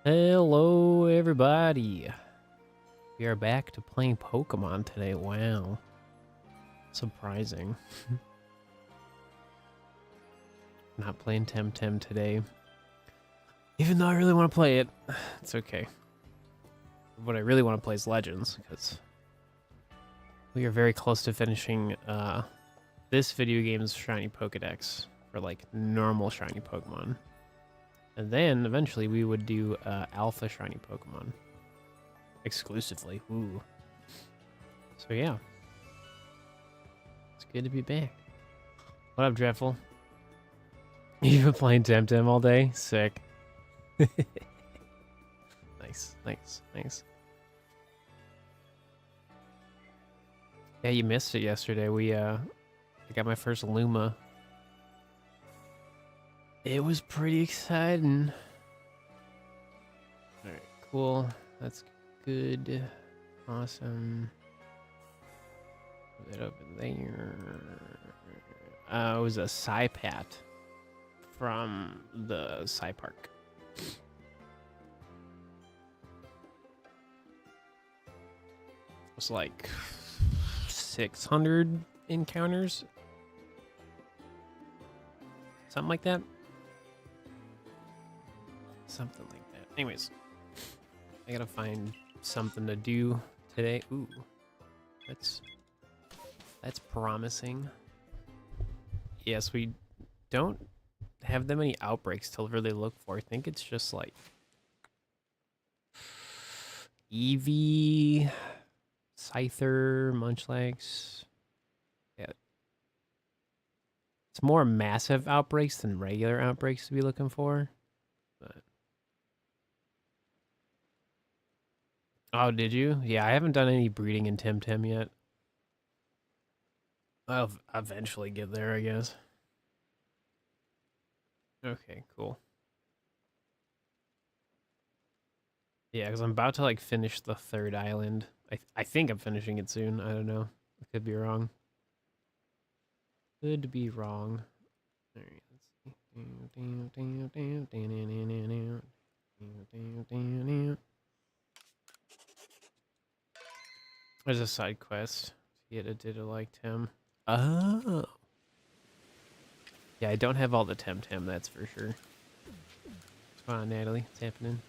Hello, everybody. We are back to playing Pokemon today. Wow. Surprising. Not playing Temtem today. Even though I really want to play it. It's okay. What I really want to play is Legends, because we are very close to finishing this video game's Shiny Pokedex for like normal Shiny Pokemon. And then eventually we would do Alpha Shiny Pokemon exclusively. Ooh. So yeah, it's good to be back. What up, Dreadful? You've been playing Temtem all day? Sick. Nice. Yeah, you missed it yesterday. I got my first Luma. It was pretty exciting. Alright, cool. That's good. Awesome. Put it over there. It was a Psypat from the Psy Park. It was like 600 encounters. Something like that. Something like that. Anyways, I gotta find something to do today. Ooh, that's promising. Yes, we don't have that many outbreaks to really look for. I think it's just like Eevee, Scyther, Munchlax. Yeah, it's more massive outbreaks than regular outbreaks to be looking for. But oh, did you? Yeah, I haven't done any breeding in Temtem yet. I'll eventually get there, I guess. Okay, cool. Yeah, because I'm about to like finish the third island. I think I'm finishing it soon. I don't know. I could be wrong. Could be wrong. All right, let's see. There's a side quest. Yeti did it like Tim. Oh. Yeah, I don't have all the Temtem, that's for sure. What's going on, Natalie? What's happening?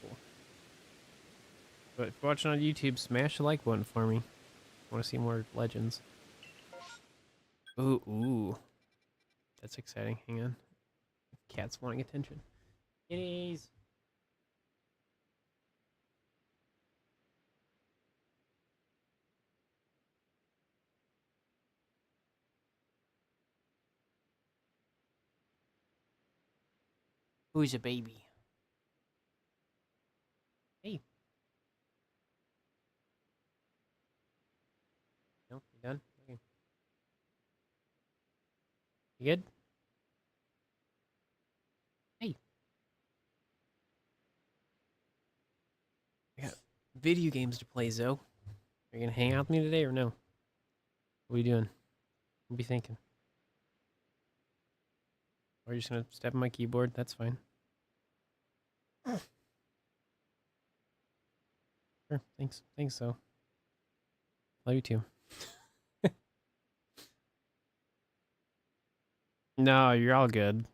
Cool. But if you're watching on YouTube, smash the like button for me. I want to see more Legends. Ooh. That's exciting. Hang on. Cat's wanting attention. Kitties! Who's a baby? Hey. No, you done? Okay. You good? Hey. I got video games to play, Zoe. Are you gonna hang out with me today or no? What are you doing? What be thinking? Or are you just gonna step on my keyboard? That's fine. Sure. Thanks, Zoe. Love you too. No, you're all good.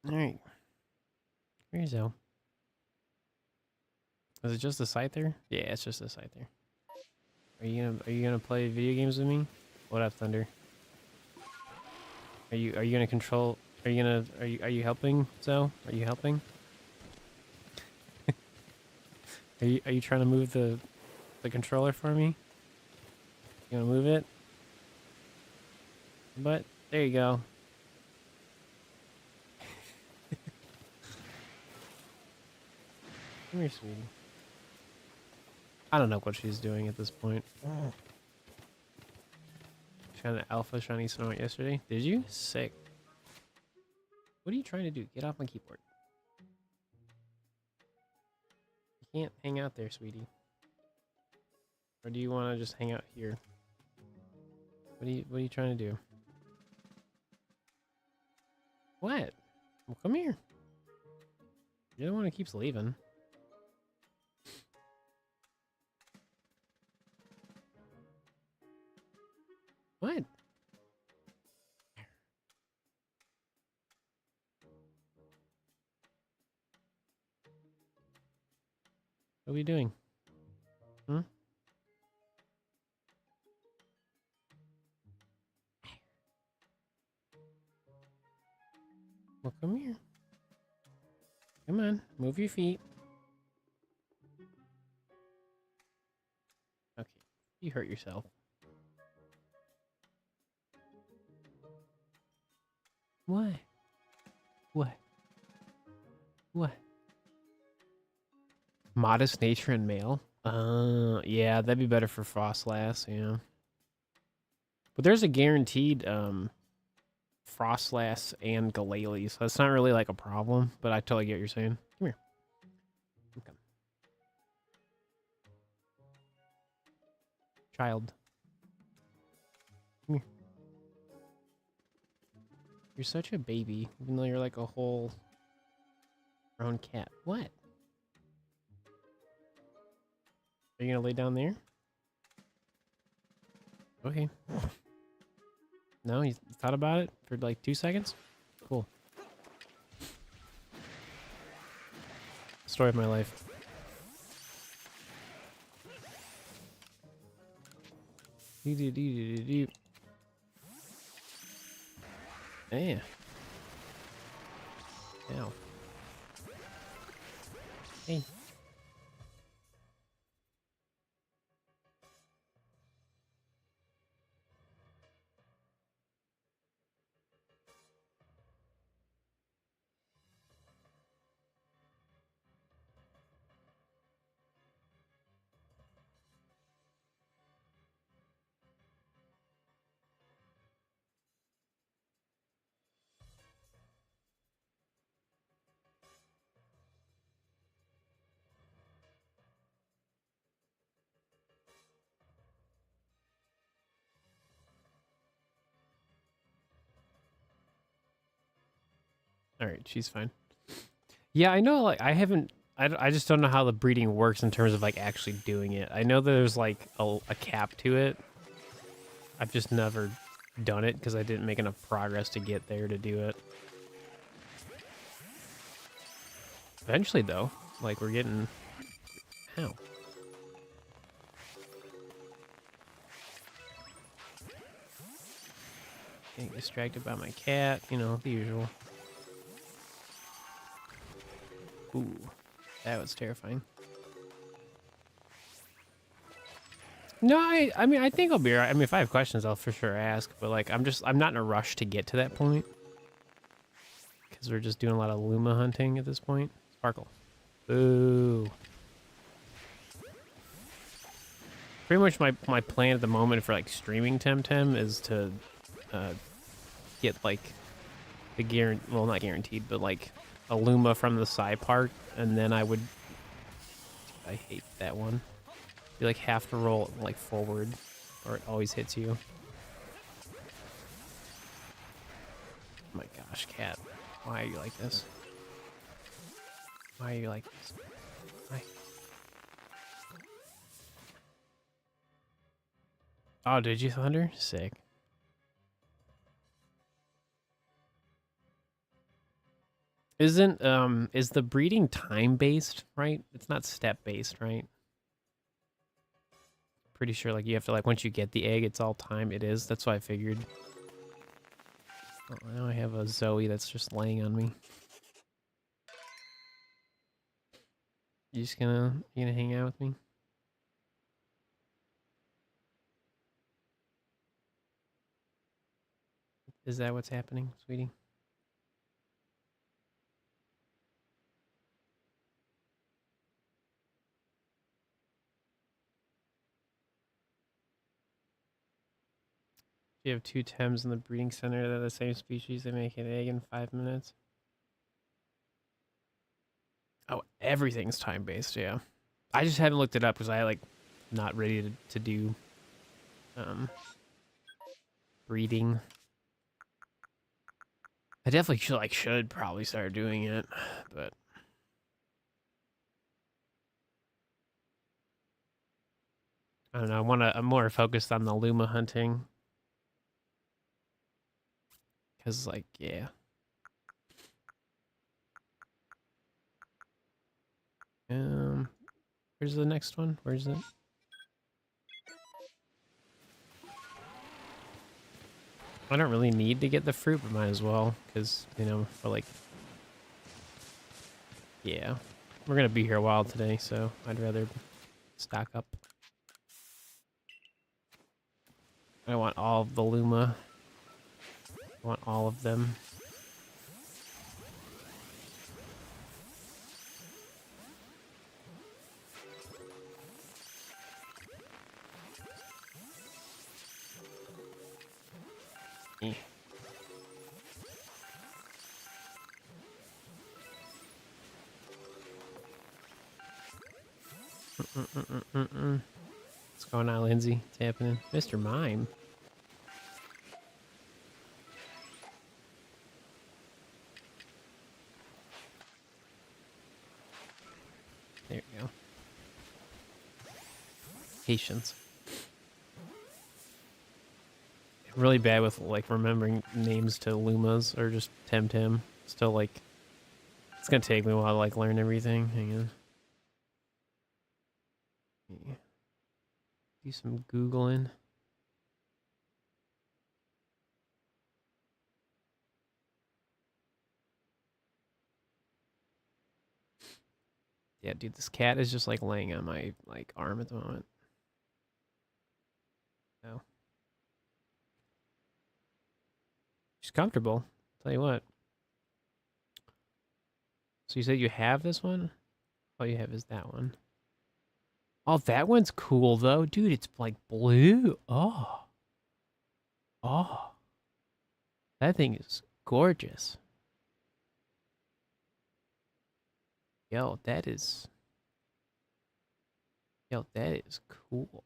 Alright. Here's Zoe. Is it just a Scyther? Yeah, it's just a Scyther. Are you gonna play video games with me? What up, Thunder? Are you gonna control? Are you helping? So are you helping? Are you trying to move the controller for me? You wanna move it? But there you go. Come here, sweetie. I don't know what she's doing at this point. Trying to alpha shiny Snow yesterday. Did you? Sick. What are you trying to do? Get off my keyboard. You can't hang out there, sweetie. Or do you want to just hang out here? What are you trying to do? What? Well, come here. You're the one who keeps leaving. What? What are we doing? Hmm? Well, come here. Come on, move your feet. Okay, you hurt yourself. What? What? What? Modest nature and male? Yeah, that'd be better for Frostlass, yeah. But there's a guaranteed, Frostlass and Galele, so that's not really like a problem, but I totally get what you're saying. Come here. Okay. Child. Come here. You're such a baby, even though you're like a whole grown cat. What? Are you gonna lay down there? Okay. No, you thought about it for like 2 seconds? Cool. Story of my life. Yeah. Ow. Hey. All right, she's fine. Yeah, I know, like, I just don't know how the breeding works in terms of, like, actually doing it. I know there's, like, a cap to it. I've just never done it because I didn't make enough progress to get there to do it. Eventually, though, like, we're getting... Ow. Getting distracted by my cat, you know, the usual. Ooh, that was terrifying. No, I mean, I think I'll be alright. I mean, if I have questions, I'll for sure ask. But, like, I'm not in a rush to get to that point. Because we're just doing a lot of Luma hunting at this point. Sparkle. Ooh. Pretty much my plan at the moment for, like, streaming Temtem is to get, like, the well, not guaranteed, but, like, a Luma from the side part, and then I hate that one. You like have to roll like forward, or it always hits you. Oh my gosh, cat, why are you like this? Why are you like this? Why? Oh, did you thunder? Sick. Isn't is the breeding time based, right? It's not step based, right? Pretty sure like you have to like once you get the egg, it's all time. It is. That's what I figured. Oh, now I have a Zoe that's just laying on me. You gonna hang out with me? Is that what's happening, sweetie? If you have 2 Tems in the breeding center that are the same species, they make an egg in 5 minutes. Oh, everything's time-based, yeah. I just haven't looked it up because I, like, not ready to do breeding. I definitely should probably start doing it, but I don't know. I'm more focused on the Luma hunting. Cause like, yeah. Where's the next one? Where's it? I don't really need to get the fruit, but might as well, because, you know, for like, yeah. We're gonna be here a while today, so I'd rather stock up. I want all of the Luma. I want all of them. Eh. What's going on, Lindsay? What's happening? Mr. Mime. There you go. Patience. Really bad with like remembering names to Lumas or just Temtem. Still like, it's gonna take me a while to like learn everything. Hang on. Do some Googling. Yeah, dude, this cat is just like laying on my like arm at the moment. No. She's comfortable. Tell you what. So you said you have this one? All you have is that one. Oh, that one's cool though. Dude, it's like blue. Oh. Oh. That thing is gorgeous. Yo, that is... Yo, that is cool.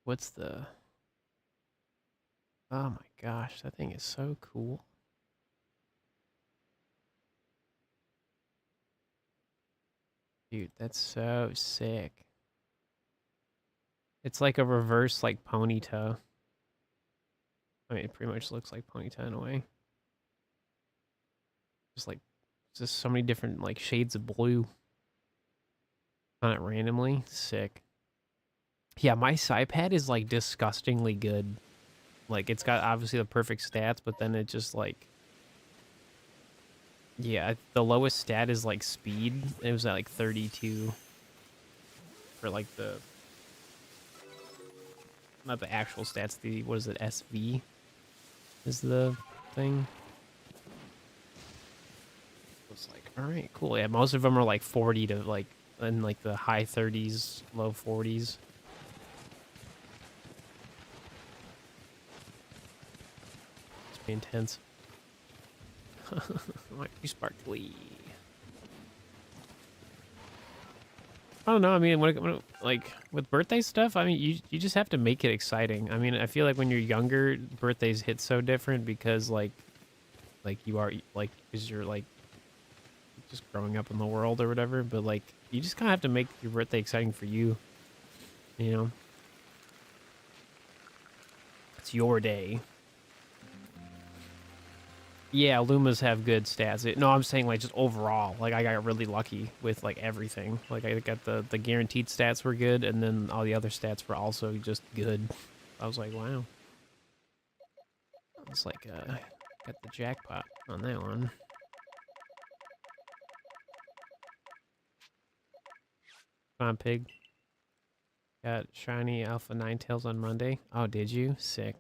What's the... Oh my gosh, that thing is so cool. Dude, that's so sick. It's like a reverse, like, Ponyta. I mean, it pretty much looks like Ponyta in a way. Just like, just so many different, like, shades of blue. On it randomly. Sick. Yeah, my SciPad is, like, disgustingly good. Like, it's got, obviously, the perfect stats, but then it just, like... Yeah, the lowest stat is, like, speed. It was at, like, 32. For, like, the... Not the actual stats, the... What is it? SV? Is the thing. It's like, alright, cool. Yeah, most of them are, like, 40 to, like... In, like, the high 30s, low 40s. It's pretty intense. Might be sparkly. I don't know. I mean, like with birthday stuff, I mean, you just have to make it exciting. I mean, I feel like when you're younger, birthdays hit so different because like you are like because you're like just growing up in the world or whatever. But like you just kind of have to make your birthday exciting for you. You know, it's your day. Yeah, Lumas have good stats. No, I'm saying like just overall. Like I got really lucky with like everything. Like I got the guaranteed stats were good, and then all the other stats were also just good. I was like, wow. It's like got the jackpot on that one. Come on, pig. Got shiny alpha 9-tails on Monday. Oh, did you? Sick.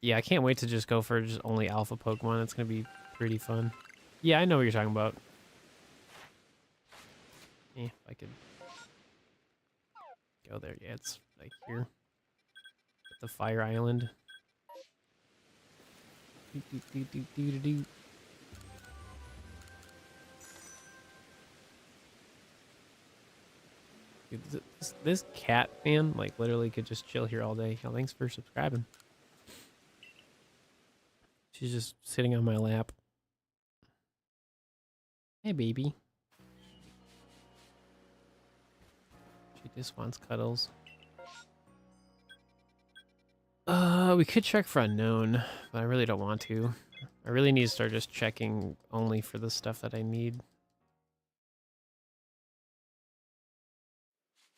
Yeah, I can't wait to just go for just only alpha Pokemon. It's gonna be pretty fun. Yeah, I know what you're talking about. Yeah, if I could go there. Yeah, it's like here. At the Fire Island. Dude, this cat man, like, literally could just chill here all day. Yo, thanks for subscribing. She's just sitting on my lap. Hey, baby. She just wants cuddles. We could check for unknown, but I really don't want to. I really need to start just checking only for the stuff that I need.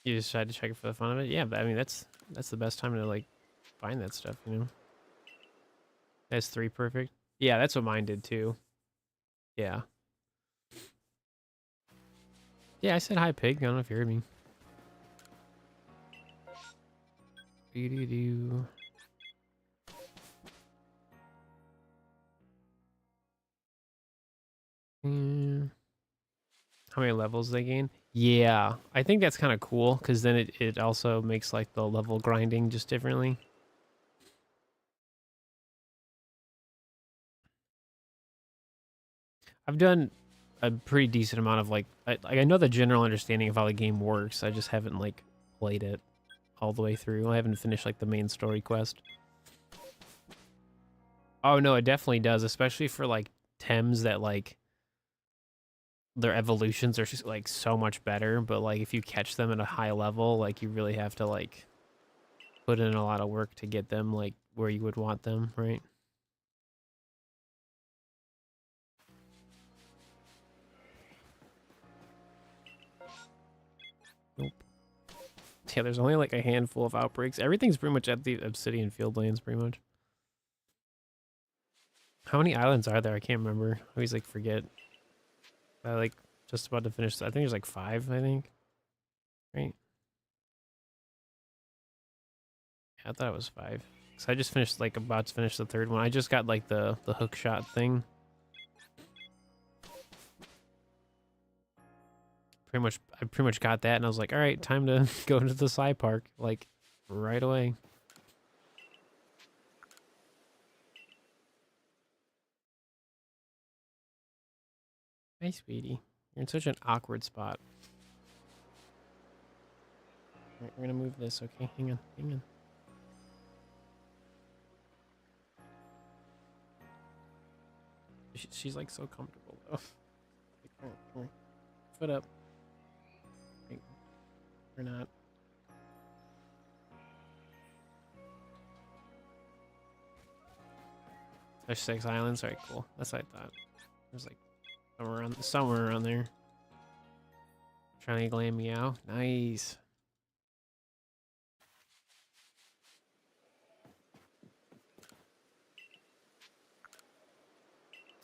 You just tried to check it for the fun of it? Yeah, but I mean, that's the best time to, like, find that stuff, you know? That's 3 perfect. Yeah, that's what mine did, too. Yeah. Yeah, I said hi, pig. I don't know if you heard me. Doo-doo-doo. How many levels they gain? Yeah, I think that's kind of cool because then it also makes like the level grinding just differently. I've done a pretty decent amount of like I know the general understanding of how the game works. I just haven't like played it all the way through. I haven't finished like the main story quest. Oh no, it definitely does, especially for like Tems that like their evolutions are just like so much better, but like if you catch them at a high level, like you really have to like put in a lot of work to get them like where you would want them, right? Nope. Yeah, there's only like a handful of outbreaks. Everything's pretty much at the Obsidian Fieldlands, pretty much. How many islands are there? I can't remember. I always like forget. I like just about to finish. I think there's like 5, I think. Right? Yeah, I thought it was 5. Cause I just finished like about to finish the 3rd one. I just got like the hook shot thing. I pretty much got that and I was like, all right, time to go into the Psy Park, like right away. Hey, sweetie. You're in such an awkward spot. All right, we're gonna move this, okay? Hang on, hang on. She's like so comfortable though. Come here. Foot up. Wait, or not. There's 6 islands. Alright, cool. That's what I thought. There's like somewhere around there. Trying to glam me out. Nice.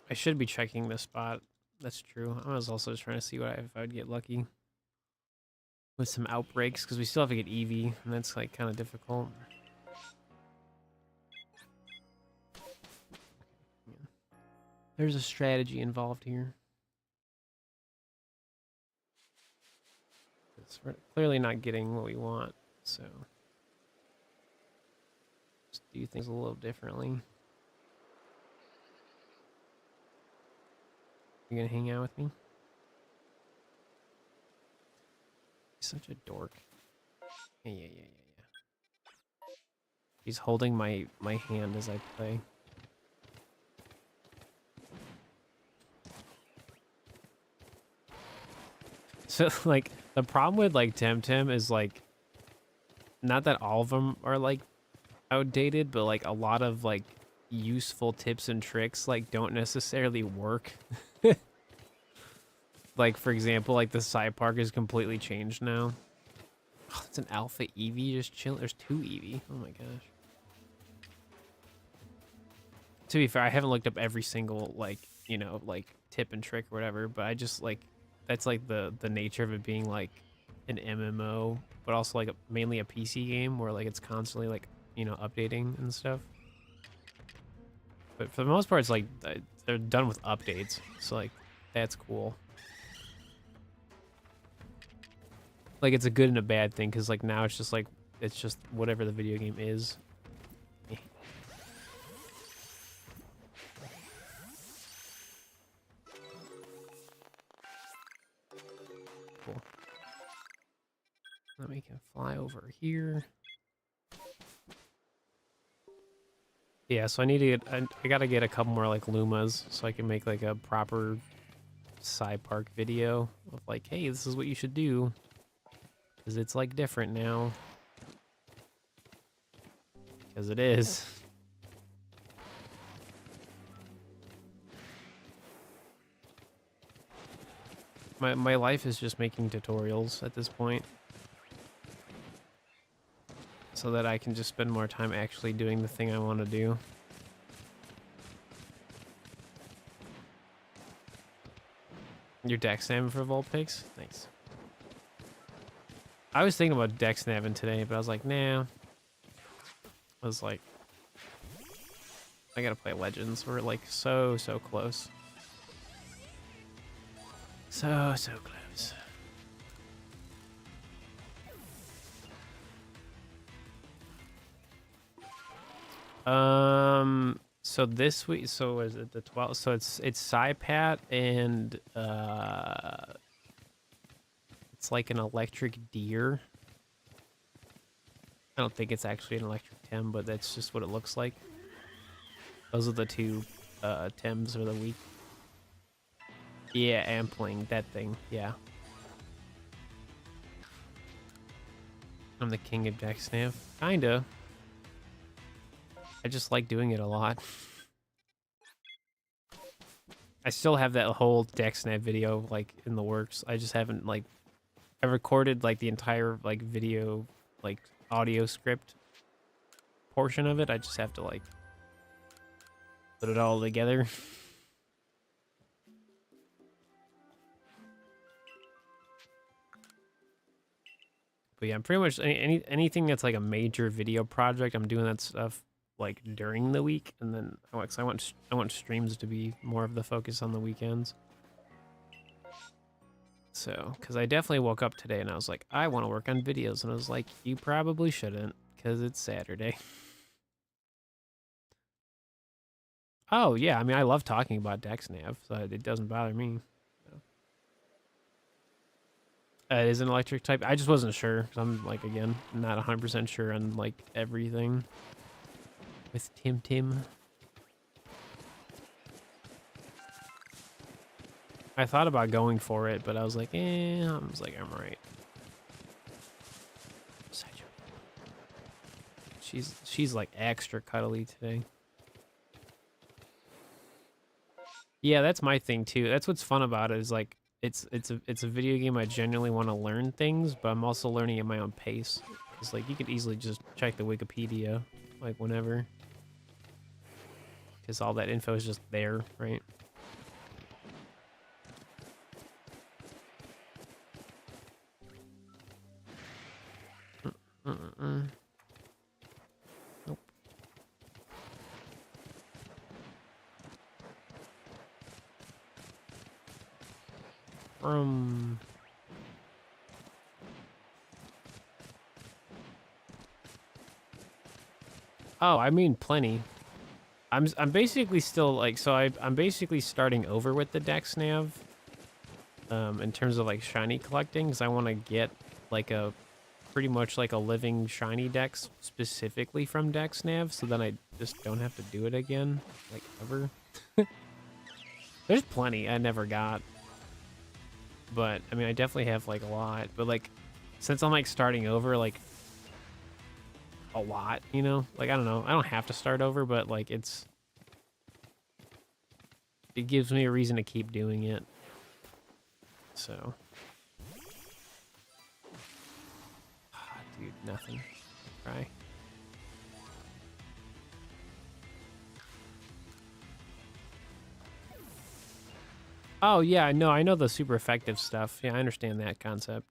I should be checking this spot. That's true. I was also just trying to see if I would get lucky with some outbreaks because we still have to get Eevee, and that's like kind of difficult. There's a strategy involved here. We're clearly not getting what we want, so just do things a little differently. You gonna hang out with me? He's such a dork. Yeah. He's holding my hand as I play. So like the problem with like Temtem is like not that all of them are like outdated, but like a lot of like useful tips and tricks like don't necessarily work. Like for example, like the side park is completely changed now. Oh, it's an alpha Eevee just chilling. There's 2 Eevee. Oh my gosh. To be fair, I haven't looked up every single like, you know, like tip and trick or whatever, but I just like that's like the nature of it being like an MMO, but also like mainly a PC game where like it's constantly like, you know, updating and stuff. But for the most part, it's like they're done with updates, so like that's cool. Like it's a good and a bad thing because like now it's just whatever the video game is. Cool. we can fly over here. Yeah, so I need to get, I gotta get a couple more like Lumas so I can make like a proper Park video of like, hey, this is what you should do. Because it's like different now. Because it is. My life is just making tutorials at this point. So that I can just spend more time actually doing the thing I want to do. Your dex nav for Vulpix? Thanks. I was thinking about dex naving today, but I was like, nah. I was like, I gotta play Legends. We're like so close. So close. So this week, so is it the 12th? So it's Psypat and it's like an electric deer. I don't think it's actually an electric Tem, but that's just what it looks like. Those are the two Tems of the week. Yeah, Ampling, that thing, yeah. I'm the king of dex nav. Kinda. I just like doing it a lot. I still have that whole dex nav video like in the works. I just haven't like I recorded like the entire like video like audio script portion of it. I just have to like put it all together. But yeah, I'm pretty much anything that's like a major video project, I'm doing that stuff like during the week, and then I want streams to be more of the focus on the weekends. So, because I definitely woke up today and I was like, I want to work on videos, and I was like, you probably shouldn't, because it's Saturday. Oh yeah, I mean, I love talking about Dex Nav, so it doesn't bother me. It is an electric type. I just wasn't sure, because I'm like, again, not 100% sure on like everything with Tim. I thought about going for it, but I was like, I'm right. She's like extra cuddly today. Yeah, that's my thing too. That's what's fun about it, is like it's a video game I genuinely want to learn things, but I'm also learning at my own pace. It's like you could easily just check the Wikipedia like whenever, because all that info is just there, right? Nope. Oh, I mean plenty. I'm basically still like, so I'm basically starting over with the Dex Nav. In terms of like shiny collecting, because I want to get like a pretty much like a living shiny dex specifically from Dex Nav, so then I just don't have to do it again, like ever. There's plenty I never got, but I mean I definitely have like a lot, but like since I'm like starting over like a lot, you know, like I don't know, I don't have to start over, but like it gives me a reason to keep doing it. So dude, nothing. Try. Oh yeah, no, I know the super effective stuff. Yeah, I understand that concept.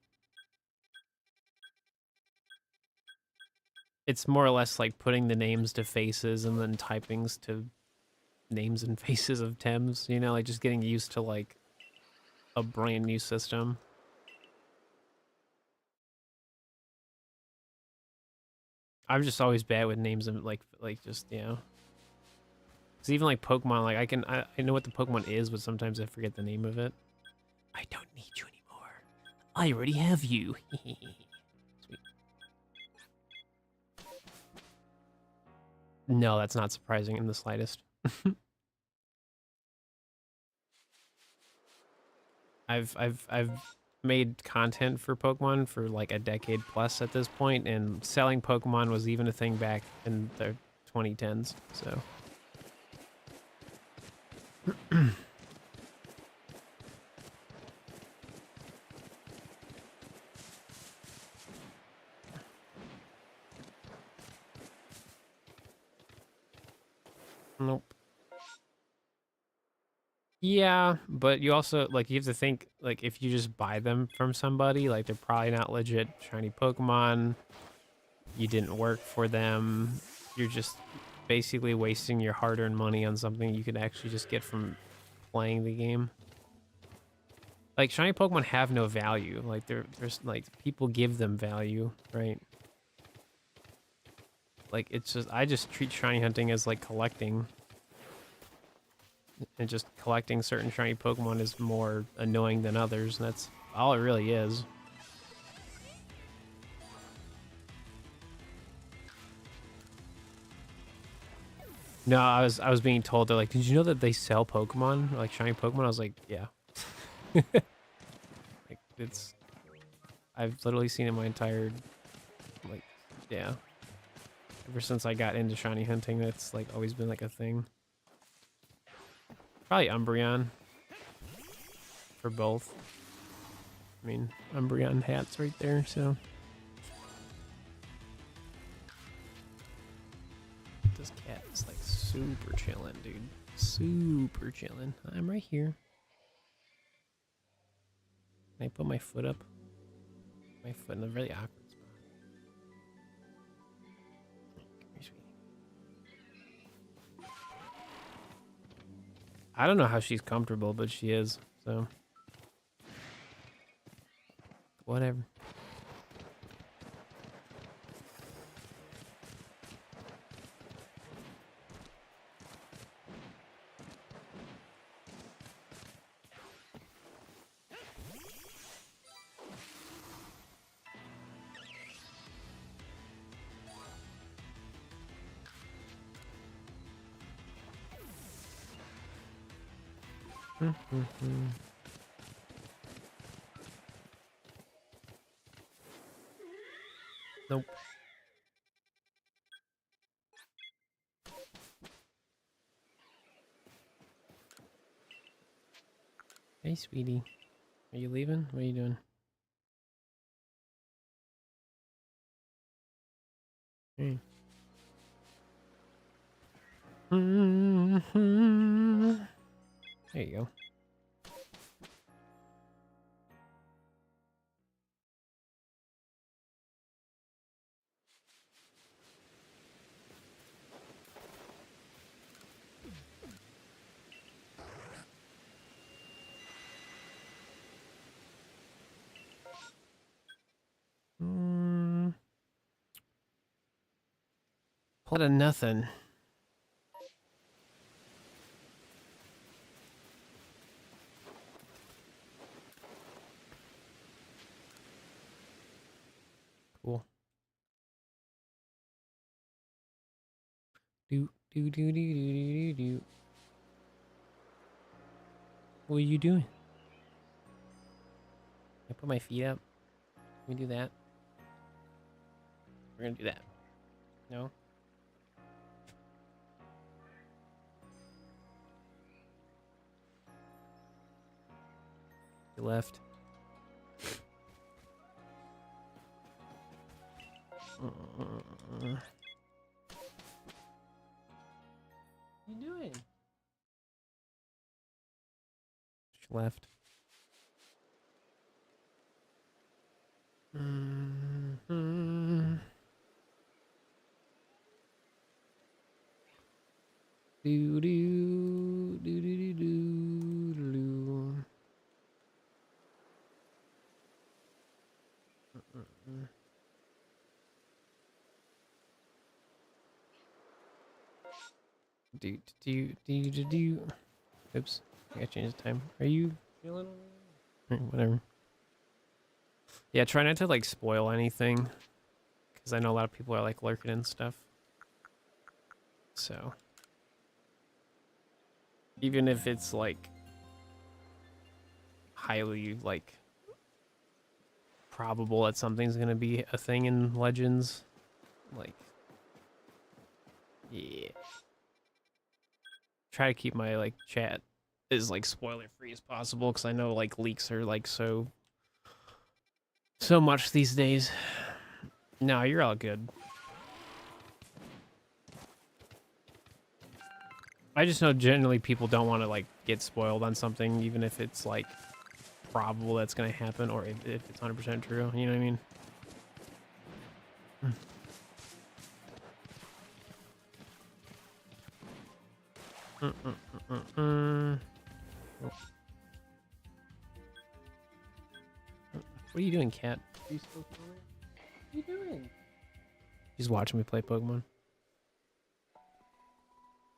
It's more or less like putting the names to faces and then typings to names and faces of Tems, you know, like just getting used to like a brand new system. I'm just always bad with names and like just, you know. Cause even like Pokemon, like I know what the Pokemon is, but sometimes I forget the name of it. I don't need you anymore. I already have you. Sweet. No, that's not surprising in the slightest. I've made content for Pokemon for like a decade plus at this point, and selling Pokemon was even a thing back in the 2010s. So nope. Yeah, but you also like you have to think like if you just buy them from somebody, like they're probably not legit shiny Pokemon. You didn't work for them. You're just basically wasting your hard-earned money on something you could actually just get from playing the game. Like shiny Pokemon have no value. Like there's like people give them value, right? Like it's just I just treat shiny hunting as like collecting. And just collecting certain shiny Pokemon is more annoying than others, and that's all it really is. No, I was being told they're like, did you know that they sell Pokemon like shiny Pokemon? I was like, yeah. Like it's I've literally seen it my entire like yeah. Ever since I got into shiny hunting, that's like always been like a thing. Probably Umbreon for both. I mean, Umbreon hat's right there, so. This cat is like super chilling, dude. Super chilling. I'm right here. Can I put my foot up? My foot in a really awkward spot. Come here, sweetie. I don't know how she's comfortable, but she is, so. Whatever. Nope. Hey, sweetie. Are you leaving? What are you doing? Hey. There you go. What a nothing. Cool. Do. What are you doing? I put my feet up. Can we do that? We're gonna do that. No? You left. What are you doing? She left. Do do do do do do. Do. Oops, I gotta change the time. Are you feeling whatever? Yeah, try not to like spoil anything, because I know a lot of people are like lurking and stuff. So even if it's like highly like probable that something's gonna be a thing in Legends, like, yeah, try to keep my like chat as like spoiler free as possible, because I know like leaks are like so much these days. No, you're all good. I just know generally people don't want to like get spoiled on something, even if it's like probable that's gonna happen, or if it's 100% true. You know what I mean? What are you doing, cat? Are you still filming? What are you doing? She's watching me play Pokemon.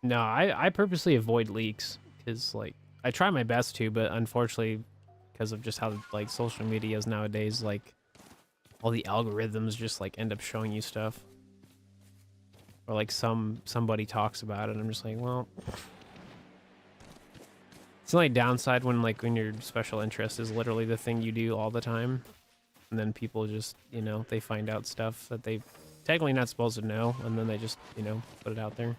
No, I purposely avoid leaks because like I try my best to, but unfortunately, because of just how like social media is nowadays, like all the algorithms just like end up showing you stuff, or like somebody talks about it, and I'm just like, well, it's the only downside when your special interest is literally the thing you do all the time, and then people just, you know, they find out stuff that they technically not supposed to know, and then they just, you know, put it out there.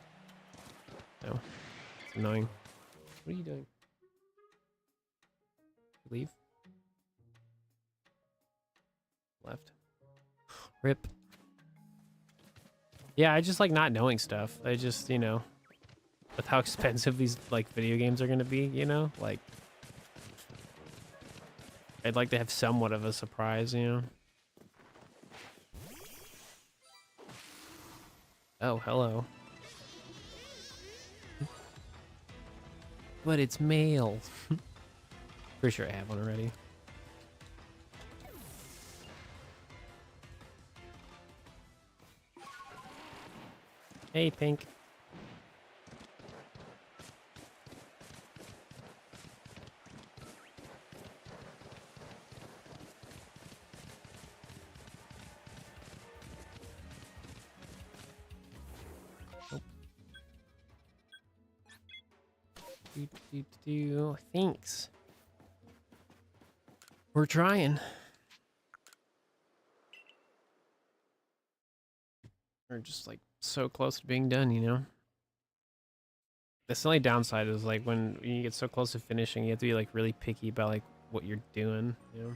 So it's annoying. What are you doing? Leave? Left. Rip. Yeah, I just like not knowing stuff. I just, you know, with how expensive these like video games are gonna be, you know, like I'd like to have somewhat of a surprise, you know. Oh, hello. But it's male. Pretty sure I have one already. Hey, Pink. Oh. Thanks. We're trying. We're just like so close to being done, you know? That's the only downside is like when you get so close to finishing, you have to be like really picky about like what you're doing, you know?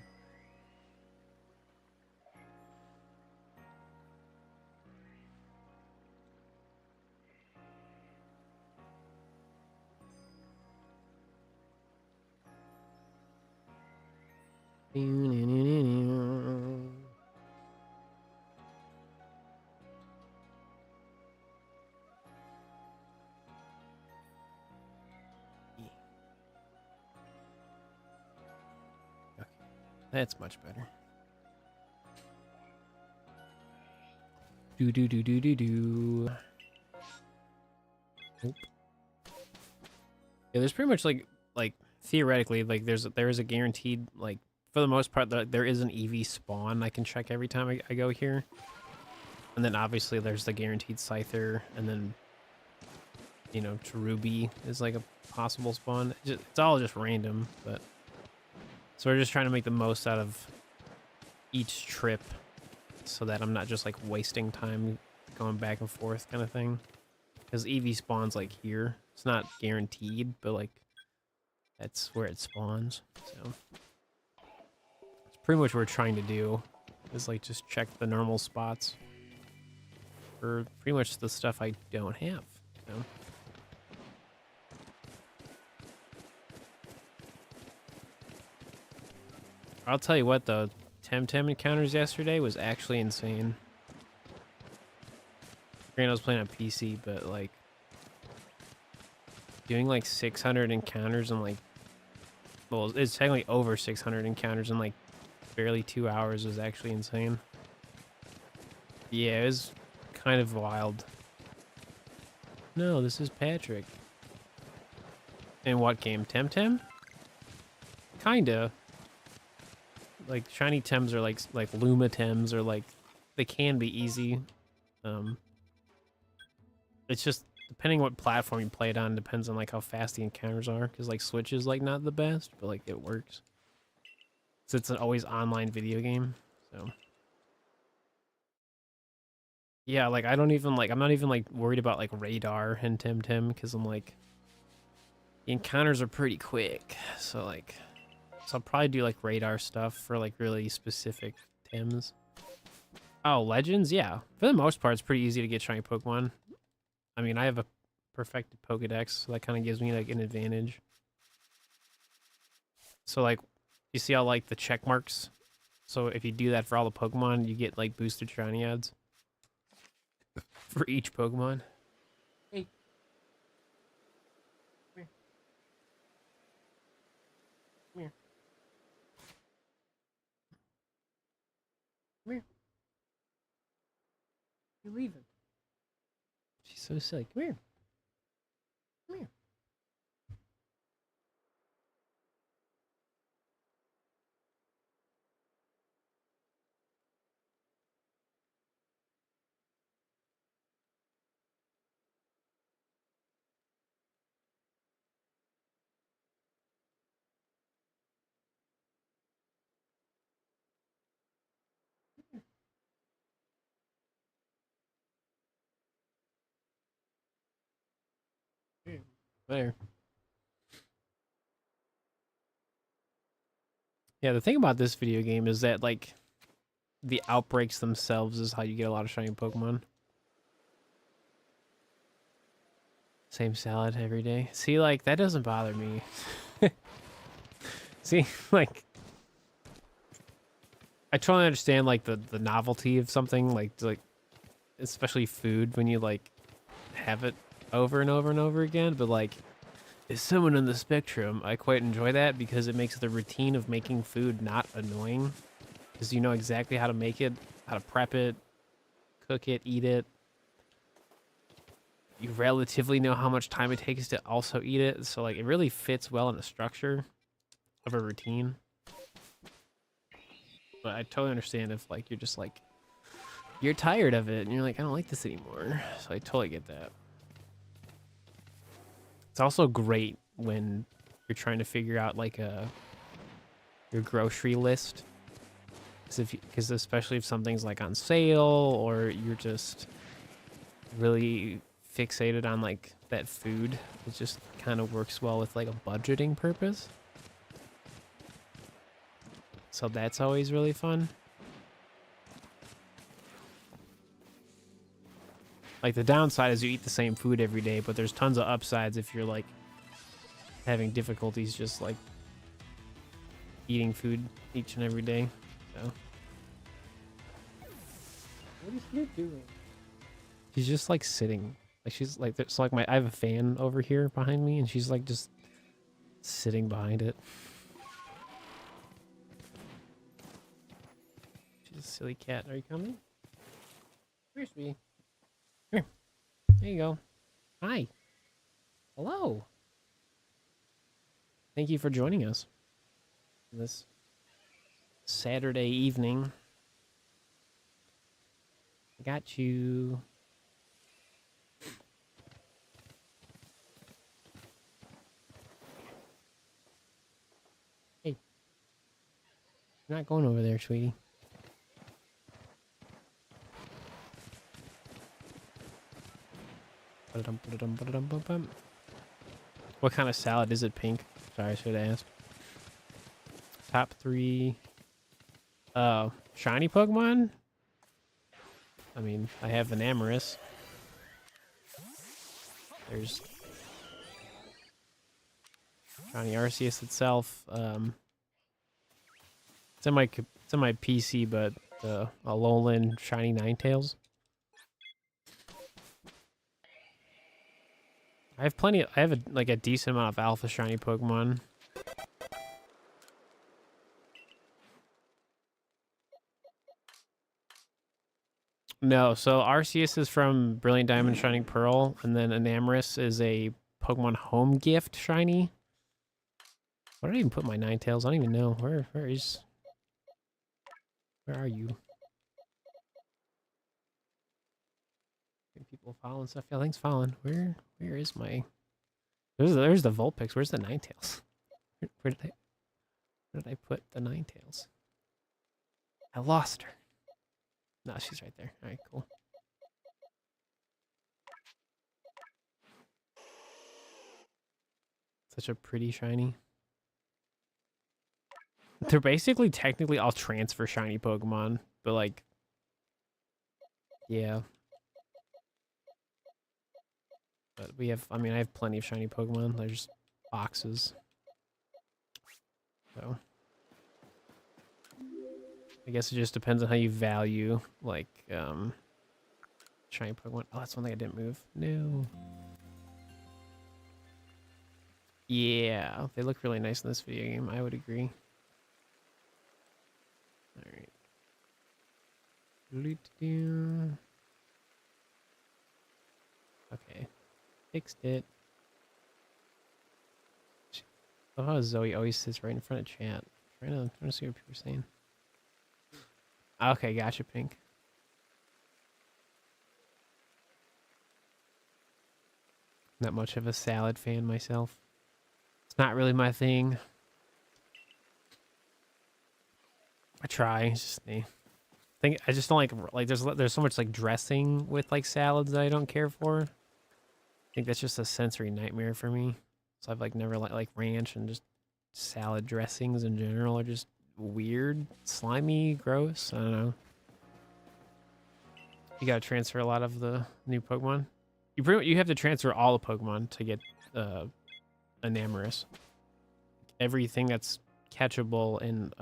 Okay, that's much better. Do do do do do do. Nope. Yeah, there's pretty much like theoretically like there is a guaranteed, like for the most part there is an EV spawn I can check every time I go here, and then obviously there's the guaranteed Scyther, and then, you know, Cherubi is like a possible spawn. It's all just random, but so we're just trying to make the most out of each trip so that I'm not just like wasting time going back and forth kind of thing. Because EV spawns like here. It's not guaranteed, but like that's where it spawns. So it's pretty much what we're trying to do, is like just check the normal spots for pretty much the stuff I don't have. You know? I'll tell you what though, Temtem encounters yesterday was actually insane. Granted, I was playing on PC, but like doing like 600 encounters in like, well, it's technically over 600 encounters in like barely 2 hours was actually insane. Yeah, it was kind of wild. No, this is Patrick. In what game? Temtem? Kinda. Like shiny Tems are like Luma Tems, or like they can be easy. It's just depending what platform you play it on, depends on like how fast the encounters are. Because like Switch is like not the best, but like it works. So it's an always online video game. So yeah, like I don't even like I'm not even like worried about like radar and Tim because I'm like the encounters are pretty quick. So like I'll probably do like radar stuff for like really specific Tims. Oh, Legends? Yeah. For the most part, it's pretty easy to get shiny Pokemon. I mean, I have a perfected Pokedex, so that kind of gives me like an advantage. So like, you see how like the check marks? So if you do that for all the Pokemon, you get like boosted shiny odds for each Pokemon. Hey. Come here. Come here. Come here. You're leaving. She's so silly. Come here. Come here. There. Yeah, the thing about this video game is that like the outbreaks themselves is how you get a lot of shiny Pokemon. Same salad every day. See, like that doesn't bother me. See, like I totally understand like the novelty of something like especially food when you like have it over and over and over again, but like as someone on the spectrum, I quite enjoy that because it makes the routine of making food not annoying because you know exactly how to make it, how to prep it, cook it, eat it. You relatively know how much time it takes to also eat it, so like it really fits well in the structure of a routine. But I totally understand if like you're just like you're tired of it and you're like I don't like this anymore. So I totally get that. It's also great when you're trying to figure out like your grocery list, because especially if something's like on sale or you're just really fixated on like that food, it just kind of works well with like a budgeting purpose. So that's always really fun. Like the downside is you eat the same food every day, but there's tons of upsides if you're like having difficulties just like eating food each and every day. So what is you doing? She's just like sitting. Like she's like there's like I have a fan over here behind me and she's like just sitting behind it. She's a silly cat. Are you coming? Come here, sweetie. Here. There you go. Hi. Hello. Thank you for joining us this Saturday evening. I got you. Hey. You're not going over there, sweetie. What kind of salad is it, Pink? Sorry, I should have asked. Top 3 shiny Pokemon? I mean, I have Enamorus. There's Shiny Arceus itself. It's in my PC, but Alolan Shiny Ninetales. I have plenty. I have like a decent amount of Alpha Shiny Pokemon. No, so Arceus is from Brilliant Diamond Shining Pearl, and then Enamorus is a Pokemon Home Gift Shiny. Where did I even put my Ninetales? I don't even know. Where are you? People following stuff. Yeah, things following. Where is my? There's the Vulpix. Where's the Ninetales? Where did I put the Ninetales? I lost her. No, she's right there. All right, cool. Such a pretty shiny. They're basically technically all transfer shiny Pokemon, but like, yeah. But we have, I mean, I have plenty of shiny Pokemon. There's boxes. So, I guess it just depends on how you value, like, shiny Pokemon. Oh, that's one thing I didn't move. No. Yeah, they look really nice in this video game. I would agree. All right. Okay. Fixed it. I love how Zoe always sits right in front of chat. Trying to see what people are saying. Okay, gotcha, Pink. Not much of a salad fan myself. It's not really my thing. I try. It's just me. I just don't like there's so much like dressing with like salads that I don't care for. I think that's just a sensory nightmare for me. So I've like never like ranch, and just salad dressings in general are just weird, slimy, gross. I don't know. You gotta transfer a lot of the new Pokemon. You have to transfer all the Pokemon to get Enamorous. Everything that's catchable in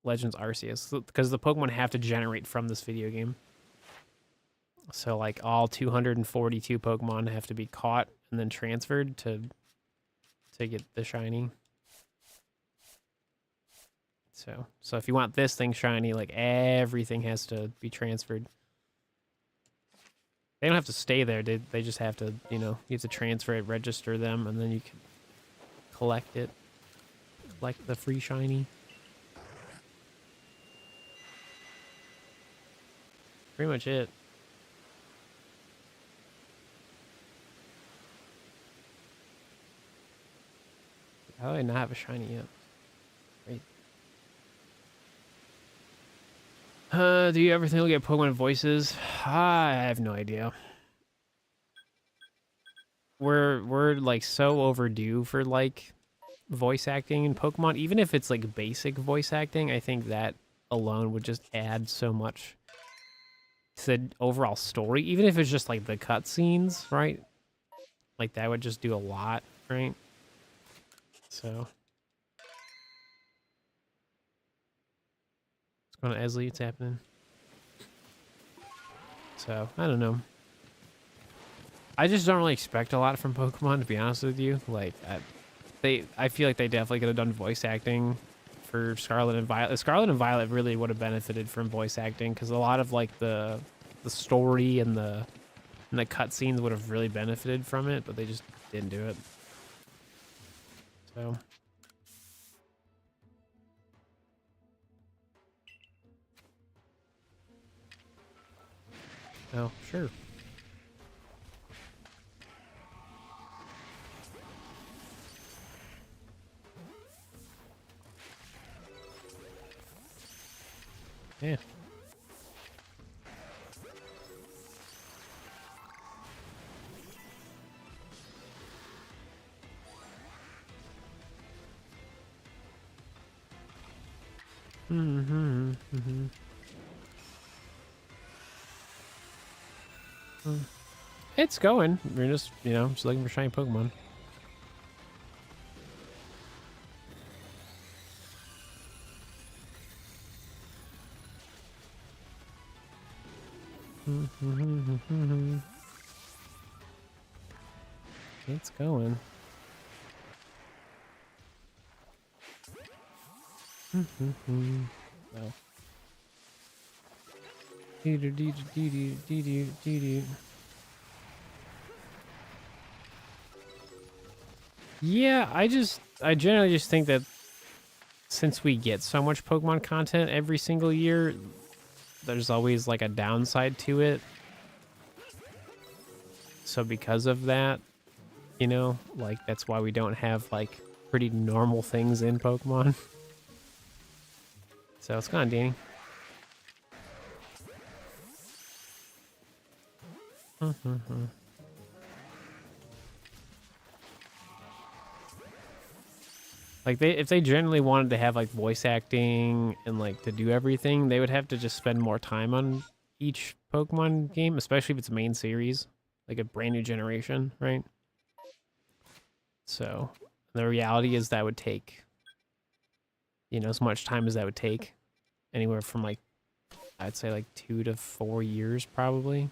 Legends Arceus, because the Pokemon have to generate from this video game. So like all 242 Pokemon have to be caught and then transferred to get the shiny. So if you want this thing shiny, like everything has to be transferred. They don't have to stay there. They just have to, you have to transfer it, register them, and then you can collect it. Collect the free shiny. Pretty much it. How do I not have a shiny yet? Great. Do you ever think we'll get Pokemon voices? I have no idea. We're like so overdue for like voice acting in Pokemon. Even if it's like basic voice acting, I think that alone would just add so much to the overall story. Even if it's just like the cutscenes, right? Like that would just do a lot, right? So what's going on, Esley? It's happening. So I don't know. I just don't really expect a lot from Pokemon, to be honest with you. Like I feel like they definitely could have done voice acting for Scarlet and Violet. Scarlet and Violet really would have benefited from voice acting, because a lot of like the story and the cutscenes would have really benefited from it, but they just didn't do it. So oh, sure. Yeah. It's going. We're just, just looking for shiny Pokemon. It's going. Oh. Yeah, I generally just think that since we get so much Pokemon content every single year, there's always like a downside to it. So because of that, you know, like that's why we don't have like pretty normal things in Pokemon. So it's gone, Danny. Like if they generally wanted to have like voice acting and like to do everything, they would have to just spend more time on each Pokemon game, especially if it's a main series, like a brand new generation, right? So the reality is that would take, you know, as much time as that would take, anywhere from like, I'd say like 2 to 4 years probably,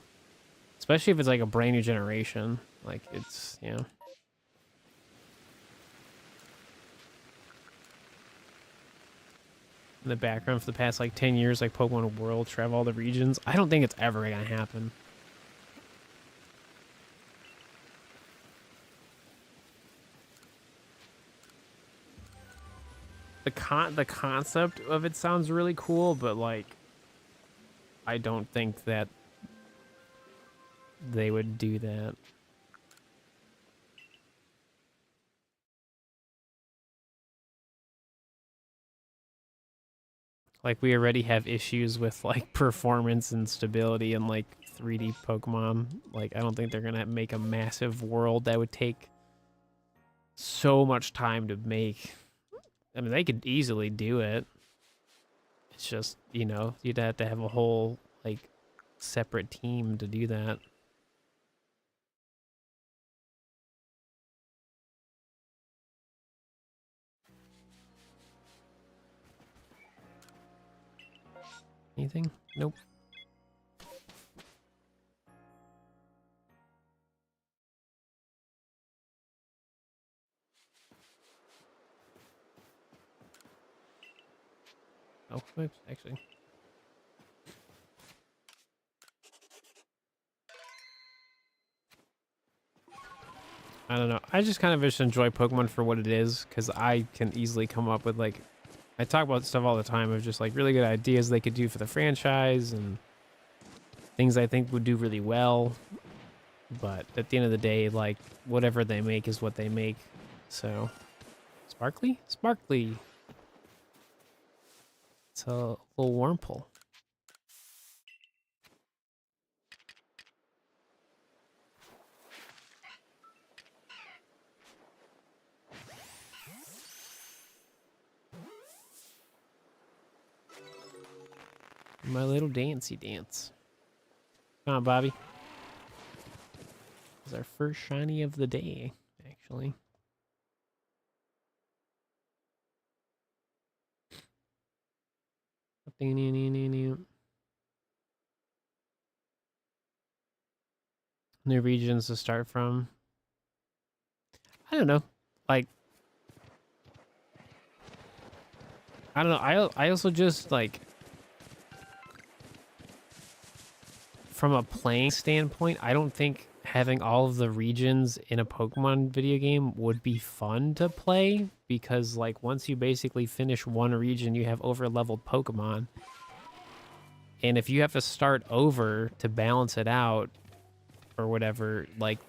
especially if it's like a brand new generation. Like it's, you know. In the background for the past like 10 years, like Pokemon World, travel all the regions. I don't think it's ever gonna happen. The concept of it sounds really cool, but like I don't think that they would do that. Like we already have issues with like performance and stability and like 3D Pokemon. Like I don't think they're gonna make a massive world that would take so much time to make. I mean, they could easily do it. It's just, you know, you'd have to have a whole like separate team to do that. Anything? Nope. Oh, oops, actually. I don't know. I just kind of just enjoy Pokemon for what it is, because I can easily come up with like, I talk about stuff all the time of just like really good ideas they could do for the franchise and things I think would do really well. But at the end of the day, like whatever they make is what they make. So, Sparkly? Sparkly. It's a little Wurmple. My little dancey dance. Come on, Bobby. It's our first shiny of the day, actually. New regions to start from. I don't know. Like, I don't know. I also just like, from a playing standpoint, I don't think having all of the regions in a Pokemon video game would be fun to play, because like once you basically finish one region, you have over leveled Pokemon. And if you have to start over to balance it out or whatever, like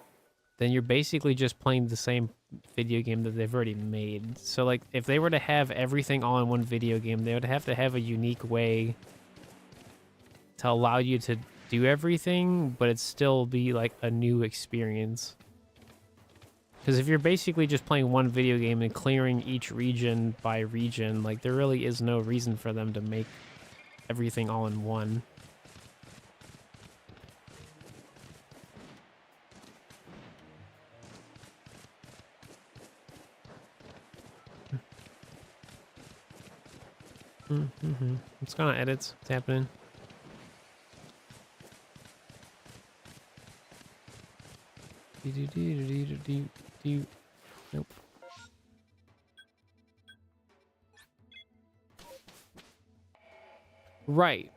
then you're basically just playing the same video game that they've already made. So like if they were to have everything all in one video game, they would have to have a unique way to allow you to do everything, but it still be like a new experience. Because if you're basically just playing one video game and clearing each region by region, like there really is no reason for them to make everything all in one. It's kind of edits. It's happening. Nope. Right.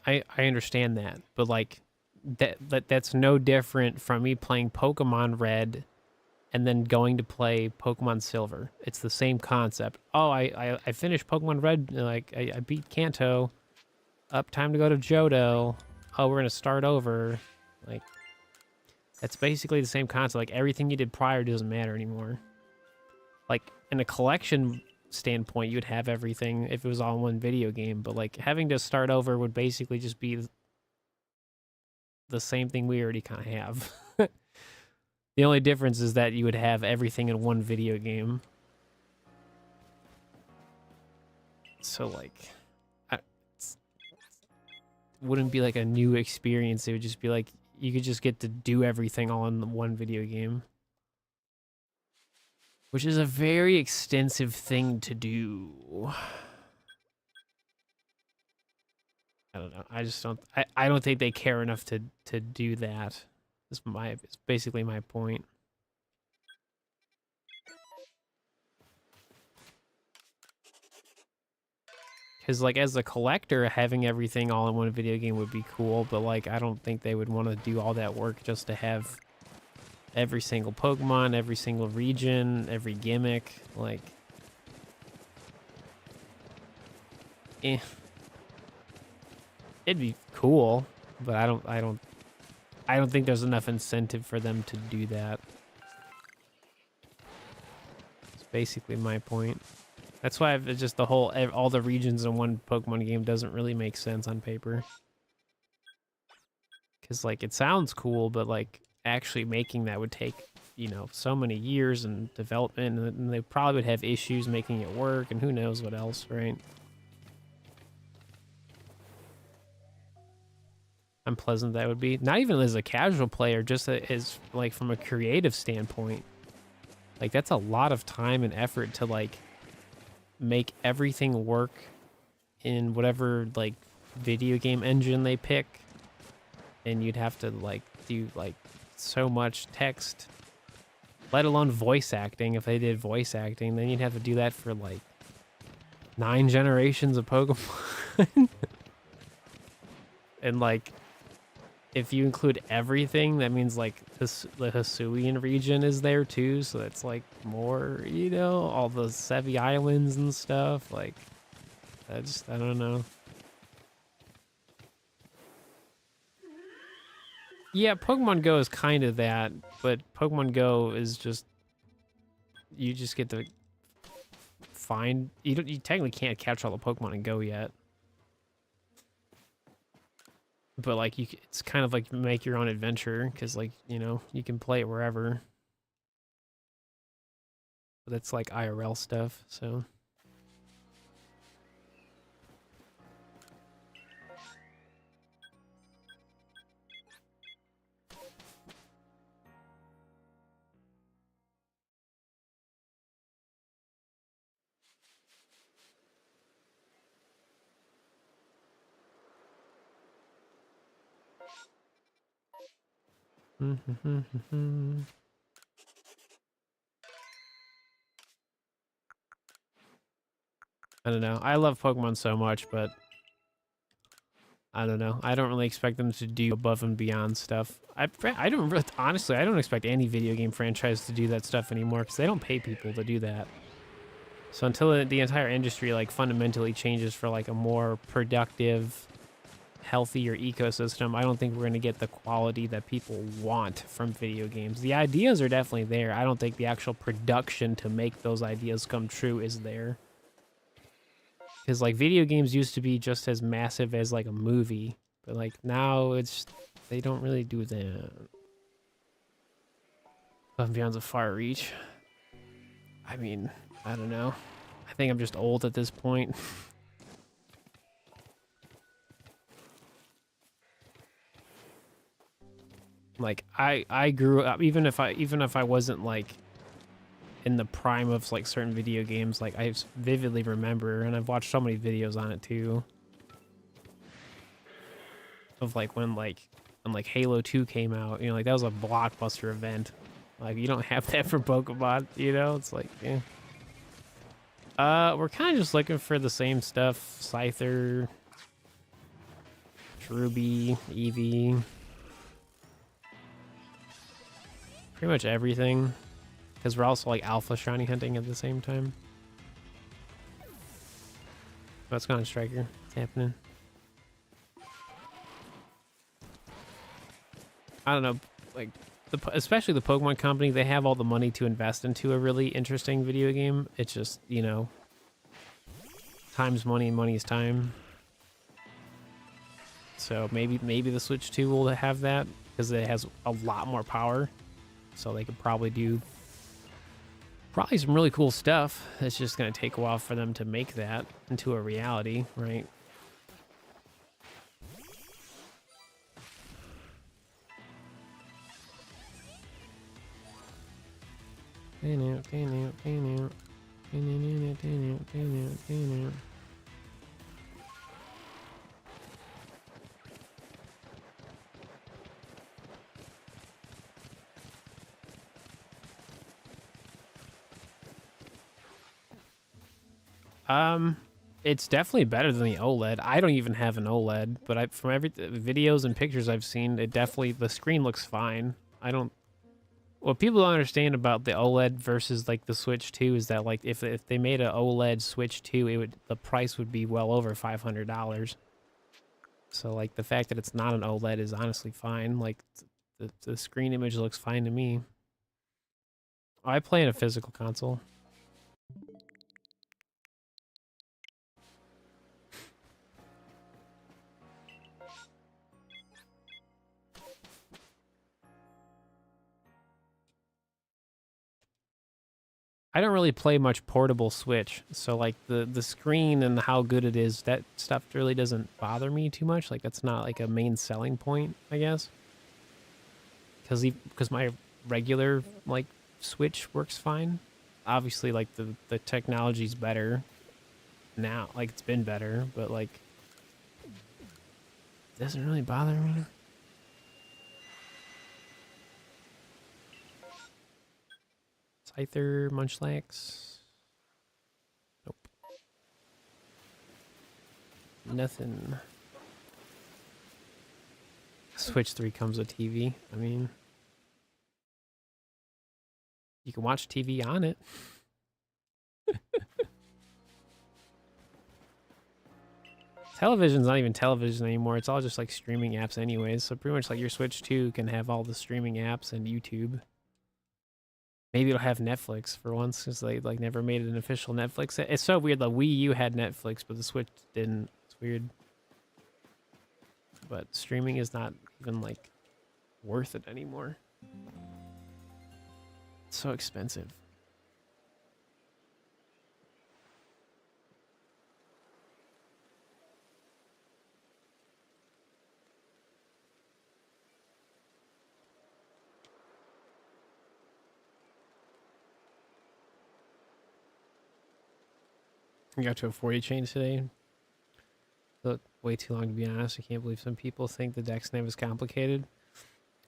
I understand that, but like that's no different from me playing Pokemon Red and then going to play Pokemon Silver. It's the same concept. Oh, I finished Pokemon Red, like I beat Kanto. Up, time to go to Johto. Oh, we're gonna start over. Like, That's basically the same concept. Like, everything you did prior doesn't matter anymore. Like, in a collection standpoint, you'd have everything if it was all in one video game, but like having to start over would basically just be the same thing we already kind of have. The only difference is that you would have everything in one video game. So like, it wouldn't be like a new experience. It would just be like you could just get to do everything all in one video game, which is a very extensive thing to do. I don't know. I just don't. I don't think they care enough to do that. It's basically my point. Because like as a collector, having everything all in one video game would be cool, but like I don't think they would want to do all that work just to have every single Pokemon, every single region, every gimmick. Like, eh. It'd be cool, but I don't think there's enough incentive for them to do that. It's basically my point. That's why just all the regions in one Pokemon game doesn't really make sense on paper. Because like it sounds cool, but like actually making that would take, you know, so many years and development, and they probably would have issues making it work, and who knows what else, right? Unpleasant that would be. Not even as a casual player, just as like from a creative standpoint. Like that's a lot of time and effort to like make everything work in whatever like video game engine they pick, and you'd have to like do like so much text, let alone voice acting. If they did voice acting, then you'd have to do that for like 9 generations of Pokemon. And like if you include everything, that means like the Hisuian region is there too, so that's like more, you know, all the Sevi Islands and stuff. Like, I don't know. Yeah, Pokemon Go is kind of that, but Pokemon Go is just, you just get to find, you technically can't catch all the Pokemon in Go yet. But like it's kind of like make your own adventure, because like, you know, you can play it wherever. But that's like IRL stuff, so. I don't know. I love Pokemon so much, but I don't know. I don't really expect them to do above and beyond stuff. I don't really, honestly, I don't expect any video game franchise to do that stuff anymore, because they don't pay people to do that. So until the entire industry like fundamentally changes for like a more productive, healthier ecosystem, I don't think we're going to get the quality that people want from video games. The ideas are definitely there. I don't think the actual production to make those ideas come true is there. Because like video games used to be just as massive as like a movie, but like now it's, they don't really do that. Above and Beyond's a far reach. I mean, I don't know. I think I'm just old at this point. Like I grew up, even if I wasn't like in the prime of like certain video games, like I vividly remember, and I've watched so many videos on it too, of like when Halo 2 came out, you know, like that was a blockbuster event. Like you don't have that for Pokemon, you know? It's like, yeah. We're kind of just looking for the same stuff. Scyther, Ruby, Eevee. Pretty much everything. Because we're also like alpha shiny hunting at the same time. What's going on, Striker? What's happening? I don't know, like especially the Pokemon Company, they have all the money to invest into a really interesting video game. It's just, you know, time's money and money is time. So maybe the Switch 2 will have that because it has a lot more power. So they could probably do some really cool stuff. It's just going to take a while for them to make that into a reality, right? It's definitely better than the OLED. I don't even have an OLED, but from every videos and pictures I've seen, the screen looks fine. What people don't understand about the OLED versus like the Switch 2 is that like if they made an OLED Switch 2, the price would be well over $500. So like the fact that it's not an OLED is honestly fine. Like the screen image looks fine to me. I play in a physical console. I don't really play much portable Switch, so like the screen and how good it is, that stuff really doesn't bother me too much. Like that's not like a main selling point, I guess. Because my regular like Switch works fine. Obviously, like the technology's better now. Like it's been better, but like it doesn't really bother me. Scyther, Munchlax. Nope. Nothing. Switch 3 comes with TV. I mean, you can watch TV on it. Television's not even television anymore. It's all just like streaming apps anyways. So pretty much like your Switch 2 can have all the streaming apps and YouTube. Maybe it'll have Netflix for once because they like never made it an official Netflix. It's so weird. The Wii U had Netflix, but the Switch didn't. It's weird. But streaming is not even like worth it anymore. It's so expensive. We got to a 40 chain today. Took way too long to be honest. I can't believe some people think the Dex nav is complicated.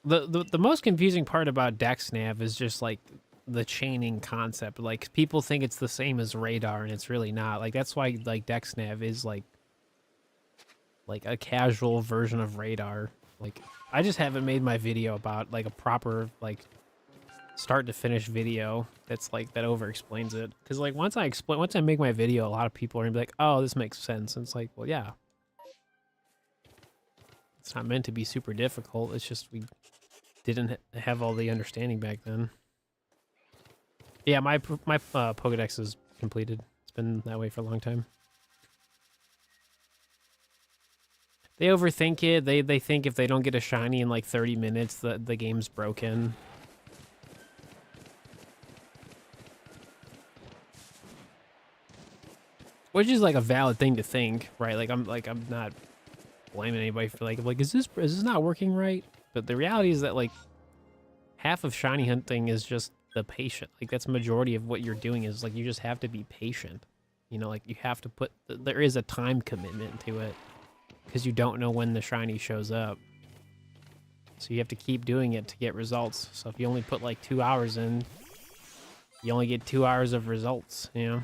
The most confusing part about Dex nav is just like the chaining concept. Like people think it's the same as radar and it's really not. Like that's why like Dex nav is like a casual version of radar. Like I just haven't made my video about like a proper like start to finish video that's like that over explains it, because like once I make my video, a lot of people are gonna be like, oh, this makes sense, and it's like, well, yeah, it's not meant to be super difficult. It's just we didn't have all the understanding back then. Yeah, my Pokedex is completed. It's been that way for a long time. They overthink it. They think if they don't get a shiny in like 30 minutes, the game's broken. Which is like a valid thing to think, right? Like I'm not blaming anybody for like is this not working right? But the reality is that like half of shiny hunting is just the patient. Like that's the majority of what you're doing is like you just have to be patient. You know, like you have to there is a time commitment to it because you don't know when the shiny shows up. So you have to keep doing it to get results. So if you only put like 2 hours in, you only get 2 hours of results, you know?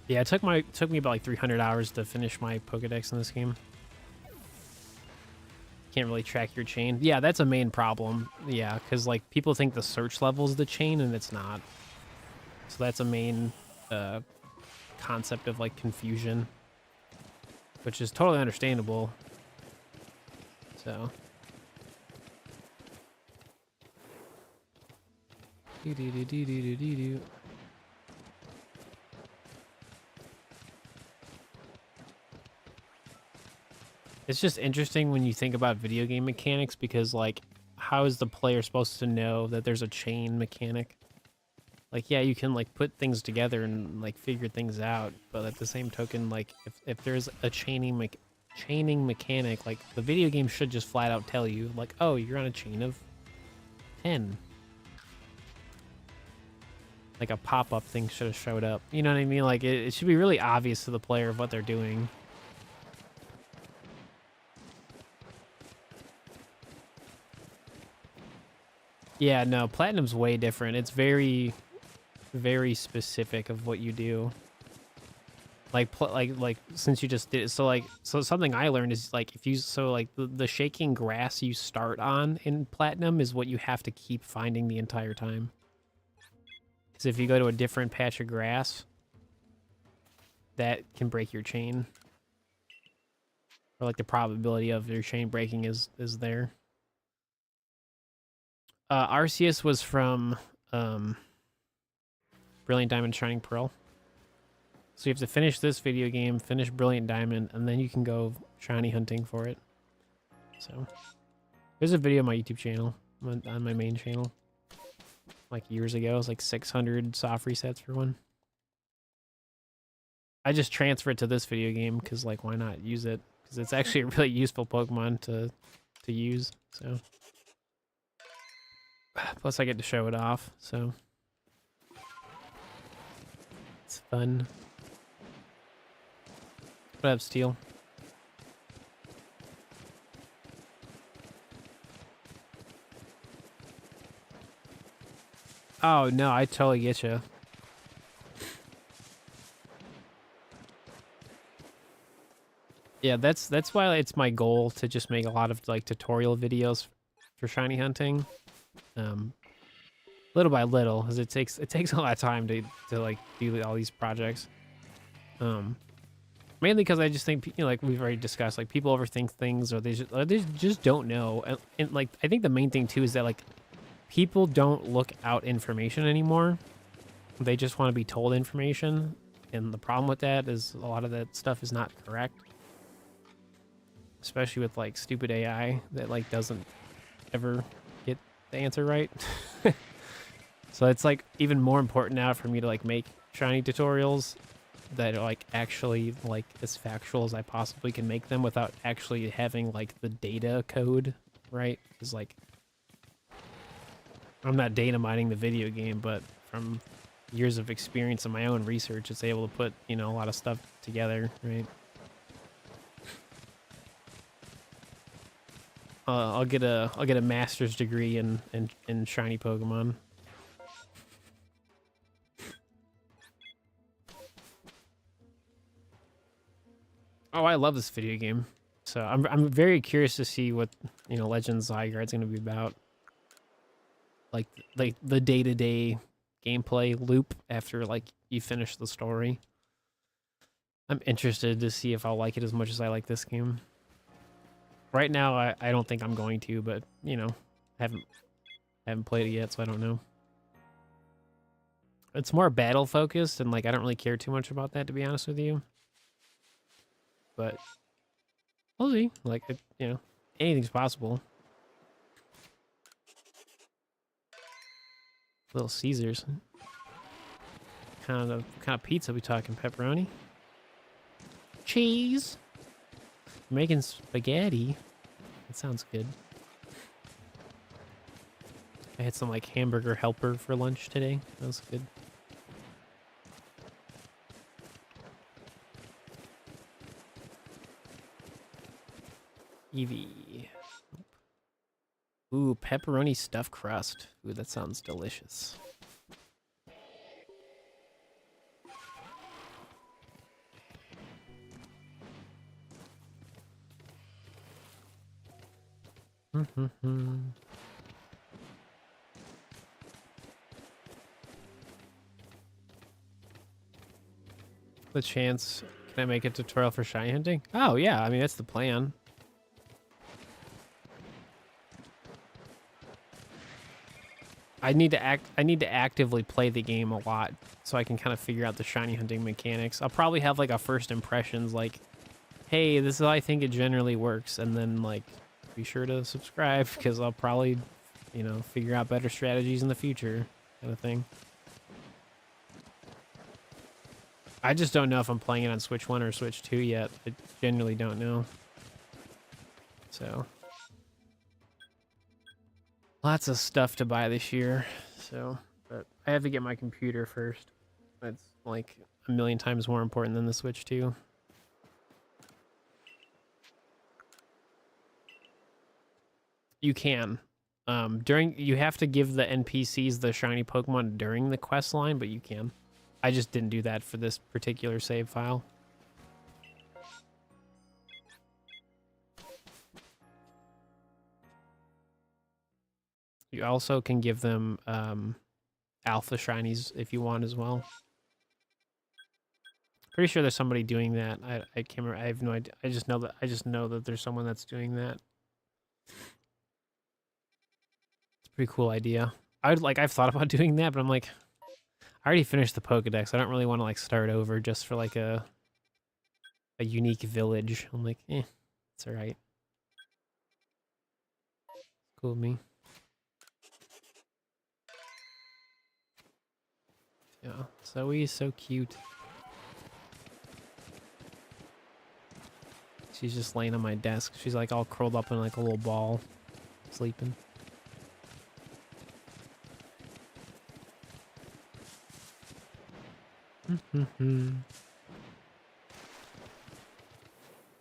Yeah, it took me about like 300 hours to finish my Pokedex in this game. Can't really track your chain. Yeah, that's a main problem. Yeah, because like people think the search level is the chain and it's not. So that's a main concept of like confusion, which is totally understandable. So Do do do do do do do. It's just interesting when you think about video game mechanics because, like, how is the player supposed to know that there's a chain mechanic? Like, yeah, you can, like, put things together and, like, figure things out, but at the same token, like, if there's a chaining mechanic, like, the video game should just flat out tell you, like, oh, you're on a chain of 10. Like, a pop-up thing should have showed up. You know what I mean? Like, it should be really obvious to the player of what they're doing. Yeah, no, Platinum's way different. It's very, very specific of what you do. Like since you just did it, so something I learned is like if you the shaking grass you start on in Platinum is what you have to keep finding the entire time. Because if you go to a different patch of grass, that can break your chain. Or like the probability of your chain breaking is there. Arceus was from Brilliant Diamond Shining Pearl. So you have to finish this video game, finish Brilliant Diamond, and then you can go shiny hunting for it. So there's a video on my YouTube channel, on my main channel. Like years ago, it was like 600 soft resets for one. I just transfer it to this video game because, like, why not use it? Because it's actually a really useful Pokemon to use, so. Plus I get to show it off, so. It's fun. What up, Steel? Oh, no, I totally get you. Yeah, that's why it's my goal to just make a lot of, like, tutorial videos for shiny hunting. Little by little, because it takes a lot of time to like do all these projects. Mainly because I just think, you know, like we've already discussed, like people overthink things or they just don't know. And like I think the main thing too is that like people don't look out information anymore. They just want to be told information, and the problem with that is a lot of that stuff is not correct. Especially with like stupid AI that like doesn't ever get the answer right. So it's like even more important now for me to like make shiny tutorials that are like actually like as factual as I possibly can make them without actually having like the data code, right? Because like I'm not data mining the video game, but from years of experience in my own research, it's able to put, you know, a lot of stuff together, right? I'll get a master's degree in shiny Pokemon. Oh, I love this video game. So I'm very curious to see what, you know, Legends Zygarde's going to be about. Like the day-to-day gameplay loop after like you finish the story. I'm interested to see if I'll like it as much as I like this game. Right now, I don't think I'm going to, but you know, haven't played it yet, so I don't know. It's more battle focused, and like I don't really care too much about that, to be honest with you. But we'll see. Like, you know, anything's possible. Little Caesars. Kind of pizza we talking? Pepperoni? Cheese? Making spaghetti. That sounds good. I had some like hamburger helper for lunch today. That was good. Eevee. Ooh, pepperoni stuffed crust. Ooh, that sounds delicious. The chance. Can I make a tutorial for shiny hunting? Oh, yeah. I mean, that's the plan. I need to actively play the game a lot so I can kind of figure out the shiny hunting mechanics. I'll probably have like a first impressions like, hey, this is how I think it generally works, and then like be sure to subscribe because I'll probably, you know, figure out better strategies in the future, kind of thing. I just don't know if I'm playing it on Switch 1 or Switch 2 yet. I genuinely don't know. So lots of stuff to buy this year. So, but I have to get my computer first. That's like a million times more important than the Switch 2. You can. You have to give the NPCs the shiny Pokemon during the quest line, but you can. I just didn't do that for this particular save file. You also can give them alpha shinies if you want as well. Pretty sure there's somebody doing that. I can't remember. I have no idea. I just know that there's someone that's doing that. It's a pretty cool idea. I've thought about doing that, but I'm like, I already finished the Pokedex. I don't really want to like start over just for like a unique village. I'm like, it's all right. Cool with me. Yeah, Zoe's so cute. She's just laying on my desk. She's like all curled up in like a little ball, sleeping.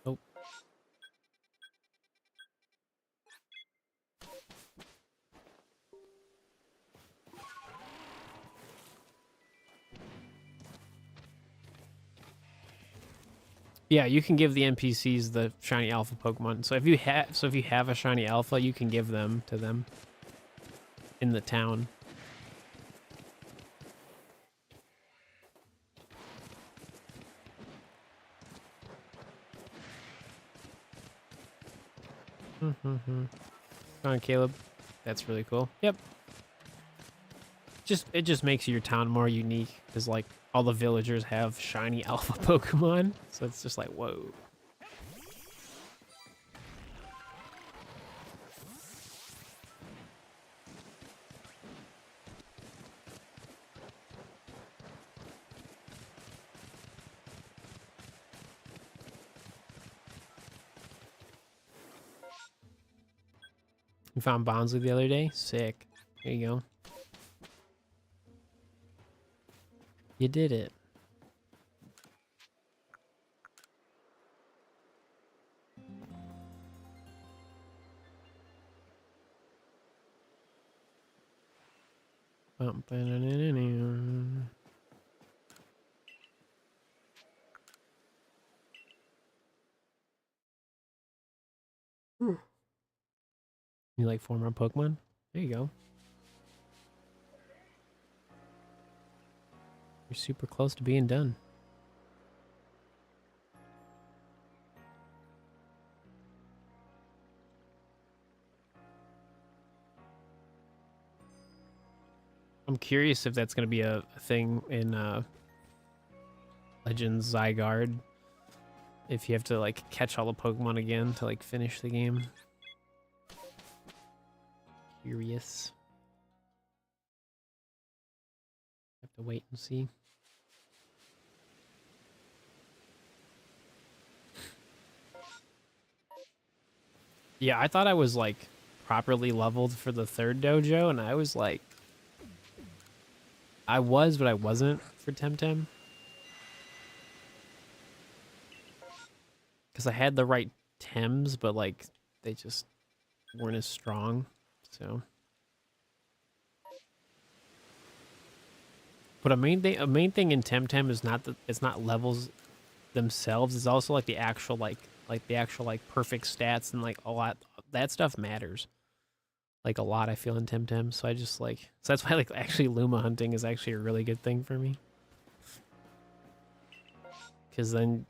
Oh. Yeah, you can give the NPCs the shiny alpha Pokemon. So if you have a shiny alpha, you can give them to them in the town. Come on, Caleb. That's really cool. Yep. It just makes your town more unique because like all the villagers have shiny alpha Pokemon, so it's just like whoa. You found Bonsley the other day? Sick. There you go. You did it. You like 4 more Pokemon? There you go. You're super close to being done. I'm curious if that's going to be a thing in Legends Zygarde. If you have to like catch all the Pokemon again to like finish the game. Curious. Have to wait and see. Yeah, I thought I was like properly leveled for the 3rd dojo, and I was like, I was, but I wasn't for Temtem. Because I had the right Tems, but like they just weren't as strong. So, but a main thing in Temtem is not that it's not levels themselves. It's also like the actual perfect stats and like a lot that stuff matters. Like a lot, I feel in Temtem. So I just like so that's why like actually Luma hunting is actually a really good thing for me. Because then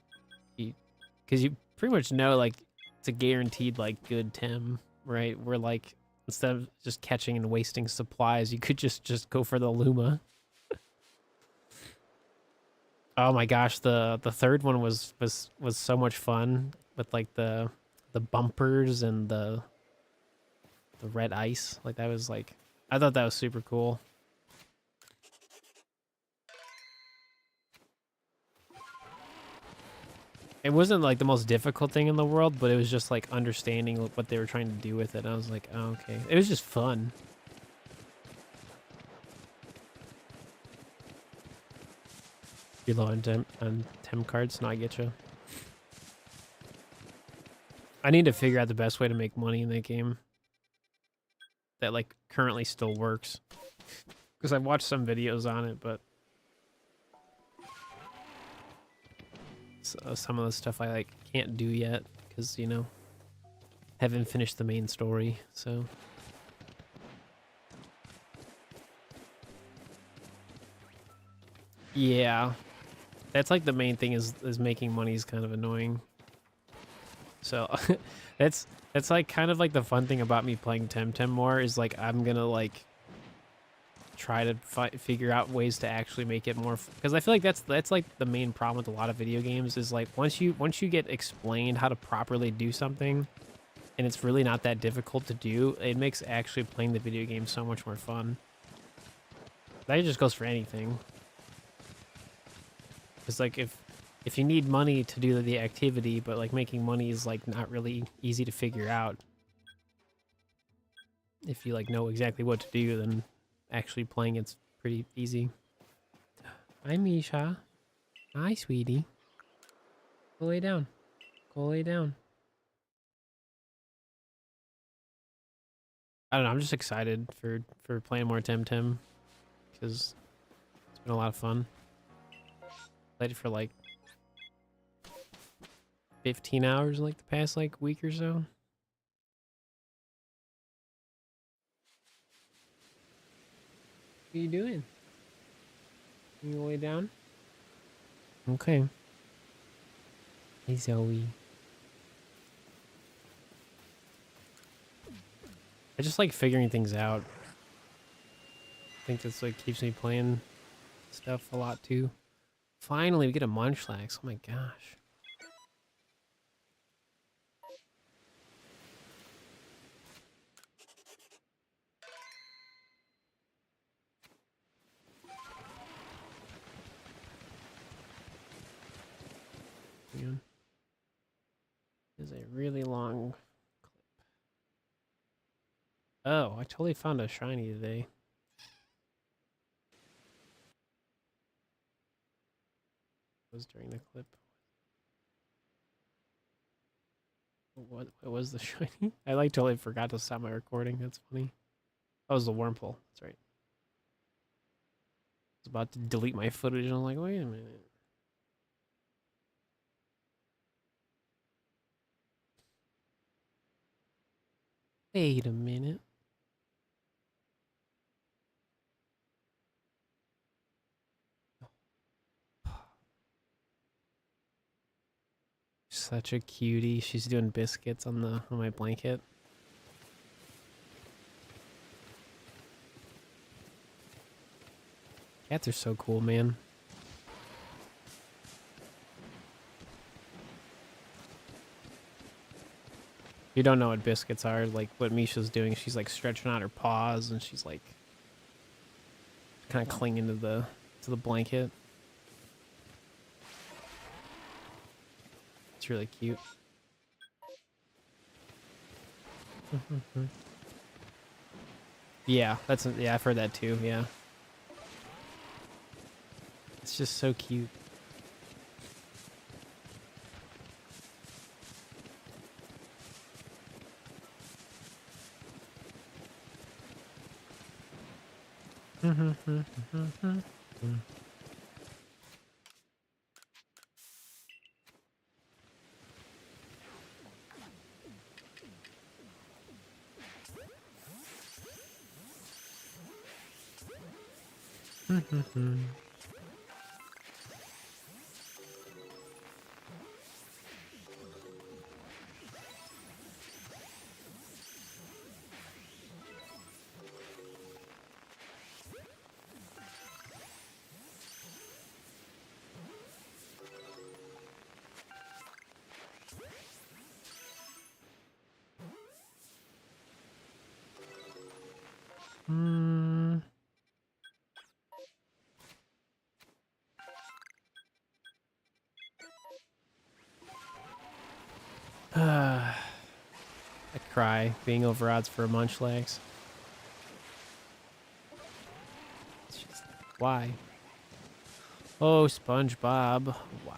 you pretty much know like it's a guaranteed like good Tem, right? Where like Instead of just catching and wasting supplies, you could just go for the Luma. Oh my gosh, the third one was so much fun with like the bumpers and the red ice. Like that was like, I thought that was super cool. It wasn't like the most difficult thing in the world, but it was just like understanding what they were trying to do with it. And I was like, oh, okay. It was just fun. You're low on tem cards, no, I get you. I need to figure out the best way to make money in that game that like currently still works. Because I've watched some videos on it, but some of the stuff I like can't do yet because, you know, haven't finished the main story, so. Yeah. That's like the main thing is making money is kind of annoying. So that's like kind of like the fun thing about me playing Temtem more is like I'm gonna like try to figure out ways to actually make it more, because I feel like that's like the main problem with a lot of video games is like once you get explained how to properly do something and it's really not that difficult to do, it makes actually playing the video game so much more fun. That just goes for anything. It's like if you need money to do the activity, but like making money is like not really easy to figure out. If you like know exactly what to do, then actually playing it's pretty easy. Hi, Misha. Hi, sweetie. Go lay down. Go lay down. I don't know. I'm just excited for playing more Temtem because it's been a lot of fun. Played it for like 15 hours like the past like week or so. What are you doing? You gonna lay down? Okay. Hey, Zoe. I just like figuring things out. I think that's like keeps me playing stuff a lot too. Finally, we get a Munchlax. Oh my gosh. Man. This is a really long clip. Oh, I totally found a shiny today. It was during the clip. What was the shiny? I like totally forgot to stop my recording. That's funny. That was the Wurmple. That's right. I was about to delete my footage and I was like, wait a minute. Wait a minute. Such a cutie. She's doing biscuits on my blanket. Cats are so cool, man. You don't know what biscuits are, like what Misha's doing. She's like stretching out her paws and she's like kind of clinging to the blanket. It's really cute. Yeah, yeah, I've heard that too. Yeah. It's just so cute. why being over odds for a Munchlax. It's just why. Oh, SpongeBob, why?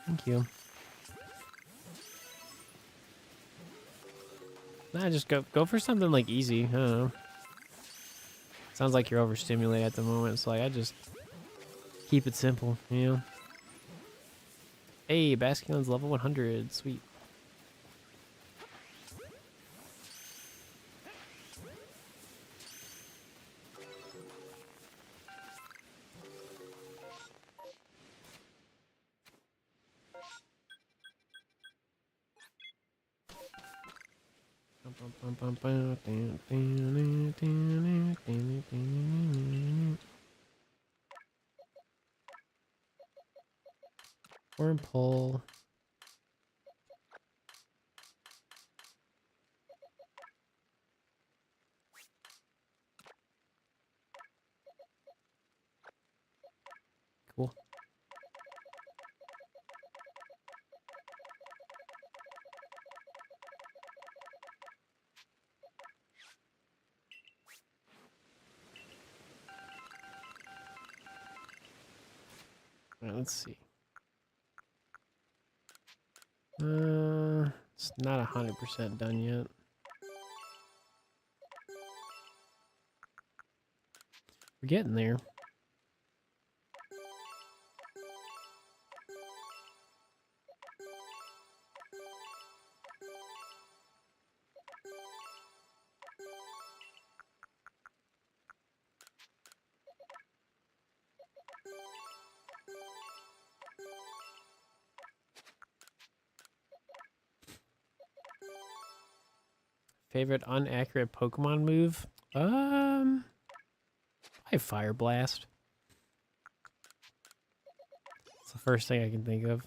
Thank you. Nah, just go for something like easy. I don't know. Sounds like you're overstimulated at the moment, so like I just keep it simple, you know. Hey, Basculin's level 100. Sweet. Worm pull. Cool. All right, let's see. It's not 100% done yet. We're getting there. Favorite inaccurate Pokemon move? Probably Fire Blast. It's the first thing I can think of.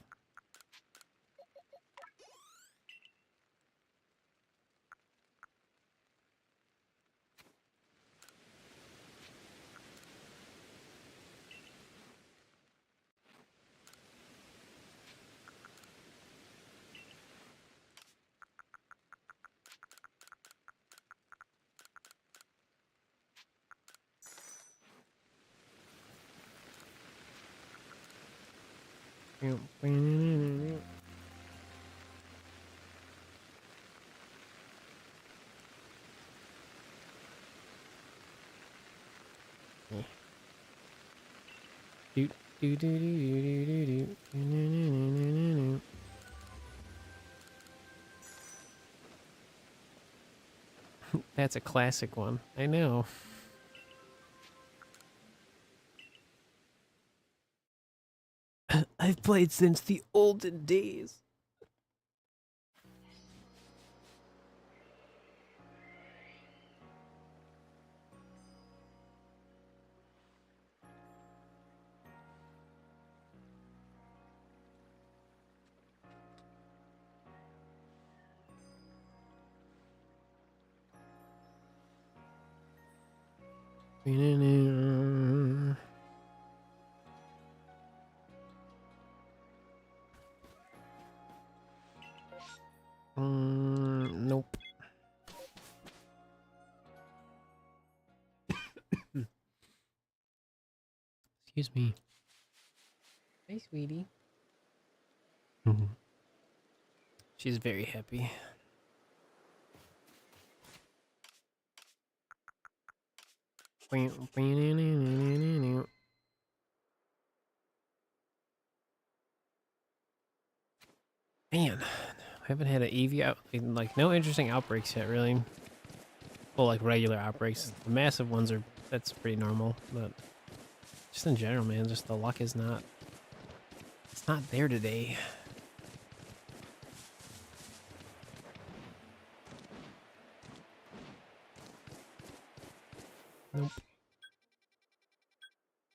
That's a classic one. I know. I've played since the olden days. Nope. Excuse me. Hey, sweetie. She's very happy. Man, I haven't had an Eevee out, like no interesting outbreaks yet, really. Well, like regular outbreaks. The massive ones are, that's pretty normal, but just in general, man, just the luck is not, it's not there today.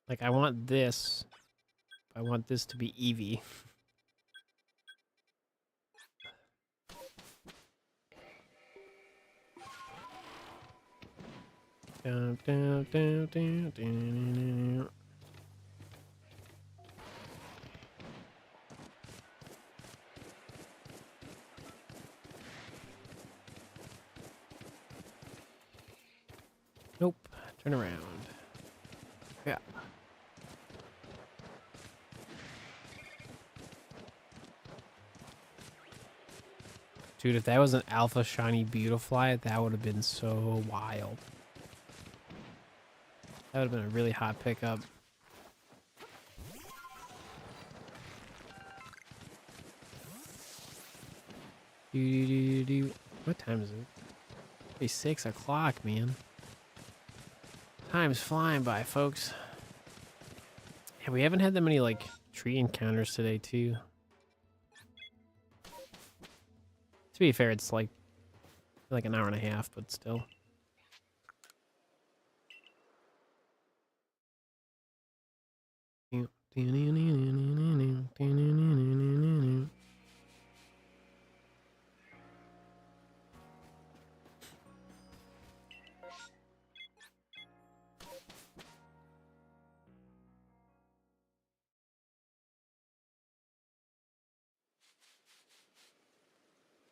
Like, I want this. I want this to be Eevee. Dun, dun, dun, dun, dun. Nope. Turn around. Yeah. Dude, if that was an alpha shiny Beautifly, that would have been so wild. That would have been a really hot pickup. What time is it? It's 6 o'clock, man. Time's flying by, folks. Yeah, we haven't had that many, like, tree encounters today, too. To be fair, it's like an hour and a half, but still.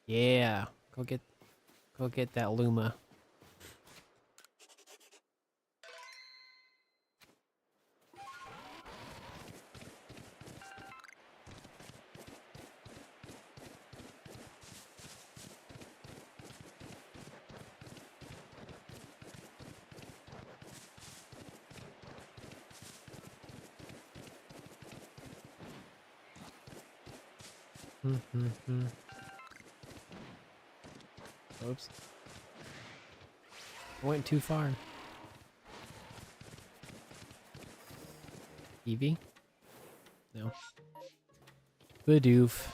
Yeah, go get that Luma. Oops. I went too far. Eevee? No. Bidoof.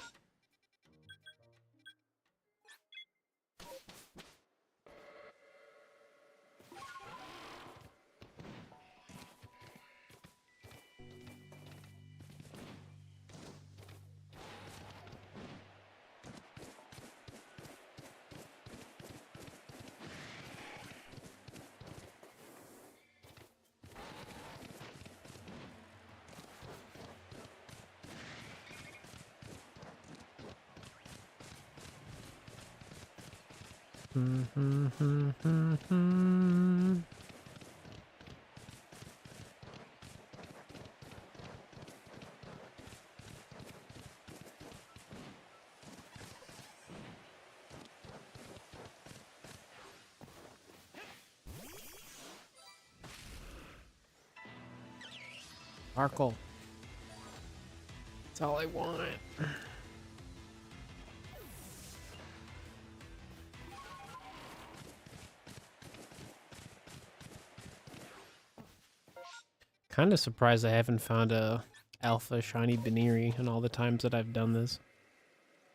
Sparkle. That's all I want. Kind of surprised I haven't found a alpha shiny Baneri in all the times that I've done this.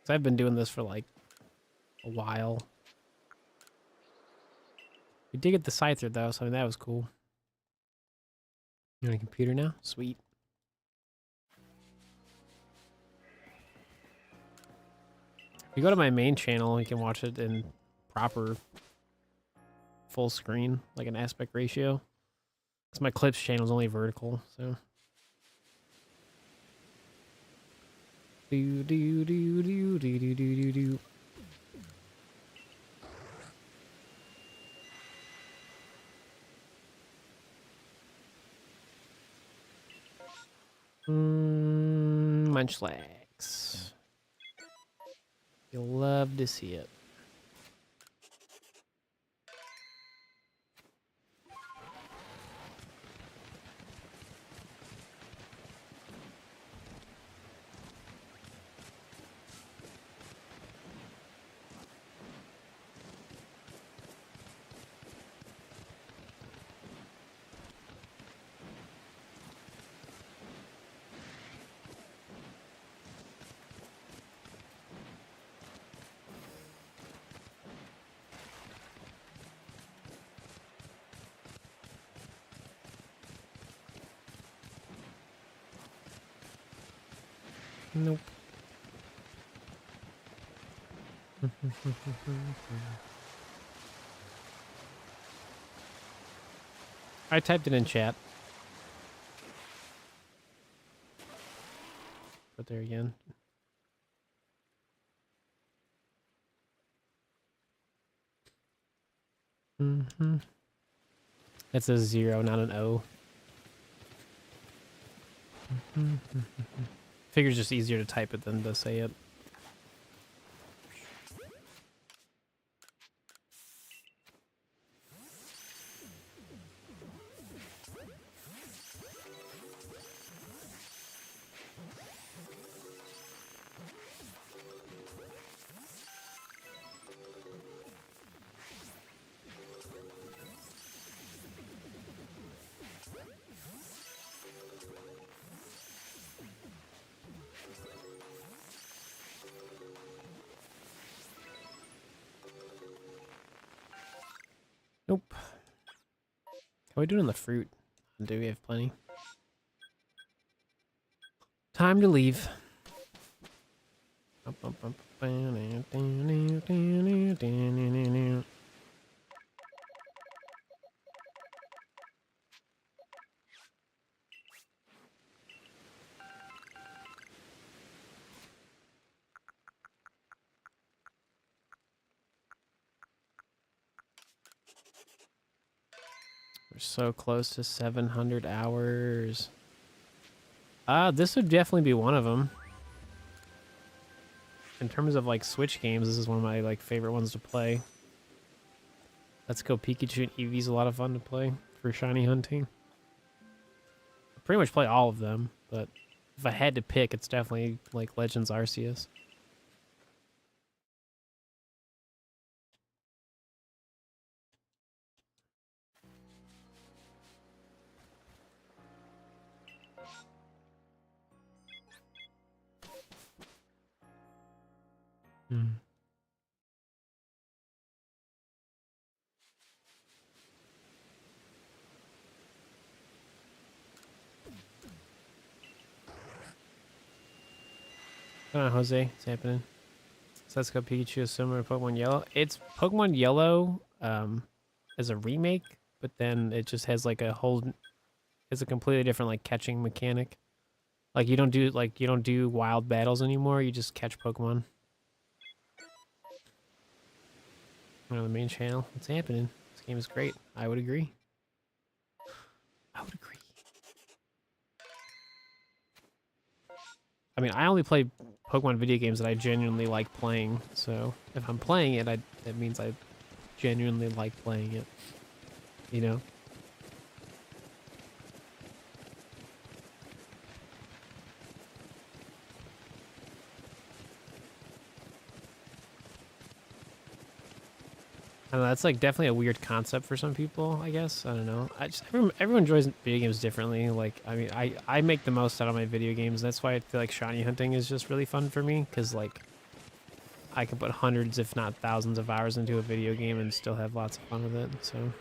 'Cause I've been doing this for like a while. We did get the Scyther though, so I mean, that was cool. You on a computer now? Sweet. If you go to my main channel, you can watch it in proper full screen, like an aspect ratio. Because my clips channel is only vertical, so. Do do do do do do do do. Munchlax. You'll love to see it. Nope. I typed it in chat. But there again. It's a 0, not an O. Figure's just easier to type it than to say it. Nope. How are we doing on the fruit? Do we have plenty? Time to leave. We're so close to 700 hours. This would definitely be one of them. In terms of like Switch games, this is one of my like favorite ones to play. Let's Go Pikachu and Eevee's a lot of fun to play for shiny hunting. I pretty much play all of them, but if I had to pick, it's definitely like Legends Arceus. Come on, Jose. It's happening. So let's go Pikachu is similar to Pokemon Yellow. It's Pokemon Yellow as a remake, but then it just has like a whole... It's a completely different like catching mechanic. Like you don't do wild battles anymore. You just catch Pokemon. On the main channel. What's happening? This game is great. I would agree. I would agree. I mean, I only play Pokemon video games that I genuinely like playing. So if I'm playing it, that means I genuinely like playing it. You know? I don't know, that's like definitely a weird concept for some people, I guess. I don't know. Everyone enjoys video games differently. Like, I mean, I make the most out of my video games. That's why I feel like shiny hunting is just really fun for me, because like I can put hundreds, if not thousands, of hours into a video game and still have lots of fun with it. So.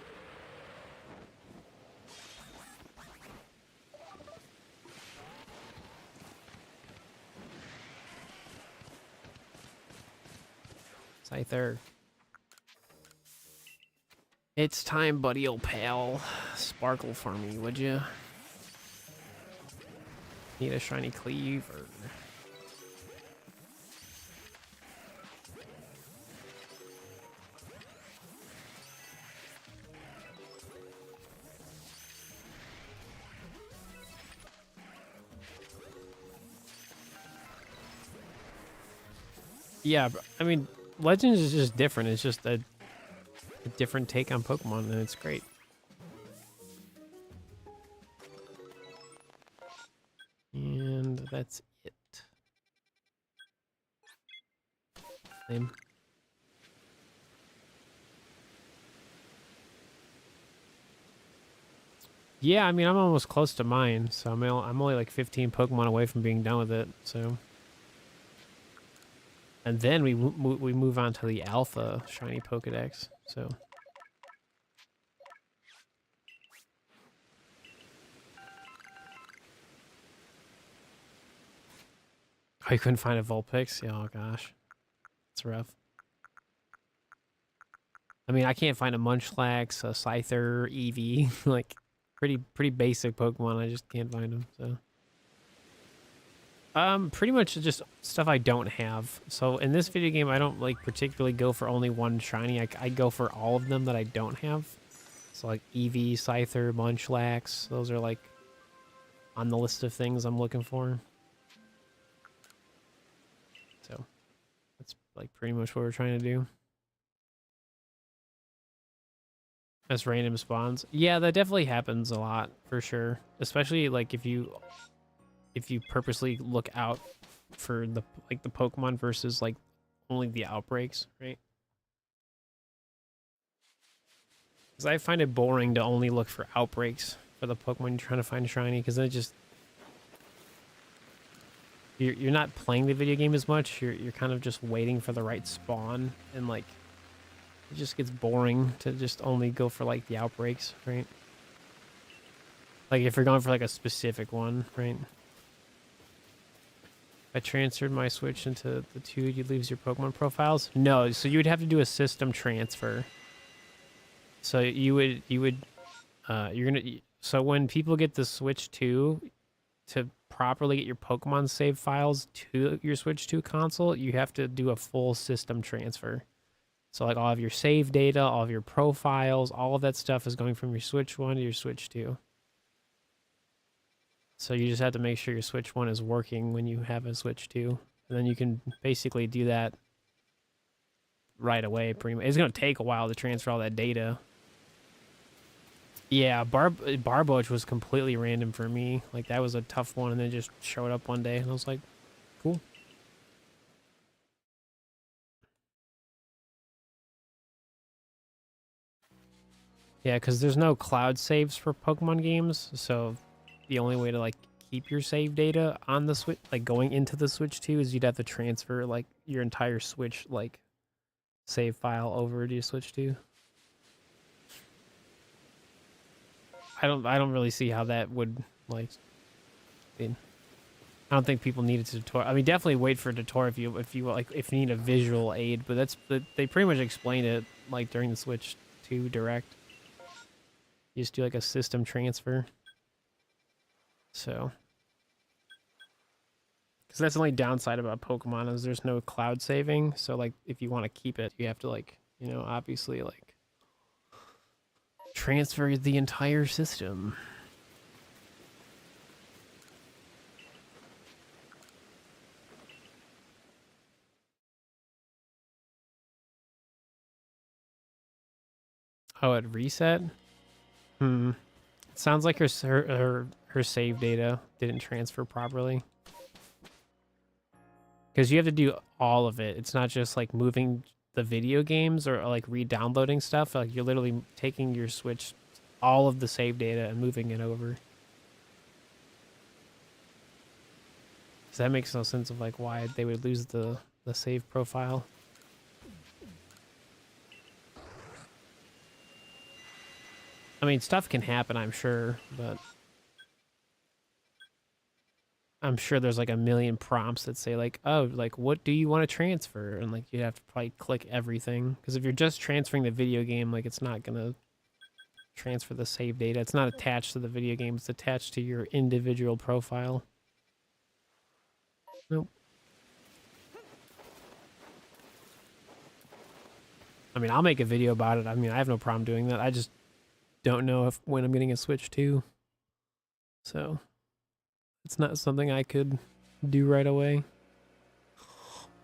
Scyther. It's time, buddy, old pal. Sparkle for me, would you? Need a shiny cleaver. Yeah, I mean, Legends is just different. It's just a different take on Pokemon, and it's great. And that's it. Same. Yeah, I mean, I'm almost close to mine, so I'm only like 15 Pokemon away from being done with it, so... And then we move on to the Alpha Shiny Pokedex, so... Oh, you couldn't find a Vulpix? Yeah, oh gosh. It's rough. I mean, I can't find a Munchlax, a Scyther, Eevee. Like, pretty basic Pokemon. I just can't find them, so. Pretty much just stuff I don't have. So in this video game, I don't like particularly go for only one shiny. I go for all of them that I don't have. So like Eevee, Scyther, Munchlax, those are like on the list of things I'm looking for. So that's like pretty much what we're trying to do. As random spawns. Yeah, that definitely happens a lot for sure. Especially like if you purposely look out for the Pokemon versus like only the outbreaks, right? Because I find it boring to only look for outbreaks for the Pokemon you're trying to find shiny, because then it just you're not playing the video game as much. You're kind of just waiting for the right spawn, and like it just gets boring to just only go for like the outbreaks, right? Like if you're going for like a specific one, right? I transferred my Switch into the 2, you lose your Pokemon profiles? No, so you would have to do a system transfer. So you're gonna, so when people get the Switch 2, to properly get your Pokemon save files to your Switch 2 console, you have to do a full system transfer. So like all of your save data, all of your profiles, all of that stuff is going from your Switch 1 to your Switch 2. So you just have to make sure your Switch 1 is working when you have a Switch 2. And then you can basically do that right away. Pretty much. It's going to take a while to transfer all that data. Yeah, Barboach was completely random for me. Like, that was a tough one, and then just showed up one day, and I was like, cool. Yeah, because there's no cloud saves for Pokemon games, so the only way to, like, keep your save data on the Switch, like, going into the Switch 2 is you'd have to transfer, like, your entire Switch, like, save file over to your Switch 2. I don't really see how that would, like, I don't think people need a tutorial. I mean, definitely wait for a tutorial if you need a visual aid, but they pretty much explained it like during the Switch 2 Direct. You just do like a system transfer. So, because that's the only downside about Pokemon is there's no cloud saving. So like if you want to keep it, you have to like, you know, obviously like transfer the entire system. Oh, it reset? Hmm. It sounds like her save data didn't transfer properly. Because you have to do all of it. It's not just like moving the video games or like re-downloading stuff. Like you're literally taking your Switch, all of the save data, and moving it over. So that makes no sense of like why they would lose the save profile. I mean, stuff can happen, I'm sure, but I'm sure there's like a million prompts that say like, oh, like what do you want to transfer? And like you have to probably click everything. Because if you're just transferring the video game, like it's not gonna transfer the save data. It's not attached to the video game, it's attached to your individual profile. Nope. I mean, I'll make a video about it. I mean, I have no problem doing that. I just don't know when I'm getting a Switch 2. So it's not something I could do right away,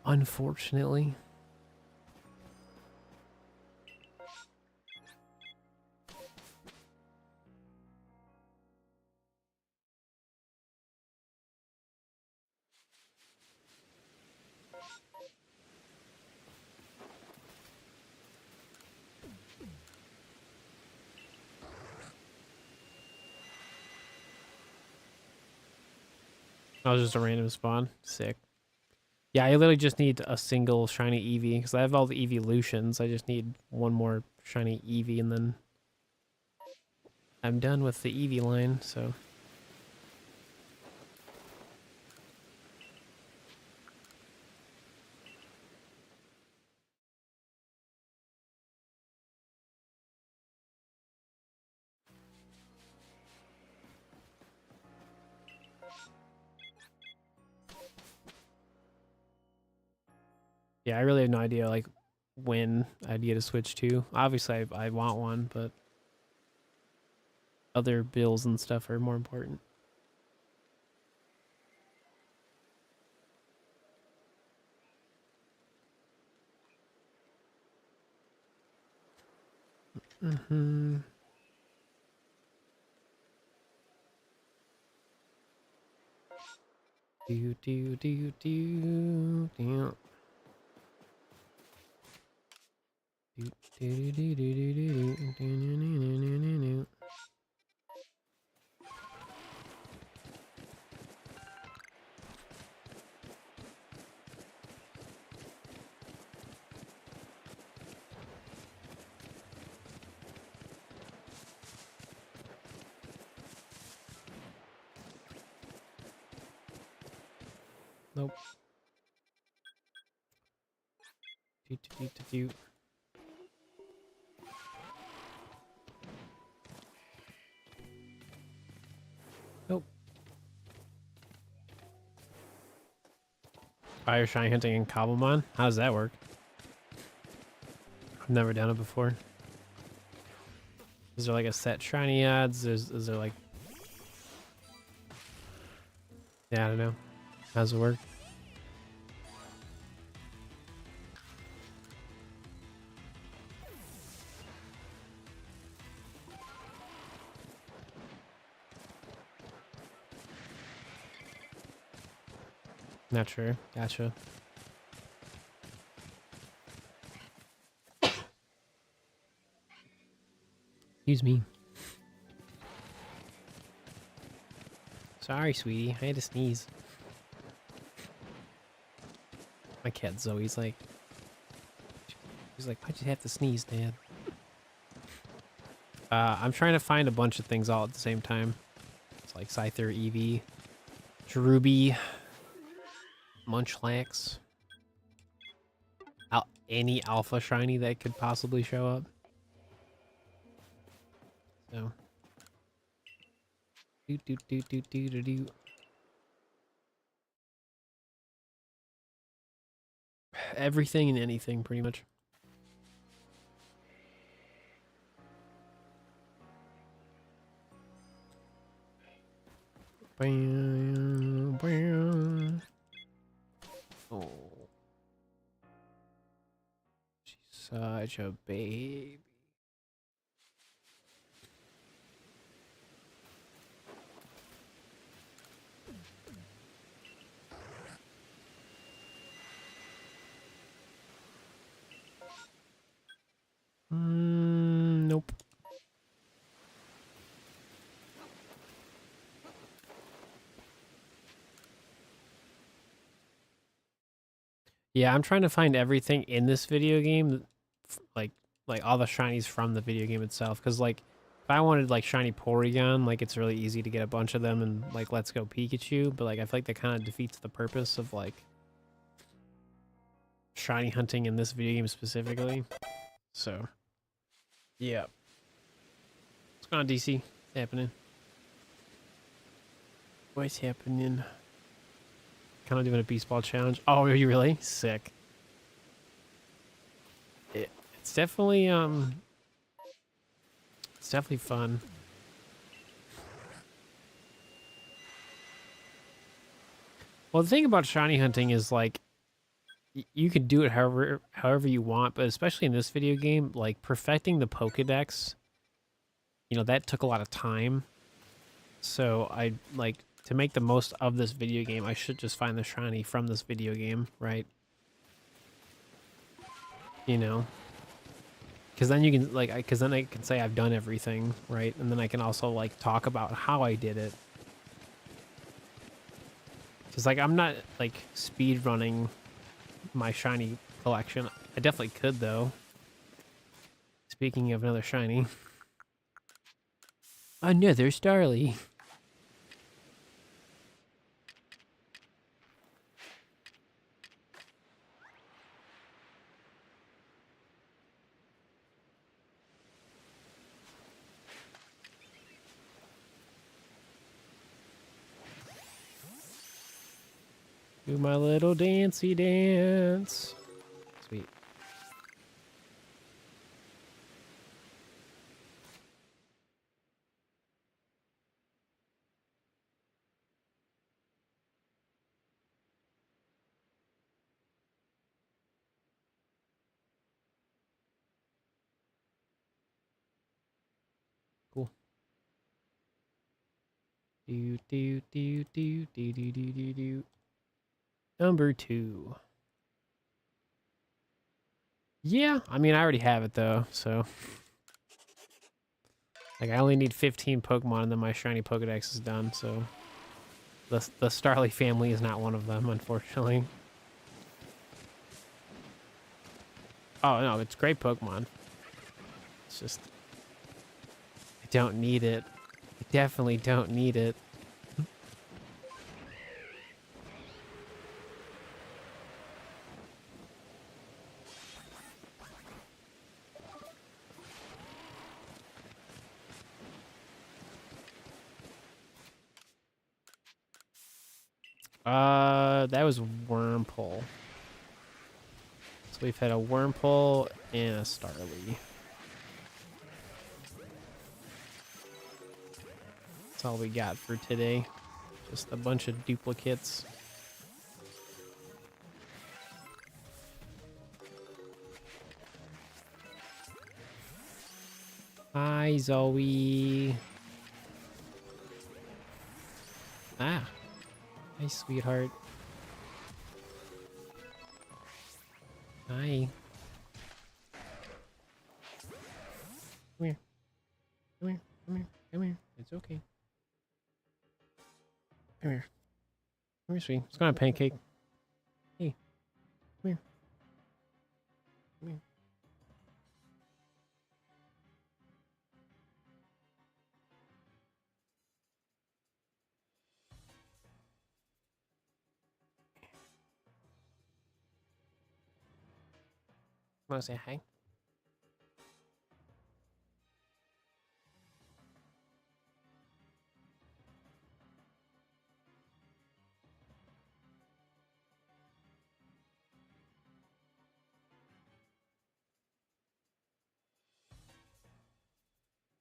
unfortunately. That was just a random spawn. Sick. Yeah, I literally just need a single shiny Eevee because I have all the evolutions. I just need one more shiny Eevee and then I'm done with the Eevee line, so. Yeah, I really have no idea like when I'd get a Switch 2. Obviously, I want one, but other bills and stuff are more important. Mm-hmm. Do do do do do. Nope. Do, do, do, do, do. Nope. Fire shiny hunting in Cobblemon? How does that work? I've never done it before. Is there like a set shiny odds? Is there like... Yeah, I don't know. How does it work? Not sure. Gotcha. Excuse me. Sorry, sweetie. I had to sneeze. My cat Zoe's like... She's like, why'd you have to sneeze, Dad? I'm trying to find a bunch of things all at the same time. It's like Scyther, Eevee, Cherubi, Munchlax. Any alpha shiny that could possibly show up. So. Do do do do do do do. Everything and anything, pretty much. Bam, bam. Oh. She's such a baby. Nope. Yeah, I'm trying to find everything in this video game, like all the shinies from the video game itself. Because like, if I wanted like shiny Porygon, like it's really easy to get a bunch of them and like Let's Go Pikachu. But like, I feel like that kind of defeats the purpose of like shiny hunting in this video game specifically. So, yeah. What's going on, DC? What's happening? What's happening? Kind of doing a beast ball challenge. Oh, are you really? Sick. It's definitely fun. Well, the thing about shiny hunting is like you can do it however you want, but especially in this video game, like perfecting the Pokedex, you know, that took a lot of time. So I like to make the most of this video game, I should just find the shiny from this video game, right? You know, because then you can like, because then I can say I've done everything, right? And then I can also like talk about how I did it. Because like I'm not like speed running my shiny collection. I definitely could though. Speaking of another shiny, another Starly. Do my little dancey dance. Do do do do do do do do do. Number 2. Yeah, I mean I already have it though, so like I only need 15 Pokemon and then my shiny Pokedex is done, so the Starly family is not one of them, unfortunately. Oh no, it's great Pokemon. It's just I don't need it. I definitely don't need it. That was Wormpole. So we've had a Wormpole and a Starly. That's all we got for today. Just a bunch of duplicates. Hi, Zoe. Ah. Hi, sweetheart. Hi. Come here. Come here. Come here. Come here. It's okay. Come here. Come here, sweetie. It's got a pancake. Hey. Come here. Come here. Want to say hi?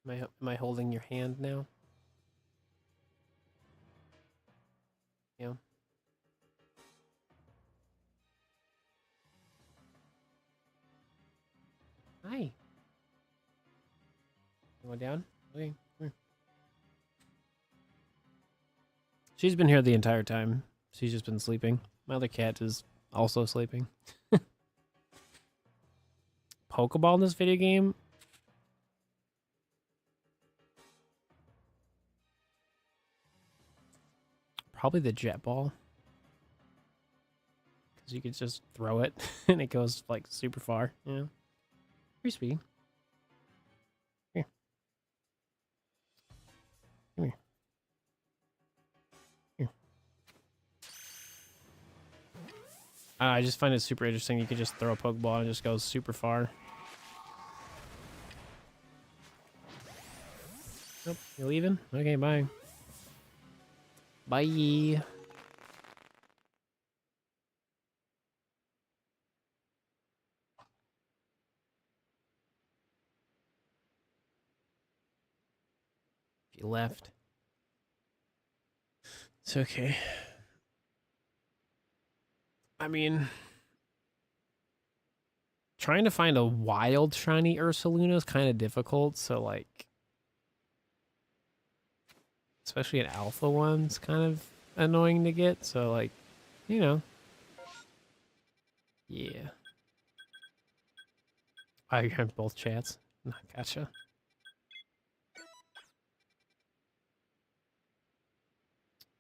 Am I holding your hand now? Yeah. Hi. Going down? Okay. Come here. She's been here the entire time. She's just been sleeping. My other cat is also sleeping. Pokeball in this video game? Probably the jet ball. Because you could just throw it and it goes like super far. Yeah. Pretty sweet. Here. Come here. Here. I just find it super interesting. You could just throw a Pokeball and it just goes super far. Nope, you're leaving? Okay, bye. Bye. If you left. It's okay. I mean, trying to find a wild shiny Ursaluna is kind of difficult, so like, especially an alpha one's kind of annoying to get, so like, you know. Yeah. I have both chats. Gotcha.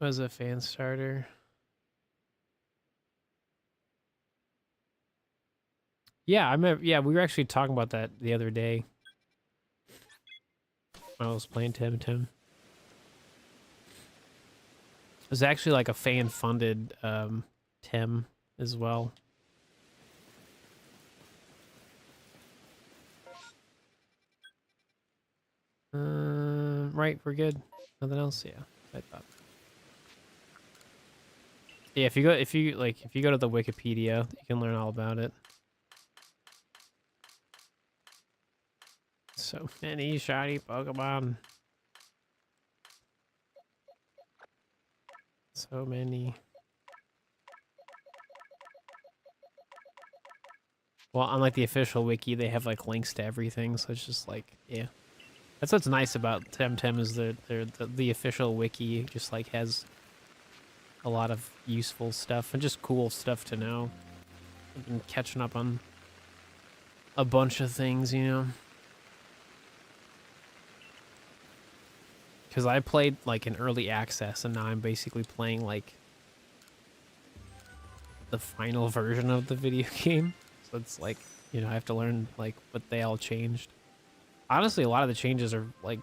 Was a fan starter. Yeah, I remember. Yeah, we were actually talking about that the other day. When I was playing Tim. It was actually like a fan-funded Tim as well. Right, we're good. Nothing else, yeah. I thought. Yeah, if you go to the Wikipedia, you can learn all about it. So many shiny Pokemon. So many. Well, unlike the official wiki, they have like links to everything, so it's just like, yeah. That's what's nice about Temtem is that the official wiki just like has a lot of useful stuff and just cool stuff to know. I've been catching up on a bunch of things, you know. Because I played like in early access and now I'm basically playing like the final version of the video game. So it's like, you know, I have to learn like what they all changed. Honestly, a lot of the changes are like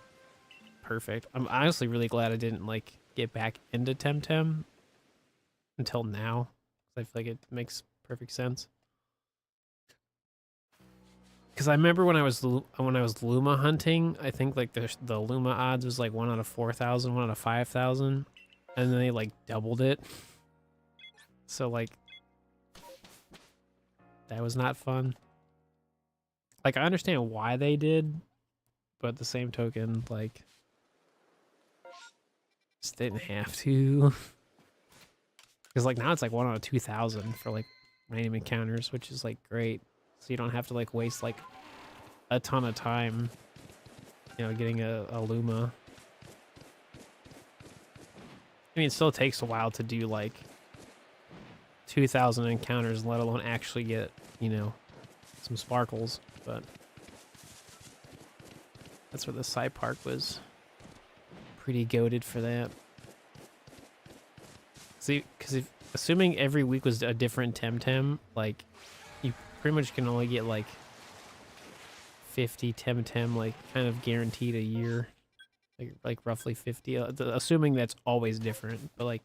perfect. I'm honestly really glad I didn't like get back into Temtem until now. I feel like it makes perfect sense. Because I remember when I was Luma hunting, I think like the Luma odds was like 1 out of 4,000, 1 out of 5,000, and then they like doubled it. So like that was not fun. Like I understand why they did, but at the same token, like just didn't have to. Because like now it's like 1 out of 2,000 for like random encounters, which is like great. So you don't have to like waste like a ton of time, you know, getting a Luma. I mean, it still takes a while to do like 2,000 encounters, let alone actually get, you know, some sparkles. But that's where the side park was pretty goated for that. See, because assuming every week was a different Temtem, like you pretty much can only get like 50 Temtem, like kind of guaranteed a year, like roughly 50. Assuming that's always different, but like,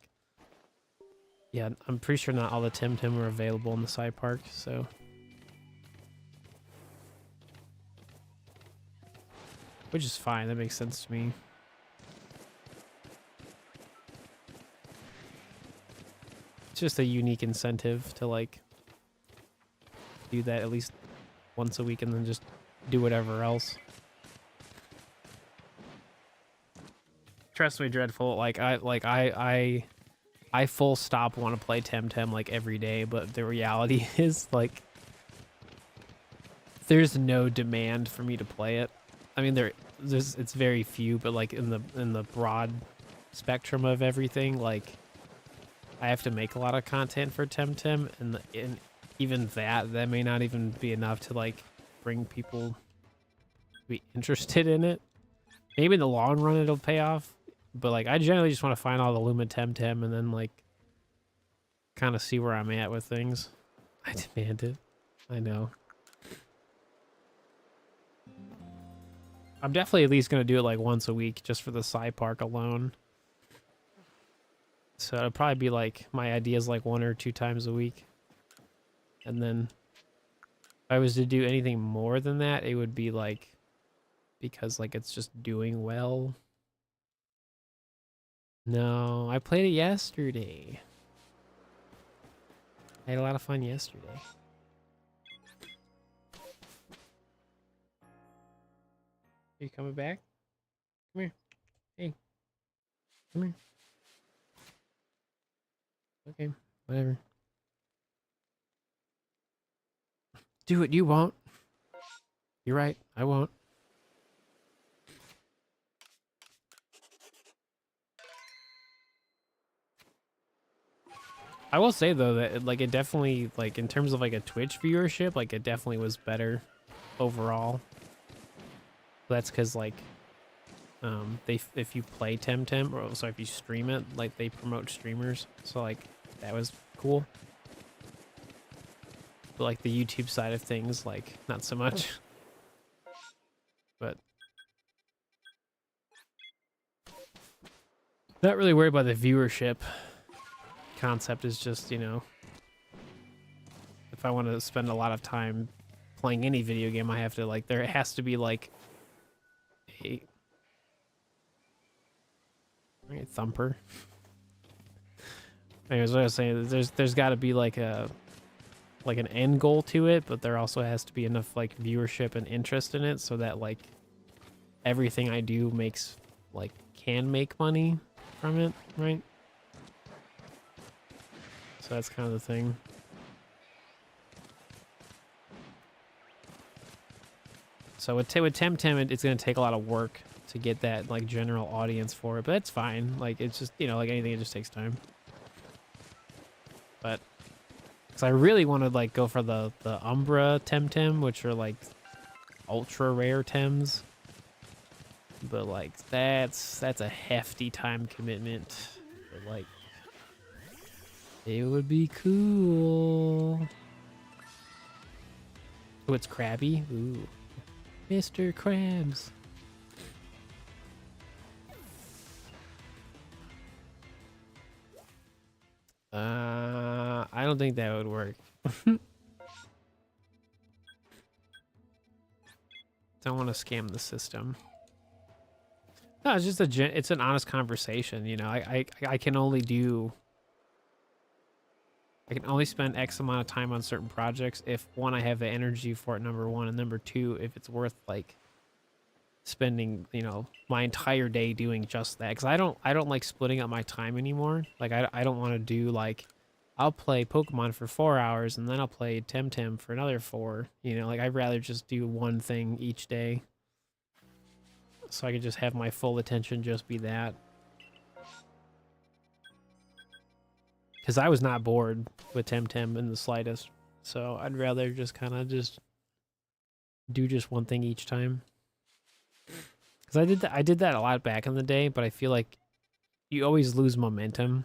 yeah, I'm pretty sure not all the Temtem are available in the side park, so. Which is fine, that makes sense to me. It's just a unique incentive to like do that at least once a week and then just do whatever else. Trust me, Dreadful, I full stop want to play Temtem like every day, but the reality is like there's no demand for me to play it. I mean it's very few, but like in the broad spectrum of everything, like I have to make a lot of content for Temtem, and even that may not even be enough to like bring people to be interested in it. Maybe in the long run it'll pay off, but like I generally just want to find all the Luma Temtem and then like kind of see where I'm at with things. I demand it. I know. I'm definitely at least gonna do it like once a week just for the side park alone. So it'll probably be like my idea is like 1 or 2 times a week. And then if I was to do anything more than that, it would be like because like it's just doing well. No, I played it yesterday. I had a lot of fun yesterday. Are you coming back? Come here. Hey. Come here. Okay, whatever. Do it, you won't. You're right, I won't. I will say though that like it definitely, like in terms of like a Twitch viewership, like it definitely was better overall. That's because like if you play Temtem, or so if you stream it, like they promote streamers, so like that was cool. But like the YouTube side of things, like not so much. But not really worried about the viewership. Concept is just, you know, if I want to spend a lot of time playing any video game, I have to like, there has to be like a thumper. Anyways, what I was saying, there's got to be like an end goal to it, but there also has to be enough like viewership and interest in it so that like everything I do makes like can make money from it, right? So that's kind of the thing. So with Temtem, it's going to take a lot of work to get that like general audience for it, but it's fine. Like it's just, you know, like anything, it just takes time. But because I really want to like go for the Umbra Temtem, which are like ultra rare Tems. But like that's a hefty time commitment. But like it would be cool. Oh, it's Krabby. Ooh, Mr. Krabs. I don't think that would work. Don't want to scam the system. No, it's just it's an honest conversation, you know. I can only spend X amount of time on certain projects if one, I have the energy for it, number one, and number two, if it's worth like spending, you know, my entire day doing just that. Because I don't like splitting up my time anymore. Like I don't want to do like, I'll play Pokemon for 4 hours and then I'll play Temtem for another 4. You know, like I'd rather just do one thing each day, so I could just have my full attention just be that. Because I was not bored with Temtem in the slightest, so I'd rather just kind of just do just one thing each time. Because I did that a lot back in the day, but I feel like you always lose momentum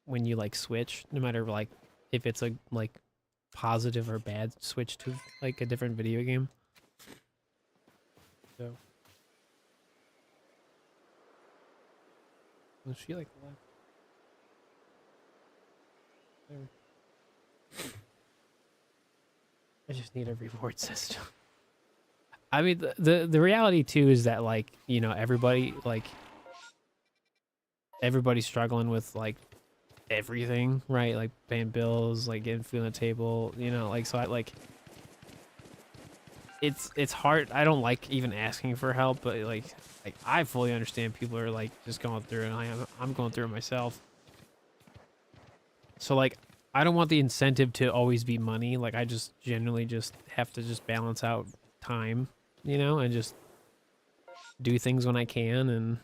when you like switch, no matter like if it's a like positive or bad switch to like a different video game. So was she like left? There. I just need a reward system. I mean, the reality too is that like, you know, everybody's struggling with like everything, right? Like paying bills, like getting food on the table, you know, like, so I like, it's hard. I don't like even asking for help, but like I fully understand people are like just going through it, and I'm going through it myself. So like, I don't want the incentive to always be money. Like I just generally just have to just balance out time, you know, and just do things when I can. And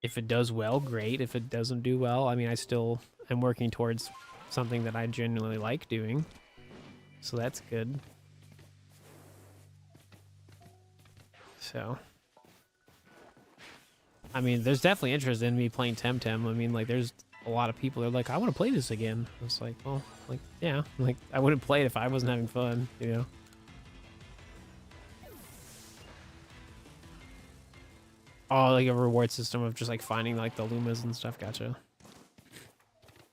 if it does well, great. If it doesn't do well, I mean, I still am working towards something that I genuinely like doing. So that's good. So, I mean, there's definitely interest in me playing Temtem. I mean, like, there's a lot of people that are like, I want to play this again. It's like, well, like, yeah, like, I wouldn't play it if I wasn't having fun, you know? Oh, like a reward system of just like finding like the Lumas and stuff. Gotcha.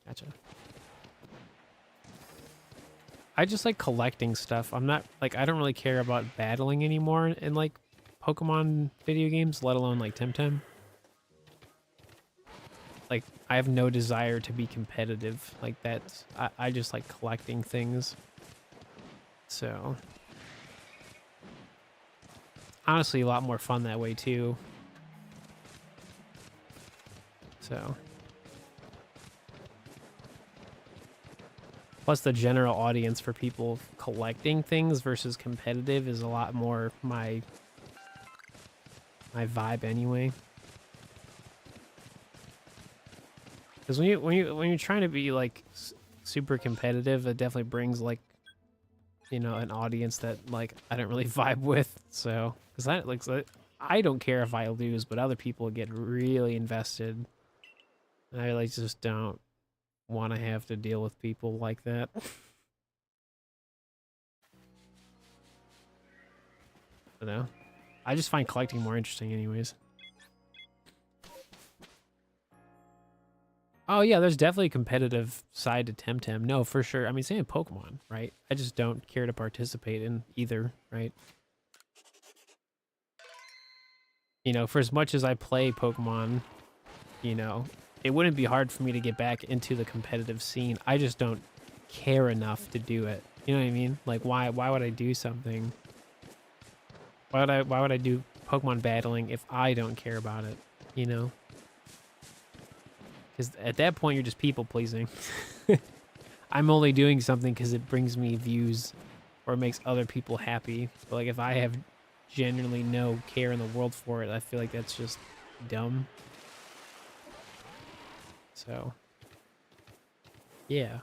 Gotcha. I just like collecting stuff. I'm not like, I don't really care about battling anymore in like Pokemon video games, let alone like Temtem. Like, I have no desire to be competitive like that. I just like collecting things. So honestly, a lot more fun that way too. So plus the general audience for people collecting things versus competitive is a lot more my vibe anyway. Because when you're trying to be like super competitive, it definitely brings like, you know, an audience that like I don't really vibe with. So because I don't care if I lose, but other people get really invested. And I like just don't want to have to deal with people like that. I don't know. I just find collecting more interesting anyways. Oh yeah, there's definitely a competitive side to Temtem. No, for sure. I mean, same in Pokemon, right? I just don't care to participate in either, right? You know, for as much as I play Pokemon, you know, it wouldn't be hard for me to get back into the competitive scene. I just don't care enough to do it. You know what I mean? Like, why would I do something? Why would I do Pokemon battling if I don't care about it? You know? Because at that point, you're just people pleasing. I'm only doing something because it brings me views. or it makes other people happy. But like if I have genuinely no care in the world for it, I feel like that's just dumb. So, yeah.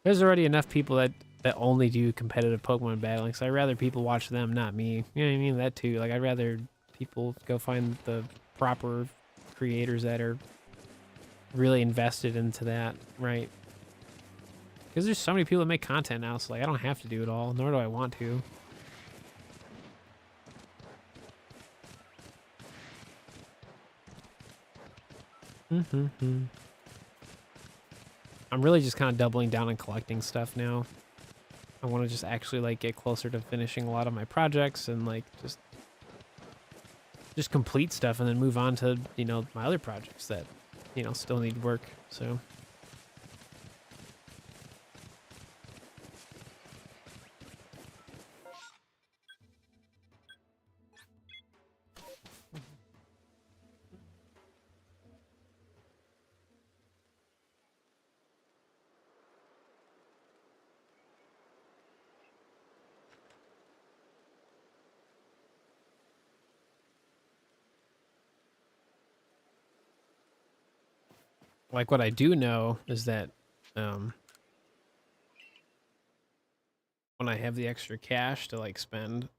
There's already enough people that only do competitive Pokemon battling, so I'd rather people watch them, not me. You know what I mean? That too. Like, I'd rather people go find the proper creators that are really invested into that, right? Because there's so many people that make content now, so like I don't have to do it all, nor do I want to. I'm really just kind of doubling down on collecting stuff now. I want to just actually like get closer to finishing a lot of my projects and like just complete stuff and then move on to, you know, my other projects that, you know, still need work. So like what I do know is that when I have the extra cash to like spend,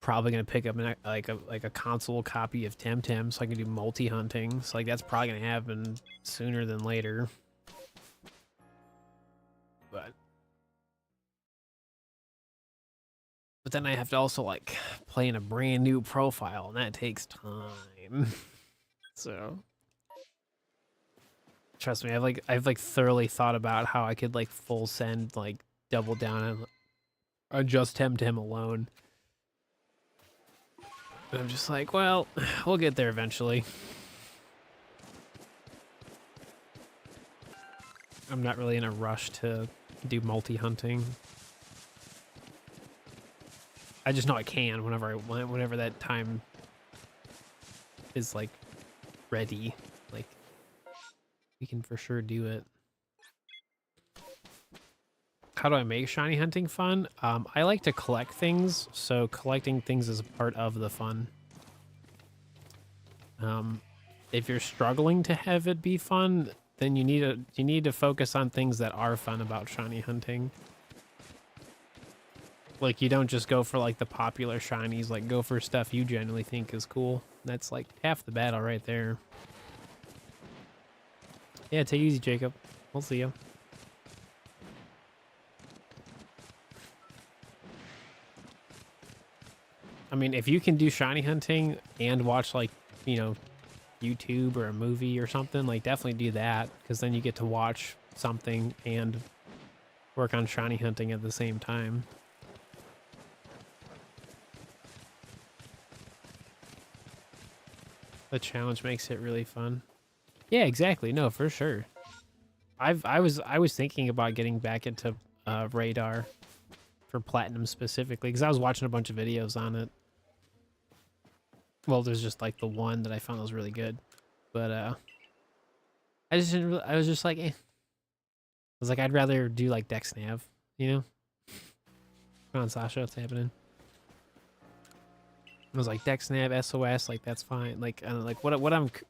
probably gonna pick up a console copy of Temtem so I can do multi-hunting. So like that's probably gonna happen sooner than later. But then I have to also like play in a brand new profile, and that takes time. So trust me, I've like thoroughly thought about how I could like full send like double down on just Temtem alone. But I'm just like, well, we'll get there eventually. I'm not really in a rush to do multi-hunting. I just know I can whenever that time is like ready. Like we can for sure do it. How do I make shiny hunting fun? I like to collect things, so collecting things is a part of the fun. If you're struggling to have it be fun, then you need to focus on things that are fun about shiny hunting. Like you don't just go for like the popular shinies, like go for stuff you genuinely think is cool. That's like half the battle right there. Yeah, take it easy, Jacob. We'll see you. I mean, if you can do shiny hunting and watch like, you know, YouTube or a movie or something, like definitely do that, because then you get to watch something and work on shiny hunting at the same time. The challenge makes it really fun. Yeah, exactly. No, for sure. I was thinking about getting back into Radar for Platinum specifically, because I was watching a bunch of videos on it. Well, there's just like the one that I found was really good, but I just didn't really, I was just like, eh. I was like, I'd rather do like Dex Nav, you know? Come on, Sasha, what's happening? I was like Dex Nav, SOS, like that's fine. Like, like what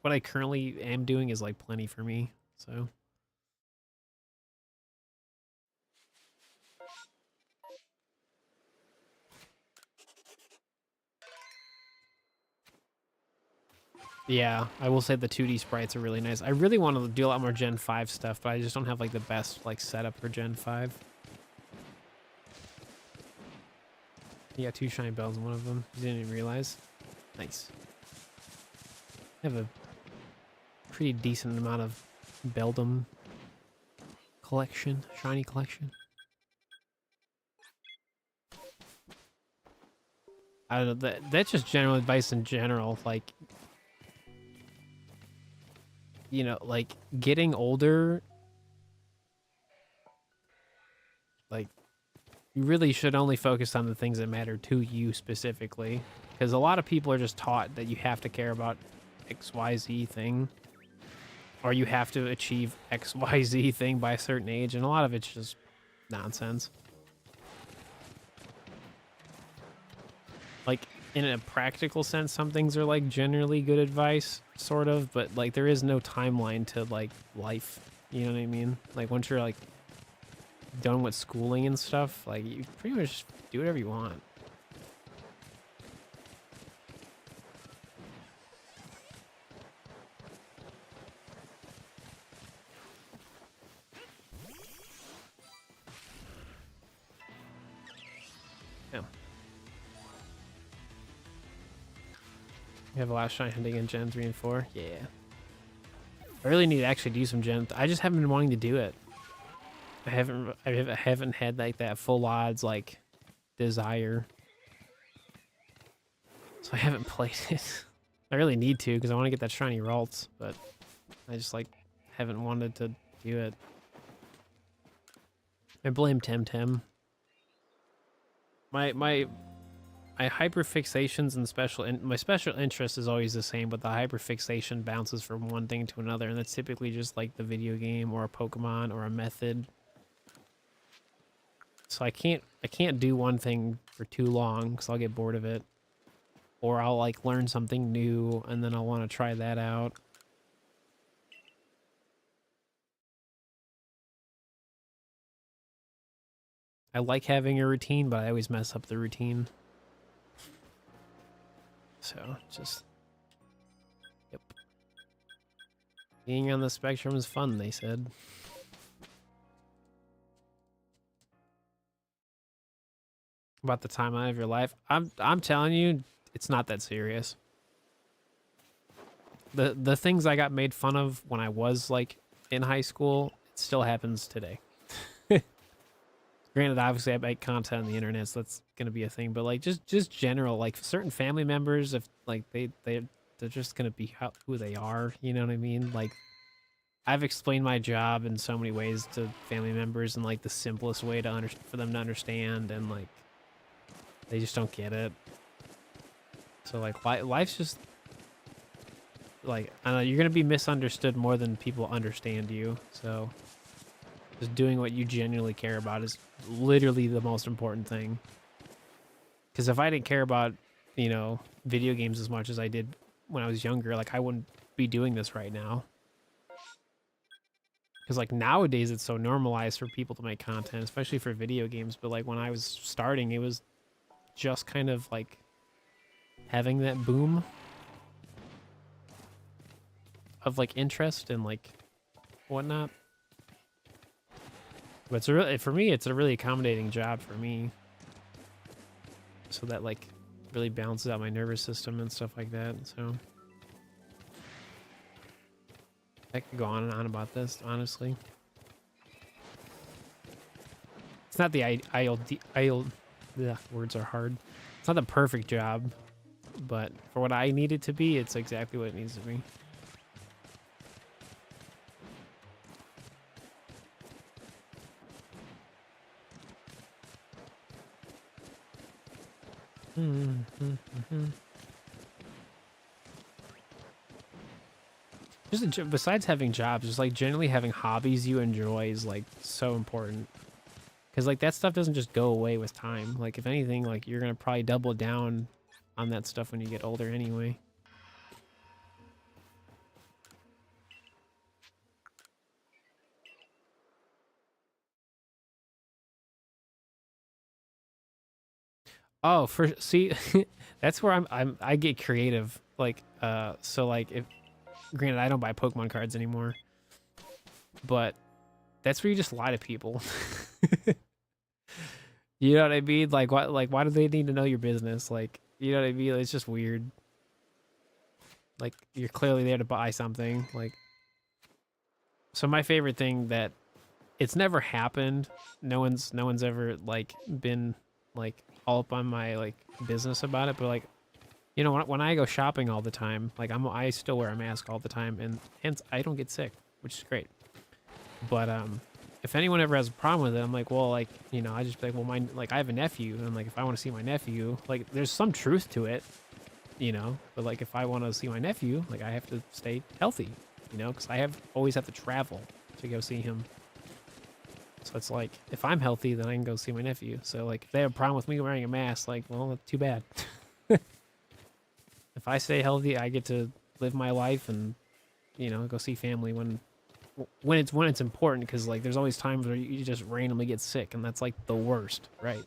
I currently am doing is like plenty for me. So. Yeah, I will say the 2D sprites are really nice. I really want to do a lot more Gen 5 stuff, but I just don't have like the best like setup for Gen 5. You got 2 shiny bells in one of them. You didn't even realize. Nice. I have a pretty decent amount of Beldum collection, shiny collection. I don't know, that's just general advice in general. Like, you know, like getting older, like you really should only focus on the things that matter to you specifically. Because a lot of people are just taught that you have to care about XYZ thing, or you have to achieve XYZ thing by a certain age, and a lot of it's just nonsense. Like, in a practical sense, some things are like generally good advice, sort of, but like there is no timeline to like life. You know what I mean? Like once you're like done with schooling and stuff, like you pretty much do whatever you want. Yeah. You have a last shine hunting in Gen 3 and 4? Yeah. I really need to actually do some Gen. I just haven't been wanting to do it. I haven't had like that full odds like desire. So I haven't played it. I really need to because I want to get that shiny Ralts, but I just like haven't wanted to do it. I blame Temtem. My hyperfixations and my special interest is always the same, but the hyperfixation bounces from one thing to another, and that's typically just like the video game or a Pokemon or a method. So I can't do one thing for too long because I'll get bored of it, or I'll like learn something new and then I'll want to try that out. I like having a routine, but I always mess up the routine. So, just... Yep. Being on the spectrum is fun, they said. About the timeline of your life. I'm telling you, it's not that serious. The things I got made fun of when I was, like, in high school, it still happens today. Granted, obviously I make content on the internet, so that's gonna be a thing. But like just general, like certain family members, if like they're just gonna be who they are. You know what I mean? Like I've explained my job in so many ways to family members, and like the simplest way to for them to understand, and like they just don't get it. So like life's just like I don't know. You're gonna be misunderstood more than people understand you. So. Just doing what you genuinely care about is literally the most important thing. Because if I didn't care about, you know, video games as much as I did when I was younger, like I wouldn't be doing this right now. Because like nowadays it's so normalized for people to make content, especially for video games. But like when I was starting, it was just kind of like having that boom of like interest and like whatnot. But it's for me, it's a really accommodating job for me. So that like really balances out my nervous system and stuff like that. So I could go on and on about this, honestly. It's not the words are hard. It's not the perfect job, but for what I need it to be, it's exactly what it needs to be. Just besides having jobs, just like generally having hobbies you enjoy is like so important. Because like that stuff doesn't just go away with time. Like if anything, like you're gonna probably double down on that stuff when you get older anyway. Oh, see, that's where I get creative. Like, so like if, granted, I don't buy Pokemon cards anymore, but that's where you just lie to people. You know what I mean? Like, why do they need to know your business? Like, you know what I mean? It's just weird. Like, you're clearly there to buy something. Like, so my favorite thing that it's never happened. No one's ever like been like all up on my like business about it, but like, you know, when I go shopping all the time, like I still wear a mask all the time, and hence I don't get sick, which is great. But if anyone ever has a problem with it, I'm like, well, like, you know, I just be like, well, I have a nephew, and I'm like, if I want to see my nephew, like, there's some truth to it. you know. But like if I want to see my nephew, like I have to stay healthy, you know, because always have to travel to go see him. So it's like if I'm healthy, then I can go see my nephew. So like if they have a problem with me wearing a mask, like, well, too bad. If I stay healthy, I get to live my life and, you know, go see family when it's important, because like there's always times where you just randomly get sick and that's like the worst, right?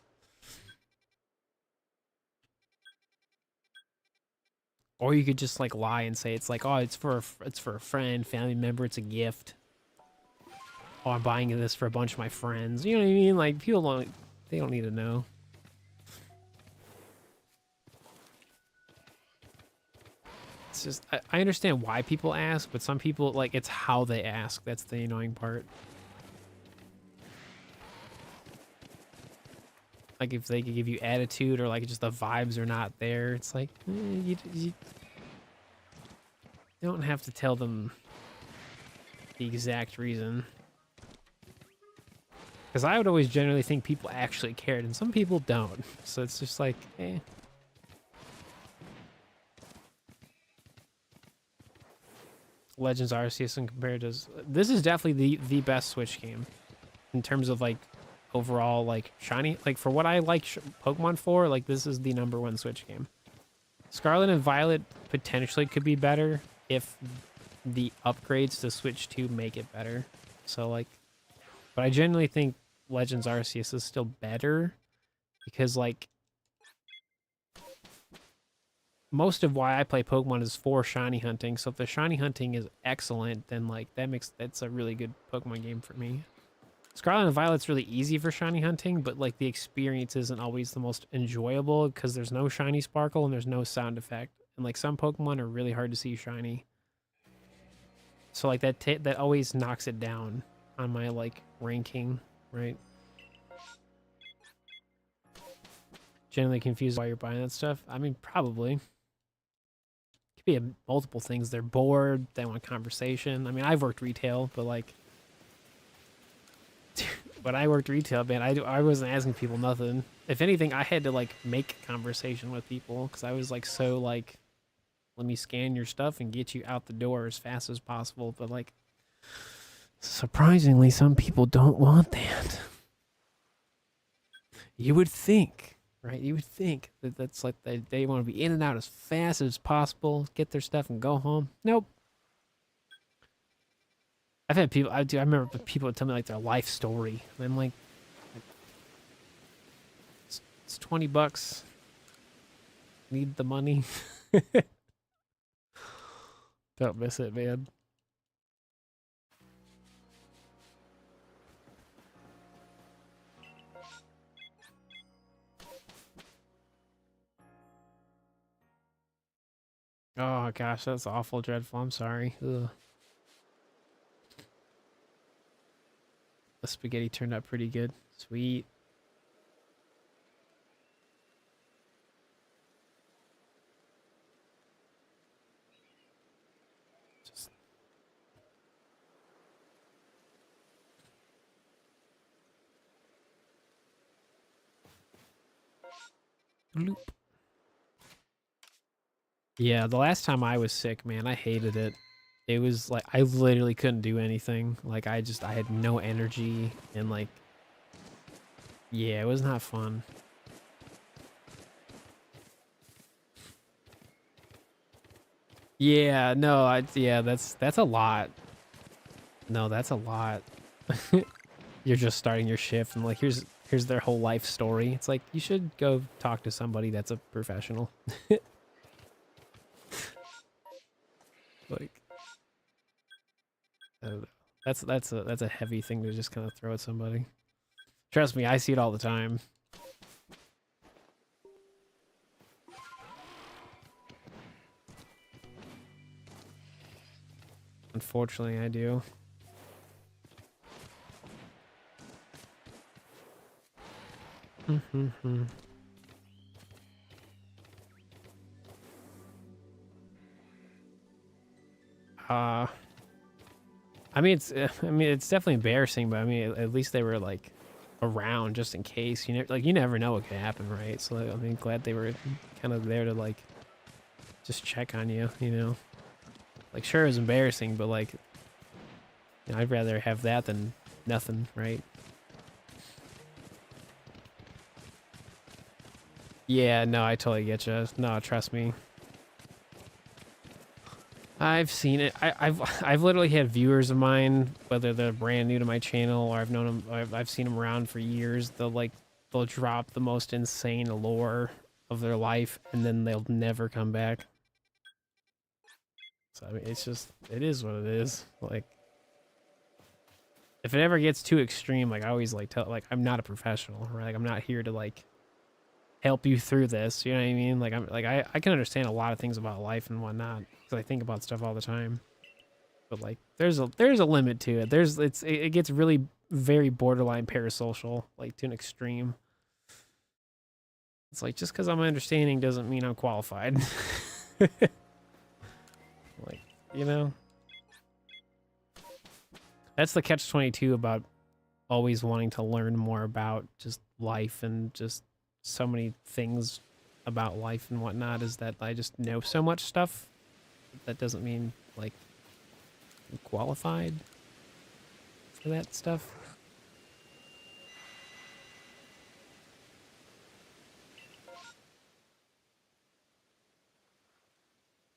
Or you could just like lie and say it's like, oh, it's for a friend, family member, it's a gift. Oh, I'm buying this for a bunch of my friends. You know what I mean? Like they don't need to know. It's just I understand why people ask, but some people, like, it's how they ask that's the annoying part. Like if they could give you attitude or like just the vibes are not there, it's like you don't have to tell them the exact reason. Because I would always generally think people actually cared, and some people don't. So it's just like, eh. Legends Arceus and compared to this is definitely the best Switch game in terms of like overall like shiny, like for what I like Pokemon for, like this is the #1 Switch game. Scarlet and Violet potentially could be better if the upgrades to Switch 2 make it better. So like, but I genuinely think Legends Arceus is still better because like most of why I play Pokemon is for shiny hunting. So if the shiny hunting is excellent, then like that's a really good Pokemon game for me. Scarlet and Violet's really easy for shiny hunting, but like the experience isn't always the most enjoyable because there's no shiny sparkle and there's no sound effect. And like some Pokemon are really hard to see shiny. So like that always knocks it down on my like ranking, right? Generally confused why you're buying that stuff. I mean, probably. Could be multiple things. They're bored, they want conversation. I mean, I've worked retail, but like when I worked retail, man, I wasn't asking people nothing. If anything, I had to like make conversation with people because I was like so like, let me scan your stuff and get you out the door as fast as possible. But like, surprisingly, some people don't want that. You would think, right? You would think that that's like they want to be in and out as fast as possible, get their stuff and go home. Nope. I've had people. I remember people would tell me like their life story, and I'm like, it's $20. Need the money. Don't miss it, man. Oh gosh, that's awful, dreadful. I'm sorry. Ugh. The spaghetti turned out pretty good. Sweet. Just bloop. Yeah, the last time I was sick, man, I hated it. It was like I literally couldn't do anything. Like I had no energy and like yeah, it was not fun. Yeah, no, yeah, that's a lot. No, that's a lot. You're just starting your shift and like here's their whole life story. It's like you should go talk to somebody that's a professional. Like I don't know. That's a heavy thing to just kind of throw at somebody. Trust me, I see it all the time. Unfortunately, I do. I mean, it's definitely embarrassing, but I mean, at least they were like around just in case. You never know what could happen, right? So I mean, glad they were kind of there to like just check on you, you know? Like, sure, it was embarrassing, but like, you know, I'd rather have that than nothing, right? Yeah, no, I totally get you. No, trust me. I've seen it. I've literally had viewers of mine, whether they're brand new to my channel or I've known them, I've seen them around for years. They'll drop the most insane lore of their life, and then they'll never come back. So I mean, it's just, it is what it is. Like, if it ever gets too extreme, like I always like tell, like I'm not a professional, right? Like I'm not here to like help you through this. You know what I mean? Like I can understand a lot of things about life and whatnot because I think about stuff all the time. But like there's a limit to it. It gets really very borderline parasocial, like to an extreme. It's like just because I'm understanding doesn't mean I'm qualified. Like, you know, that's the catch-22 about always wanting to learn more about just life and just so many things about life and whatnot, is that I just know so much stuff. That doesn't mean like I'm qualified for that stuff.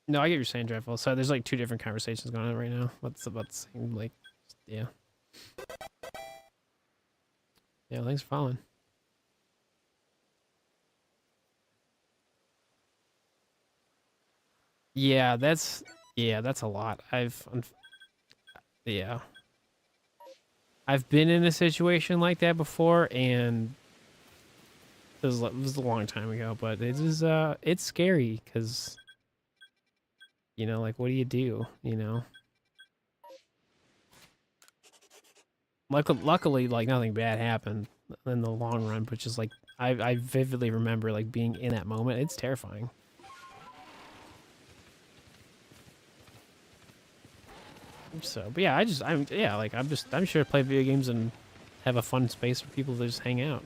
No, I get what you're saying, Dreadful. So there's like two different conversations going on right now. What's about the same, like, yeah. Yeah, thanks for following. Yeah, that's a lot. Yeah. I've been in a situation like that before, and it was a long time ago, but it's scary because, you know, like, what do you do, you know? Luckily, like, nothing bad happened in the long run, but just, like, I vividly remember, like, being in that moment. It's terrifying. So, but yeah, I'm sure to play video games and have a fun space for people to just hang out.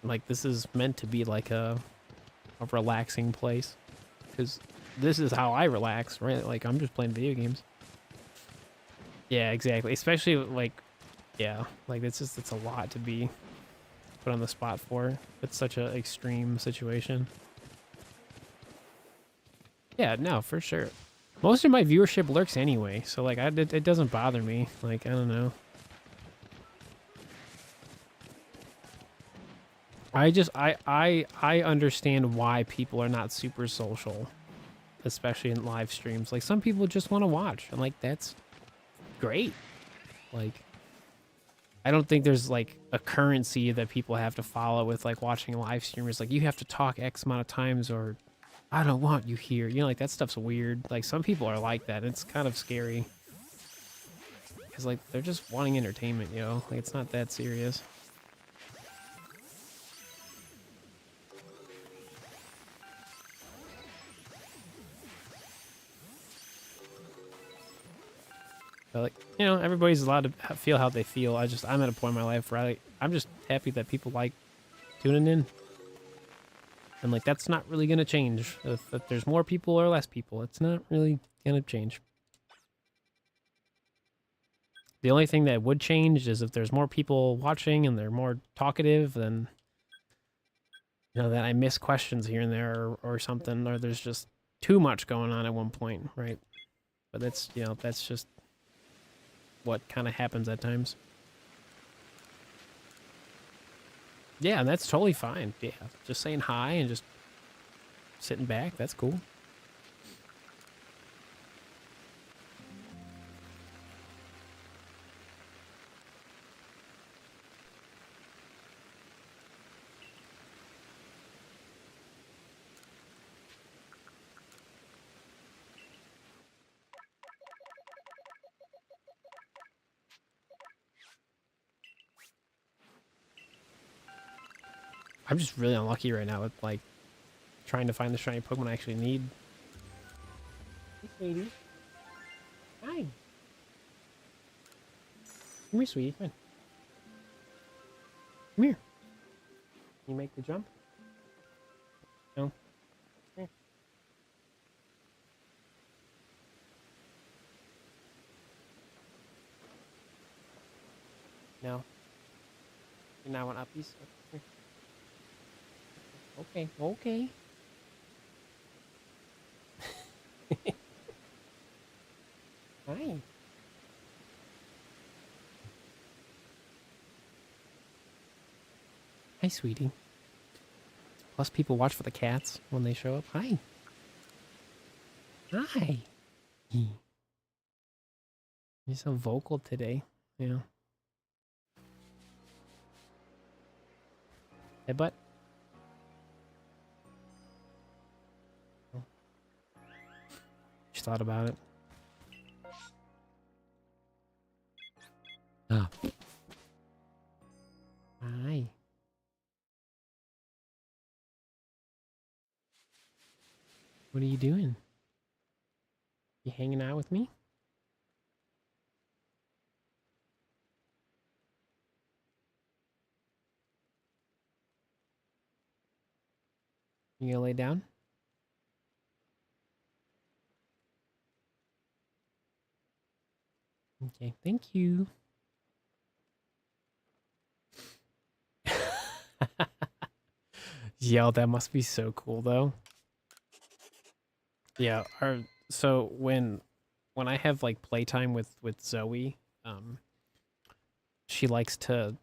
Like, this is meant to be like a relaxing place, because this is how I relax, right? Like, I'm just playing video games. Yeah, exactly. Especially like, yeah, like it's a lot to be put on the spot for. It's such an extreme situation. Yeah, no, for sure. Most of my viewership lurks anyway, so like it doesn't bother me. Like, I don't know. I understand why people are not super social, especially in live streams. Like, some people just want to watch, and like that's great. Like, I don't think there's like a currency that people have to follow with like watching live streamers. Like, you have to talk X amount of times, or I don't want you here. You know, like that stuff's weird. Like, some people are like that. It's kind of scary because like they're just wanting entertainment. You know, like it's not that serious. But like, you know, everybody's allowed to feel how they feel. I'm at a point in my life where I'm just happy that people like tuning in. And like, that's not really going to change. If there's more people or less people, it's not really going to change. The only thing that would change is if there's more people watching and they're more talkative, then, you know, that I miss questions here and there, or something, or there's just too much going on at one point, right? But that's, you know, that's just what kind of happens at times. Yeah, and that's totally fine. Yeah, just saying hi and just sitting back, that's cool. I'm just really unlucky right now with like trying to find the shiny Pokemon I actually need. Hey, sweetie. Hi. Come here, sweetie. Come on. Come here. Can you make the jump? No. Here. No. You now want uppies? Here. Okay. Okay. Hi. Hi, sweetie. Plus, people watch for the cats when they show up. Hi. Hi. You're so vocal today. Yeah. Headbutt. Oh. Just thought about it. Ah. Hi. What are you doing? You hanging out with me? You gonna lay down? Okay, thank you. Yo, that must be so cool though. Yeah, so when I have like playtime with Zoe, she likes to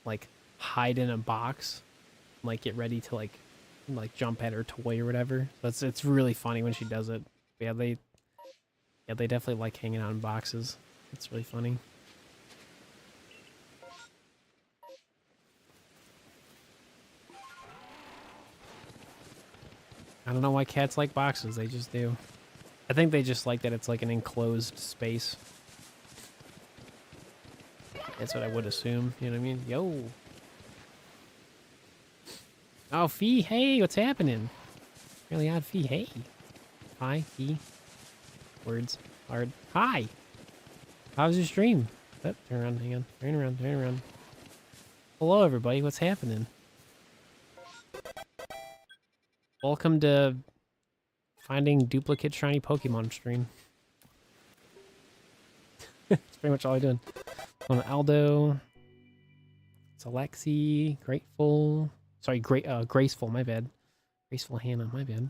like hide in a box, like get ready to like jump at her toy or whatever. So it's really funny when she does it. But yeah, they definitely like hanging out in boxes. It's really funny. I don't know why cats like boxes. They just do. I think they just like that it's like an enclosed space. That's what I would assume. You know what I mean? Yo. Oh, Fee. Hey, what's happening? Really odd, Fee. Hey. Hi, Fee. Words. Hard. Hi. How's your stream? Oh, turn around. Hang on. Turn around. Turn around. Hello, everybody. What's happening? Welcome to finding duplicate shiny Pokemon stream. That's pretty much all I'm doing. On Aldo. It's Alexi. Grateful. Sorry, Graceful. My bad. Graceful Hannah. My bad.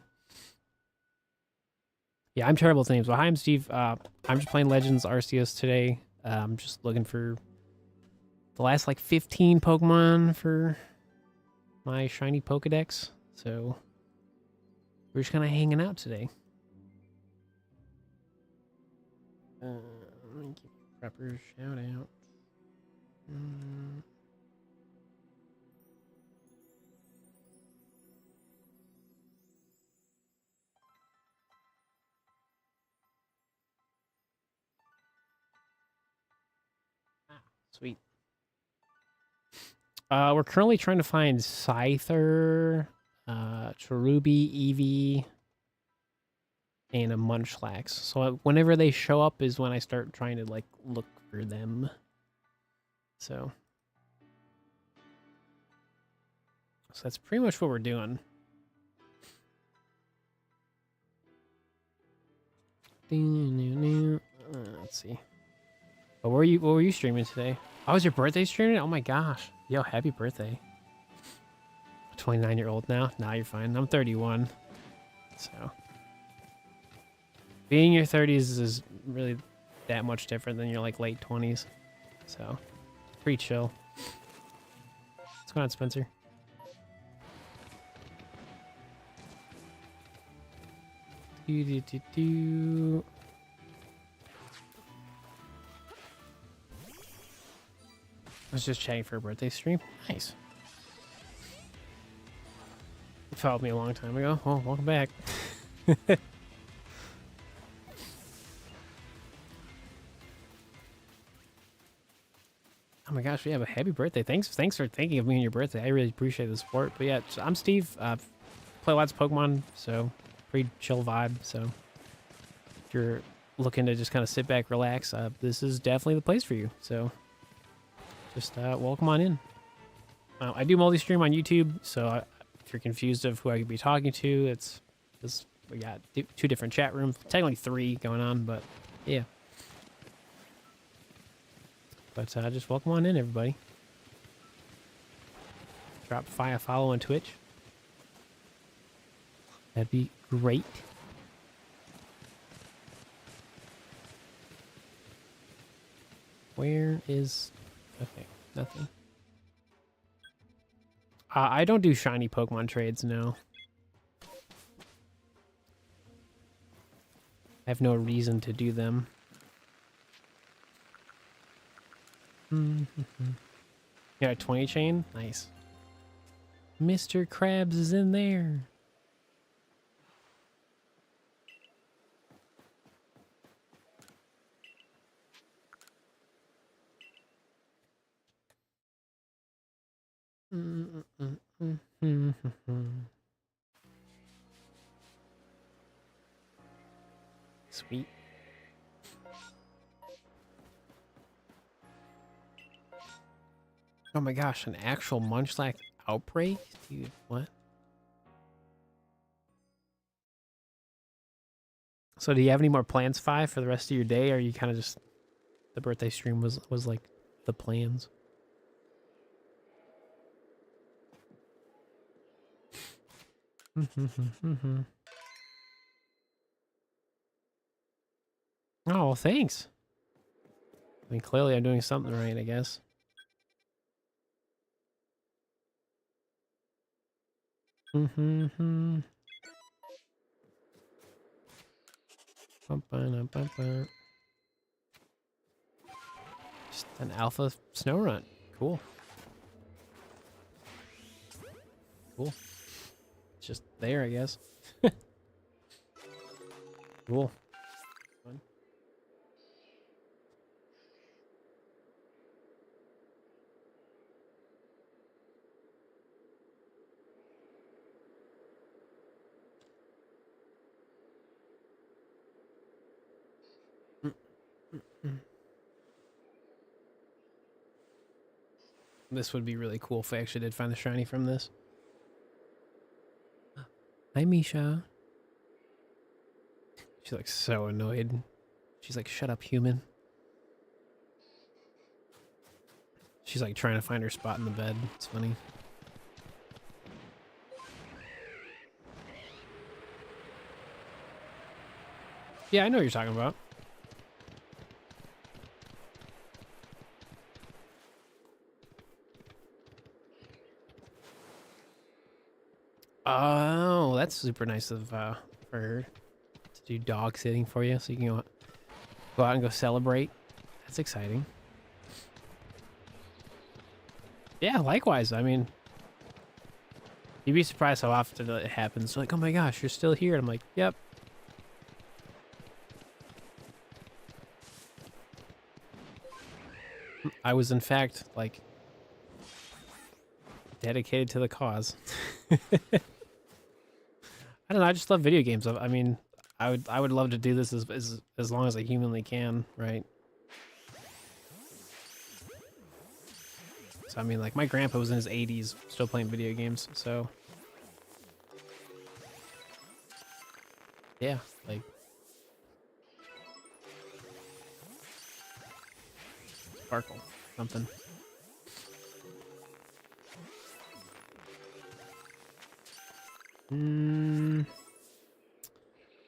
Yeah, I'm terrible with names. Well, hi, I'm Steve. I'm just playing Legends Arceus today. I'm just looking for the last like 15 Pokemon for my shiny Pokedex. So we're just kind of hanging out today. Let me give you a proper shout out. Sweet. We're currently trying to find Scyther, Cherubi, Eevee, and a Munchlax. So whenever they show up is when I start trying to like look for them. So that's pretty much what we're doing. Let's see. What were you streaming today? Oh, was your birthday streaming? Oh my gosh. Yo, happy birthday. 29-year-old now? Nah, you're fine. I'm 31. So being in your 30s is really that much different than your like late 20s. So pretty chill. What's going on, Spencer? I was just chatting for a birthday stream. Nice. You followed me a long time ago. Oh, welcome back. Oh my gosh, yeah, but happy birthday. Thanks for thinking of me on your birthday. I really appreciate the support. But yeah, I'm Steve. Play lots of Pokemon, so pretty chill vibe. So if you're looking to just kind of sit back, relax, this is definitely the place for you. So just welcome on in. I do multi-stream on YouTube, so if you're confused of who I could be talking to, it's we got two different chat rooms, technically 3 going on, but yeah. But just welcome on in, everybody. Drop a follow on Twitch. That'd be great. Where is... Okay, nothing. I don't do shiny Pokemon trades, no. I have no reason to do them. Yeah, 20 chain? Nice. Mr. Krabs is in there. Sweet. Oh my gosh, an actual Munchlax outbreak? Dude, what? So do you have any more plans, Fi, for the rest of your day? Or are you kind of just... The birthday stream was like the plans? Oh, thanks. I mean, clearly I'm doing something right, I guess. Just an alpha snow run. Cool. Cool. It's just there, I guess. Cool. Fun. This would be really cool if I actually did find the shiny from this. Hi, Misha. She's like so annoyed. She's like, shut up, human. She's like trying to find her spot in the bed. It's funny. Yeah, I know what you're talking about. Oh, that's super nice of for her to do dog sitting for you, so you can go out and go celebrate. That's exciting. Yeah, likewise. I mean, you'd be surprised how often it happens. Like, oh my gosh, you're still here. And I'm like, yep. I was, in fact, like, dedicated to the cause. I don't know. I just love video games. I mean, I would love to do this as long as I humanly can, right? So I mean, like, my grandpa was in his 80s, still playing video games. So yeah, like, sparkle something.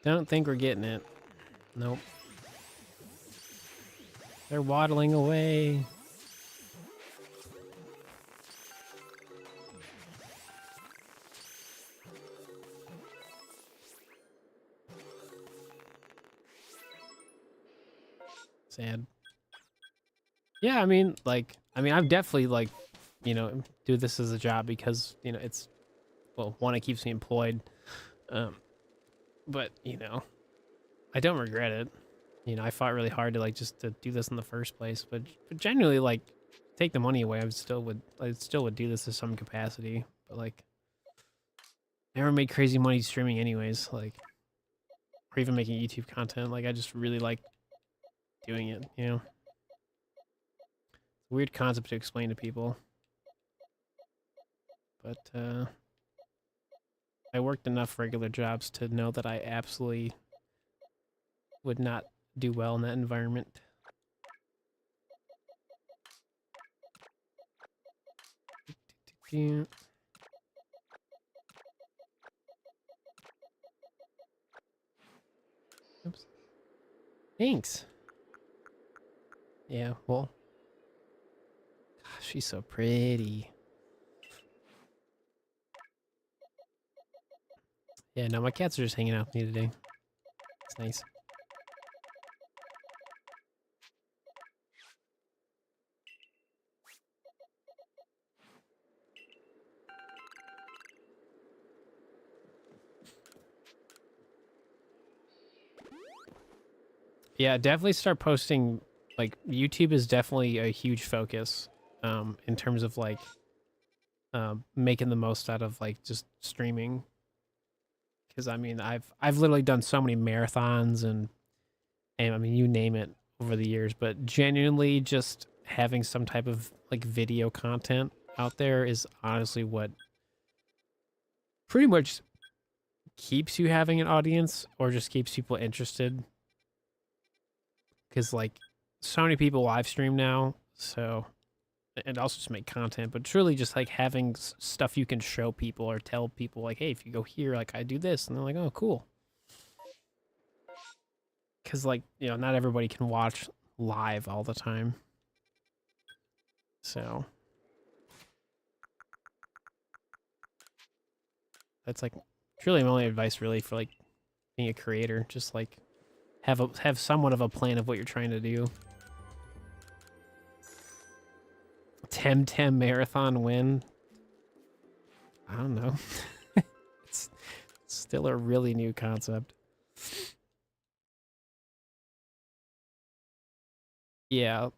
Don't think we're getting it. Nope. They're waddling away. Sad. Yeah, I mean, like, I've definitely, like, you know, do this as a job because, you know, it's, well, one, it keeps me employed. But, you know, I don't regret it. You know, I fought really hard to, like, just to do this in the first place, but genuinely, like, take the money away, I still would do this to some capacity, but, like, never made crazy money streaming anyways, like, or even making YouTube content. Like, I just really like doing it, you know? Weird concept to explain to people. But, I worked enough regular jobs to know that I absolutely would not do well in that environment. Oops. Thanks. Yeah, well. Gosh, she's so pretty. Yeah, no, my cats are just hanging out with me today. It's nice. Yeah, definitely start posting. Like, YouTube is definitely a huge focus in terms of like making the most out of like just streaming. Because I mean, I've literally done so many marathons and I mean, you name it over the years, but genuinely just having some type of like video content out there is honestly what pretty much keeps you having an audience or just keeps people interested. Because like so many people live stream now, so and also just make content, but truly just like having stuff you can show people or tell people like, hey, if you go here, like I do this, and they're like, oh, cool. Because like, you know, not everybody can watch live all the time, so that's like truly my only advice really for like being a creator. Just like have somewhat of a plan of what you're trying to do. Temtem marathon win. I don't know. It's still a really new concept. Yeah.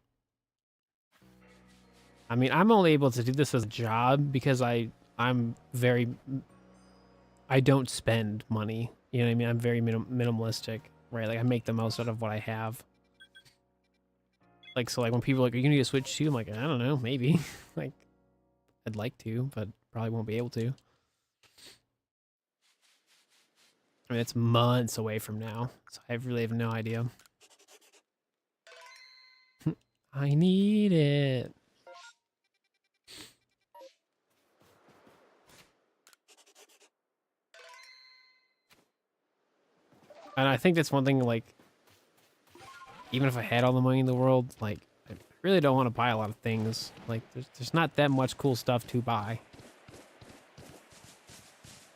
I mean, I'm only able to do this as a job because I'm very I don't spend money. You know what I mean? I'm very minimalistic, right? Like I make the most out of what I have. Like so, like when people are like, "Are you gonna get a Switch too?" I'm like, I don't know, maybe. Like, I'd like to, but probably won't be able to. I mean, it's months away from now, so I really have no idea. I need it. And I think that's one thing, like, even if I had all the money in the world, like, I really don't want to buy a lot of things. Like, there's not that much cool stuff to buy.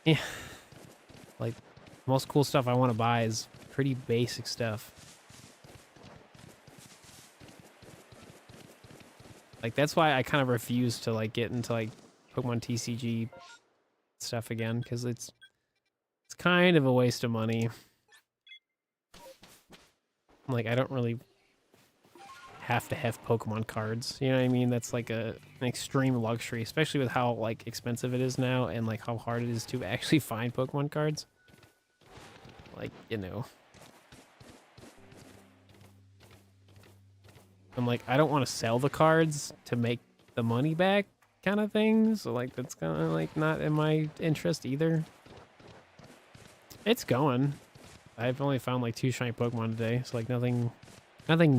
Yeah. Like, most cool stuff I want to buy is pretty basic stuff. Like, that's why I kind of refuse to, like, get into, like, Pokemon TCG stuff again, because it's kind of a waste of money. Like, I don't really have to have Pokemon cards. You know what I mean? That's like an extreme luxury, especially with how like expensive it is now and like how hard it is to actually find Pokemon cards. Like, you know. I'm like, I don't want to sell the cards to make the money back kind of thing. So like that's kind of like not in my interest either. It's going. I've only found like 2 shiny Pokemon today, so like nothing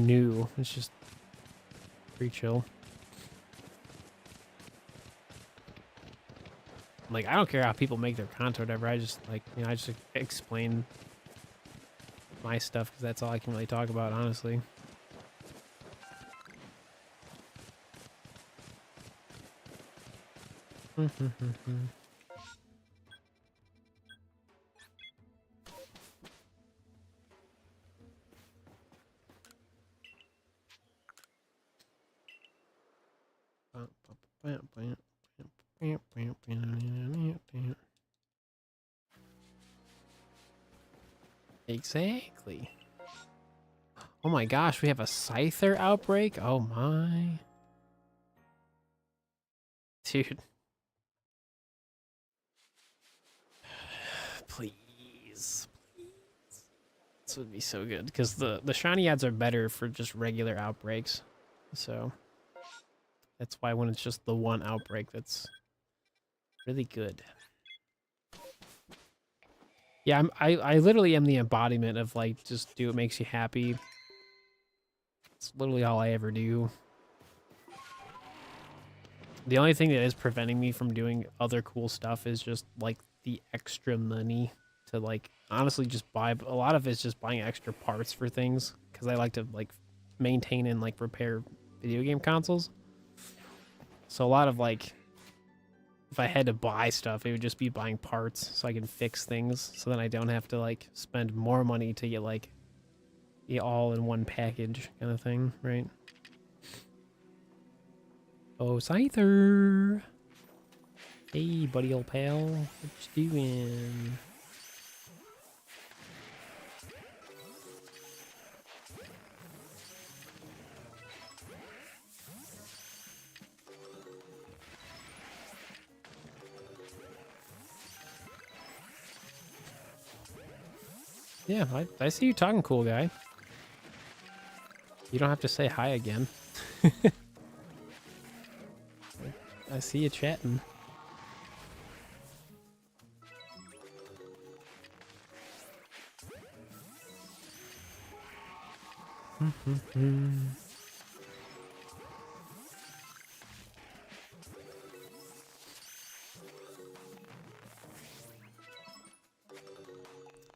new. It's just pretty chill. Like, I don't care how people make their content or whatever. I just, like, you know, I just explain my stuff because that's all I can really talk about, honestly. Exactly. Oh my gosh, we have a Scyther outbreak? Oh my. Dude. Please. This would be so good, because the shiny ads are better for just regular outbreaks. So, that's why when it's just the one outbreak, that's really good. Yeah, I literally am the embodiment of like just do what makes you happy. It's literally all I ever do. The only thing that is preventing me from doing other cool stuff is just like the extra money to like honestly just buy. A lot of it's just buying extra parts for things because I like to like maintain and like repair video game consoles. So a lot of like if I had to buy stuff, it would just be buying parts so I can fix things. So then I don't have to like spend more money to get like the all in one package kind of thing, right? Oh, Scyther. Hey, buddy old pal. What you doing? Yeah, I see you talking, cool guy. You don't have to say hi again. I see you chatting.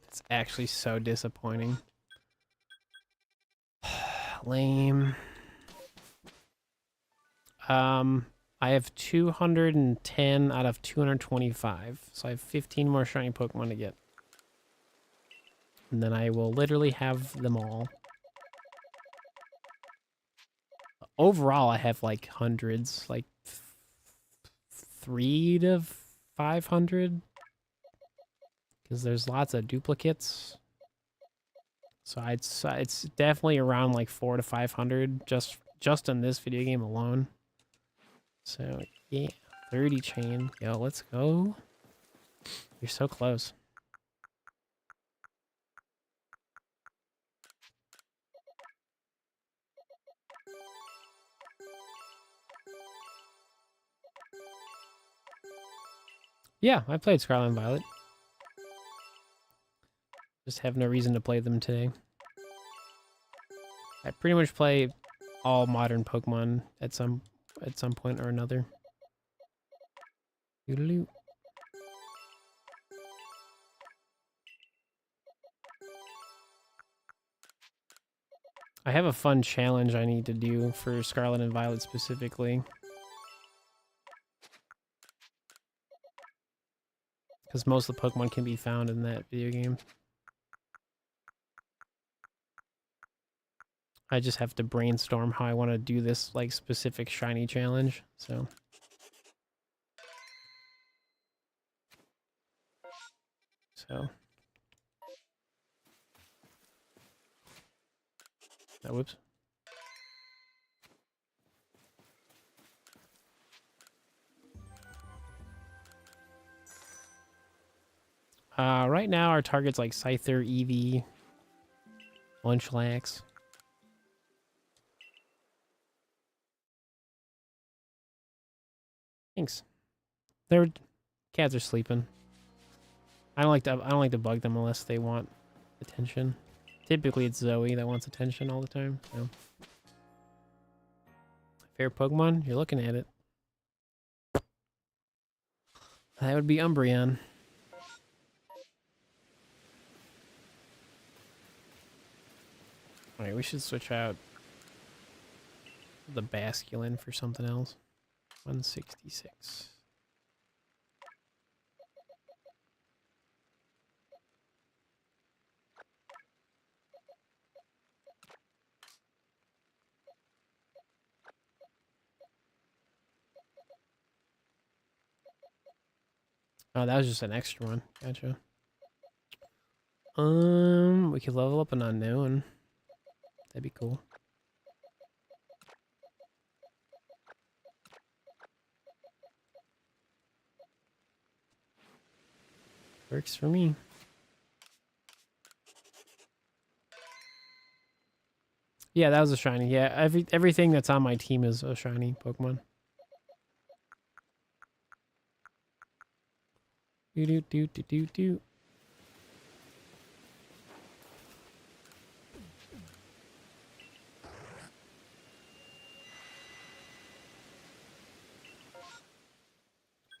It's actually so disappointing. Lame. I have 210 out of 225, so I have 15 more shiny Pokemon to get. And then I will literally have them all. Overall, I have like hundreds, like 3 to 500. Because there's lots of duplicates. So it's definitely around like 400 to 500 just in this video game alone. So yeah, 30 chain. Yo, let's go. You're so close. Yeah, I played Scarlet and Violet. Just have no reason to play them today. I pretty much play all modern Pokemon at some point or another. Doodaloo. I have a fun challenge I need to do for Scarlet and Violet specifically. Because most of the Pokemon can be found in that video game. I just have to brainstorm how I want to do this like specific shiny challenge. So oh, whoops. Right now our target's like Scyther, Eevee, Munchlax. Thanks. Their cats are sleeping. I don't like to bug them unless they want attention. Typically it's Zoe that wants attention all the time. So. Favorite Pokemon? You're looking at it. That would be Umbreon. Alright, we should switch out the Basculin for something else. 166. Oh, that was just an extra one. Gotcha. We could level up an unknown. That'd be cool. Works for me. Yeah, that was a shiny. Yeah, everything that's on my team is a shiny Pokemon. Do do do do do do.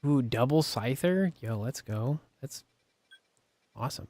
Ooh, double Scyther? Yo, let's go. That's awesome.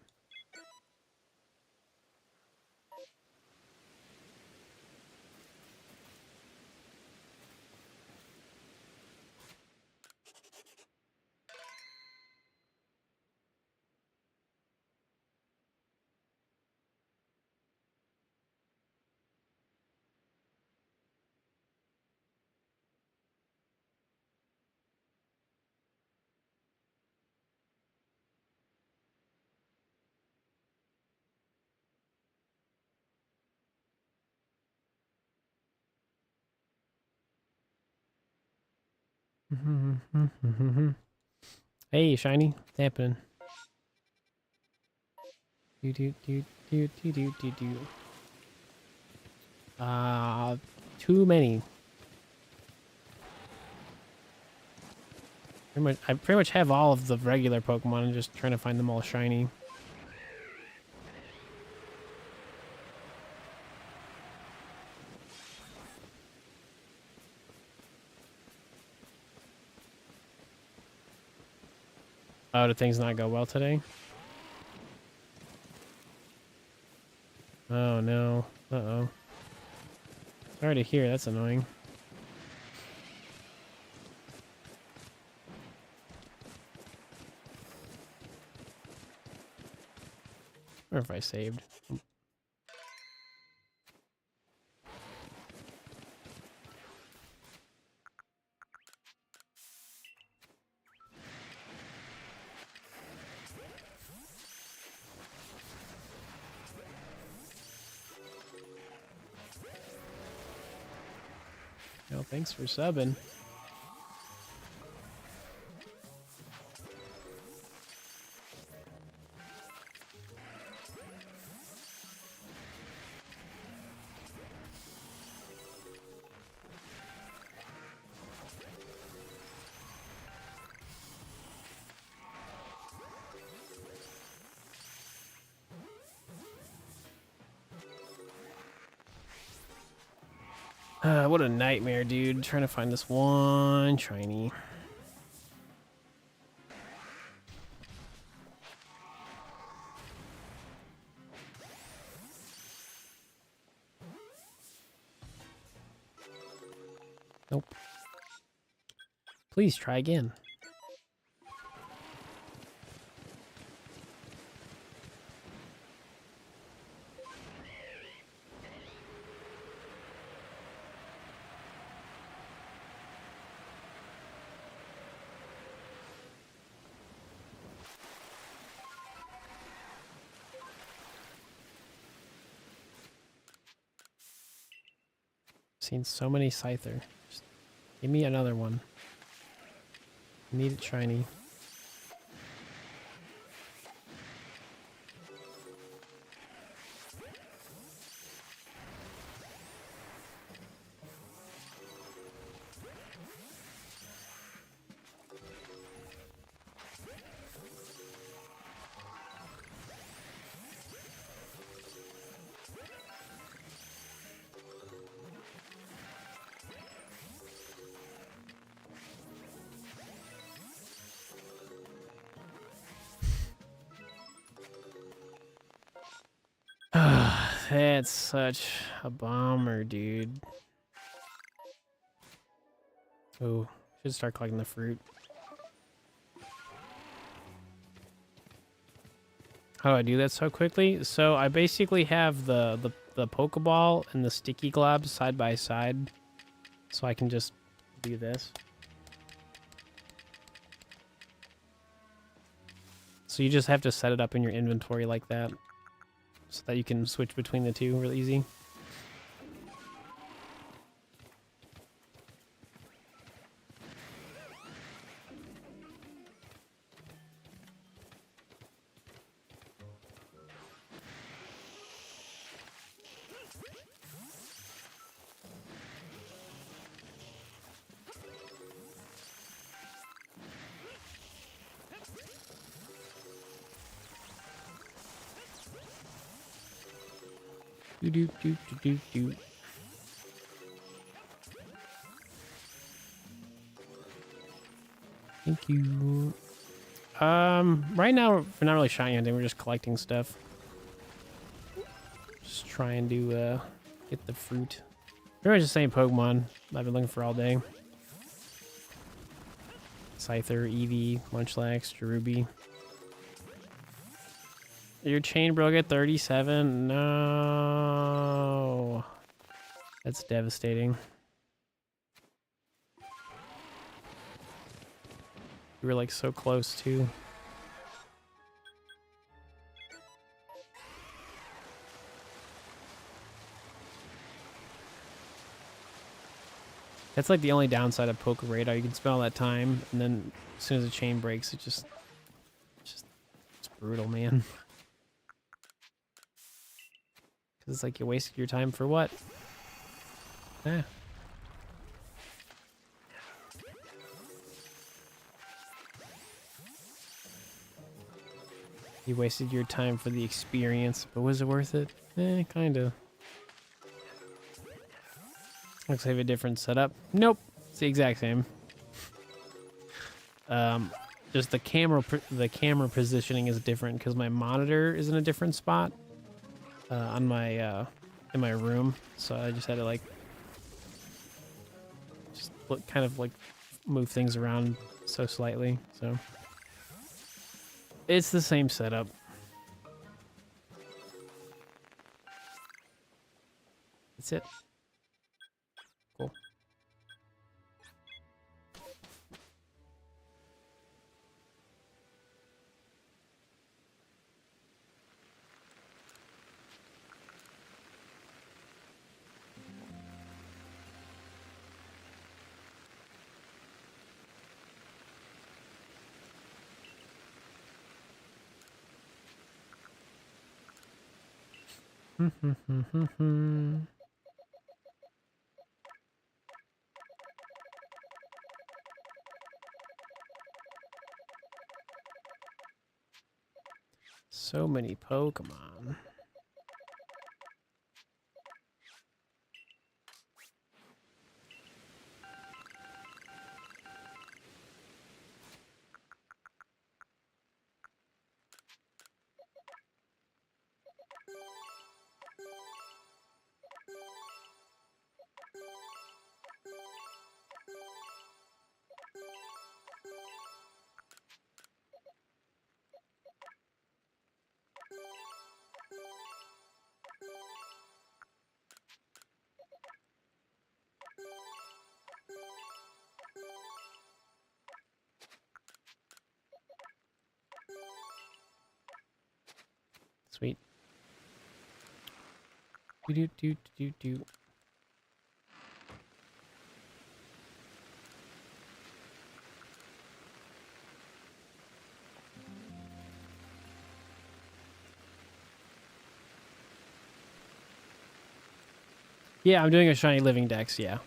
Hey, Shiny. What's happening? Do. Too many. I pretty much have all of the regular Pokemon. I'm just trying to find them all shiny. Oh, did things not go well today? Oh, no. Uh-oh. Sorry to hear. That's annoying. Or if I saved. No, thanks for subbing. What a nightmare, dude. Trying to find this one shiny. Nope. Please try again. Seen so many Scyther. Just give me another one. I need it shiny. That's such a bummer, dude. Oh, should start collecting the fruit. How do I do that so quickly? So I basically have the Pokeball and the sticky globs side by side. So I can just do this. So you just have to set it up in your inventory like that. So that you can switch between the two real easy. Do. Thank you. Right now we're not really shiny hunting. We're just collecting stuff. Just trying to get the fruit. Pretty much the same Pokemon I've been looking for all day. Scyther, Eevee, Munchlax, Cherubi. Your chain broke at 37. No. That's devastating. We were like so close too. That's like the only downside of Poke Radar. You can spend all that time, and then as soon as the chain breaks, it's brutal, man. Because it's like you wasted your time for what? Eh. You wasted your time for the experience, but was it worth it? Eh, kinda. Looks like I have a different setup. Nope, it's the exact same. Just the camera positioning is different because my monitor is in a different spot on my in my room. So I just had to like kind of like move things around so slightly. So it's the same setup. That's it. Cool. So many Pokemon. Sweet. Do. Yeah, I'm doing a shiny living dex, yeah.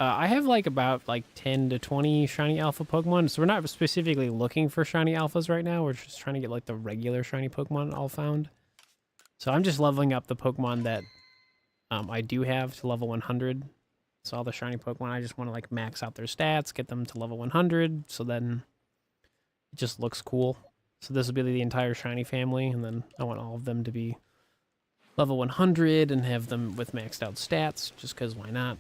I have like about 10 to 20 shiny alpha Pokemon, so we're not specifically looking for shiny alphas right now. We're just trying to get like the regular shiny Pokemon all found. So I'm just leveling up the Pokemon that I do have to level 100. So all the shiny Pokemon, I just want to like max out their stats, get them to level 100, so then it just looks cool. So this will be the entire shiny family, and then I want all of them to be level 100 and have them with maxed out stats, just because why not?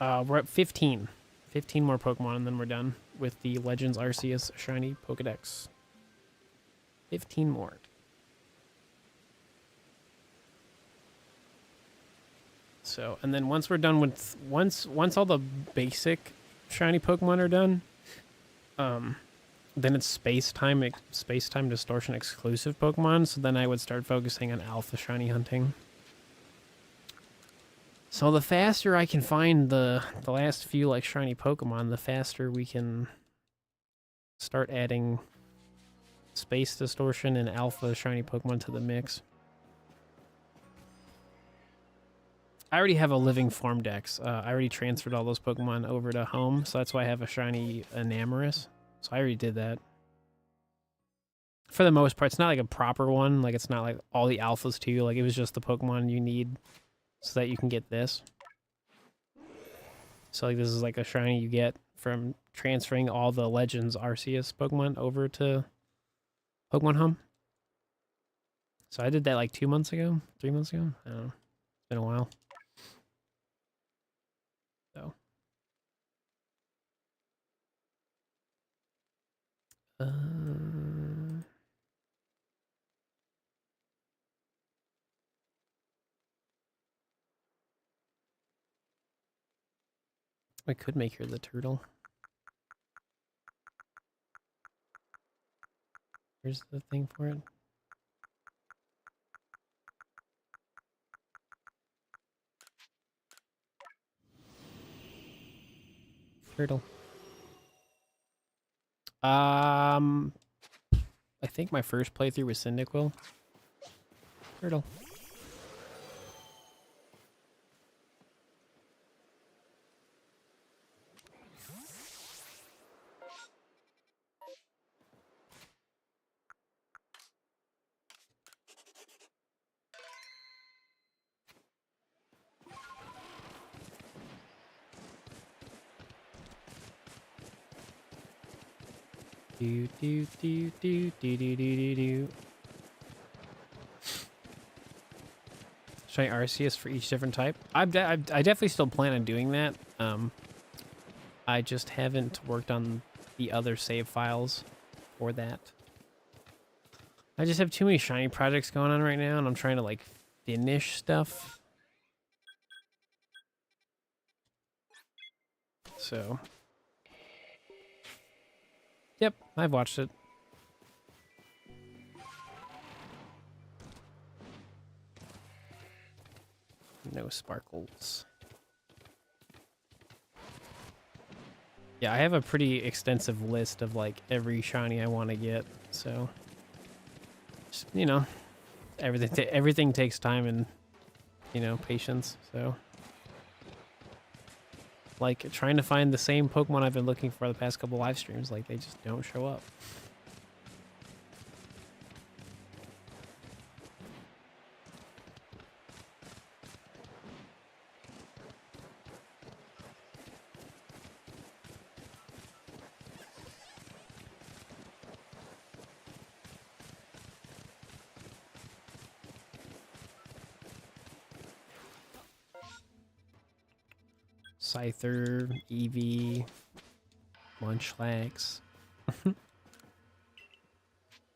We're at 15. 15 more Pokemon, and then we're done with the Legends Arceus Shiny Pokedex. 15 more. So, and then once we're done with... Once all the basic shiny Pokemon are done, then it's space-time distortion exclusive Pokemon, so then I would start focusing on alpha shiny hunting. So the faster I can find the last few like shiny Pokemon, the faster we can start adding space distortion and alpha shiny Pokemon to the mix. I already have a living form dex. I already transferred all those Pokemon over to home, so that's why I have a shiny Enamorus. So I already did that. For the most part, it's not like a proper one. Like, it's not like all the alphas too. Like, it was just the Pokemon you need so that you can get this. So like this is like a shiny you get from transferring all the Legends Arceus Pokemon over to Pokemon Home. So I did that like 2 months ago, 3 months ago. I don't know. It's been a while. So. I could make her the turtle. Here's the thing for it. Turtle. I think my first playthrough was Cyndaquil. Turtle. Do do do do do do do do do. Shiny Arceus for each different type. I definitely still plan on doing that. I just haven't worked on the other save files for that. I just have too many shiny projects going on right now, and I'm trying to like finish stuff. So, yep, I've watched it. No sparkles. Yeah, I have a pretty extensive list of like every shiny I want to get. So, just, you know, everything takes time and, you know, patience. So, like trying to find the same Pokemon I've been looking for the past couple live streams, like they just don't show up. Scyther, Eevee, Munchlax.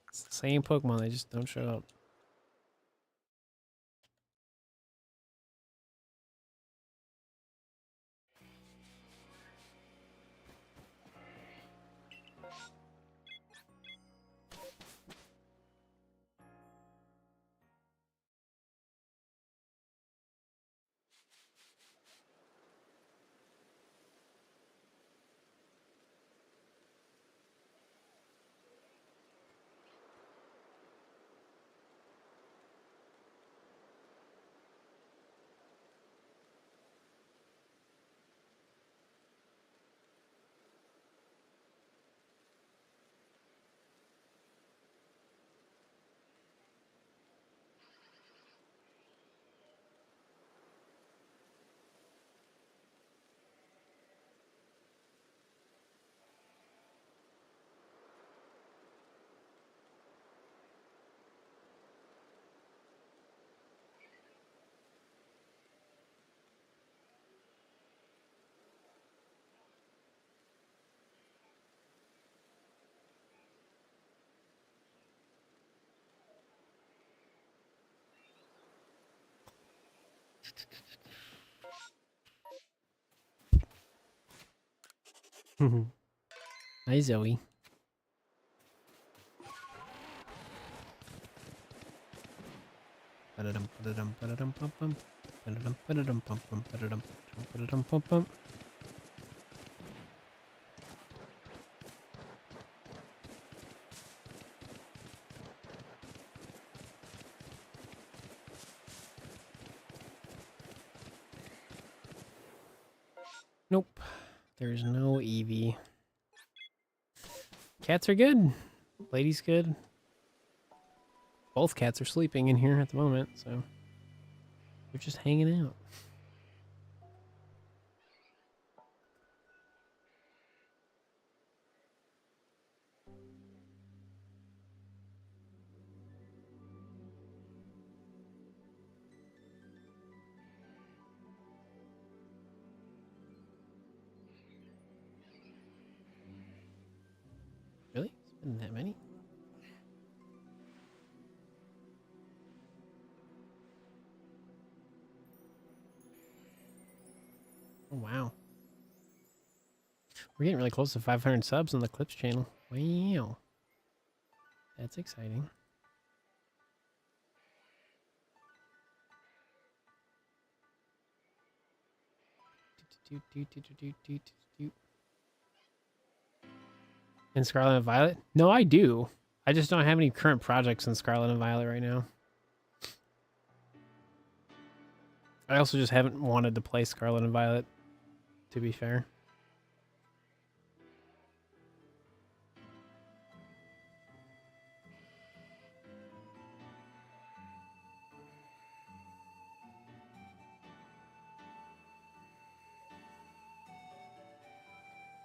It's the same Pokemon, they just don't show up. Hi, Zoe. Nope. There's no Eevee. Cats are good. Lady's good. Both cats are sleeping in here at the moment, so they're just hanging out. Oh, wow. We're getting really close to 500 subs on the Clips channel. Wow. That's exciting. In Scarlet and Violet? No, I do. I just don't have any current projects in Scarlet and Violet right now. I also just haven't wanted to play Scarlet and Violet, to be fair.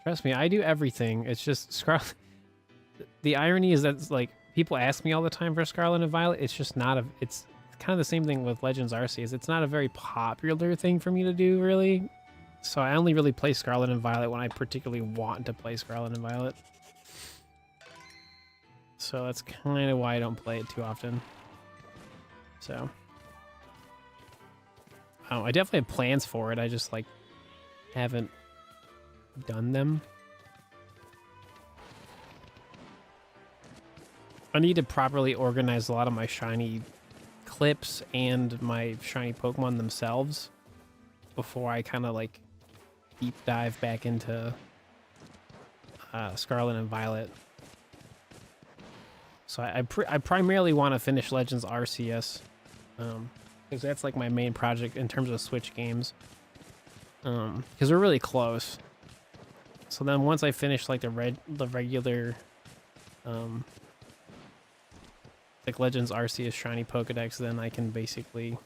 Trust me, I do everything. It's just Scarlet. The irony is that like people ask me all the time for Scarlet and Violet. It's just not a. It's kind of the same thing with Legends Arceus. It's not a very popular thing for me to do, really. So I only really play Scarlet and Violet when I particularly want to play Scarlet and Violet. So that's kind of why I don't play it too often. So I definitely have plans for it. I just like haven't done them. I need to properly organize a lot of my shiny clips and my shiny Pokemon themselves before I kind of like deep dive back into Scarlet and Violet. So I primarily want to finish Legends Arceus because that's like my main project in terms of Switch games, because we're really close. So then once I finish like the regular like Legends Arceus Shiny Pokedex, then I can basically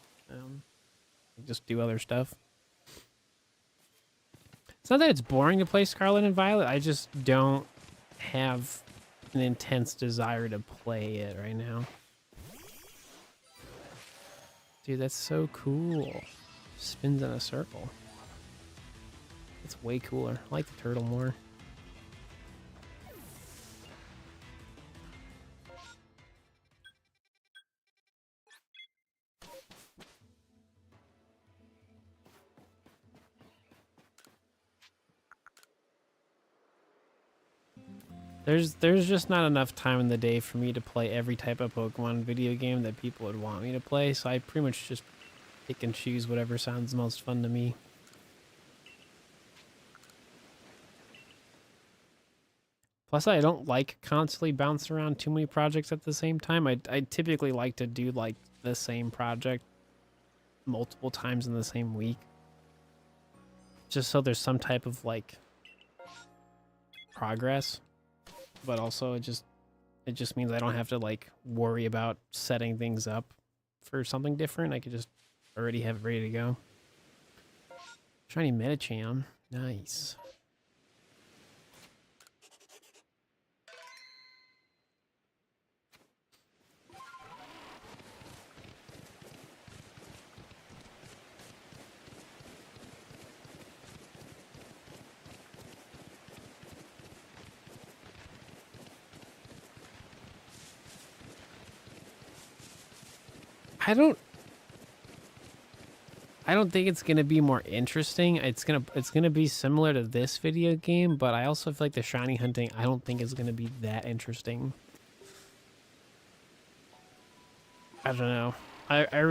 just do other stuff. It's not that it's boring to play Scarlet and Violet, I just don't have an intense desire to play it right now. Dude, that's so cool. Spins in a circle. It's way cooler. I like the turtle more. There's just not enough time in the day for me to play every type of Pokemon video game that people would want me to play, so I pretty much just pick and choose whatever sounds most fun to me. Plus, I don't like constantly bouncing around too many projects at the same time. I typically like to do like the same project multiple times in the same week, just so there's some type of like progress. But also it just means I don't have to like worry about setting things up for something different. I could just already have it ready to go. Shiny Medicham. Nice. I don't think it's gonna be more interesting. It's gonna be similar to this video game, but I also feel like the shiny hunting I don't think is gonna be that interesting. I don't know. I'm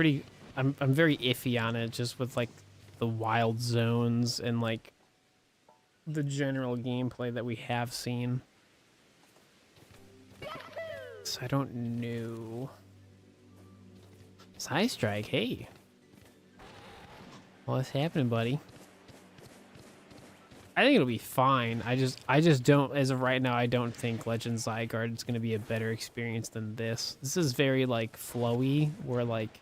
very iffy on it, just with like the wild zones and like the general gameplay that we have seen. So I don't know. Side Strike, hey. What's happening, buddy? I think it'll be fine. I just don't, as of right now, I don't think Legends Zygarde is going to be a better experience than this. This is very like flowy, where like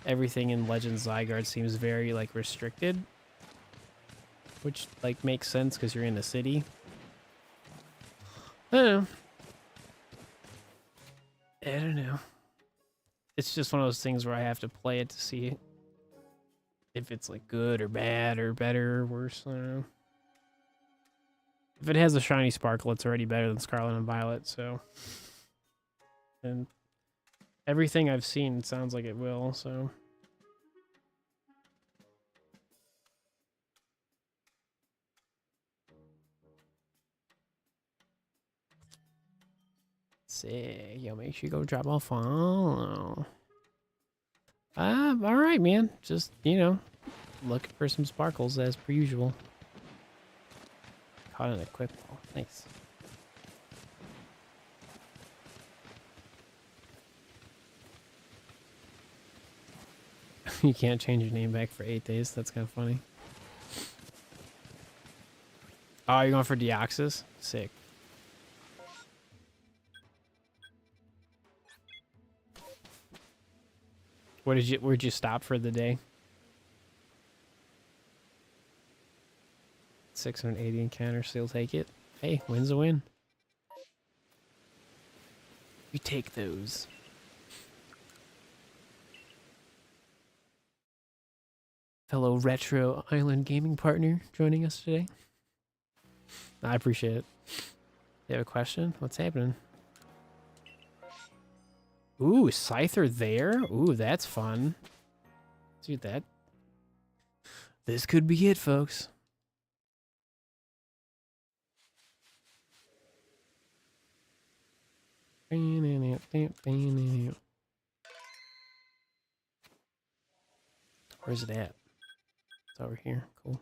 everything in Legends Zygarde seems very like restricted, which like makes sense because you're in a city. I don't know. It's just one of those things where I have to play it to see if it's like good or bad or better or worse. I don't know. If it has a shiny sparkle, it's already better than Scarlet and Violet, so. And everything I've seen sounds like it will, so. Sick. Yo, make sure you go drop a follow. All right, man. Just, you know, looking for some sparkles as per usual. Caught an equip ball. Nice. You can't change your name back for 8 days. That's kind of funny. Oh, you're going for Deoxys? Sick. Where'd you stop for the day? 680 encounter, still take it. Hey, win's a win. You take those. Fellow retro island gaming partner joining us today. I appreciate it. You have a question? What's happening? Ooh, Scyther there? Ooh, that's fun. Dude, that... This could be it, folks. Where's it at? It's over here. Cool.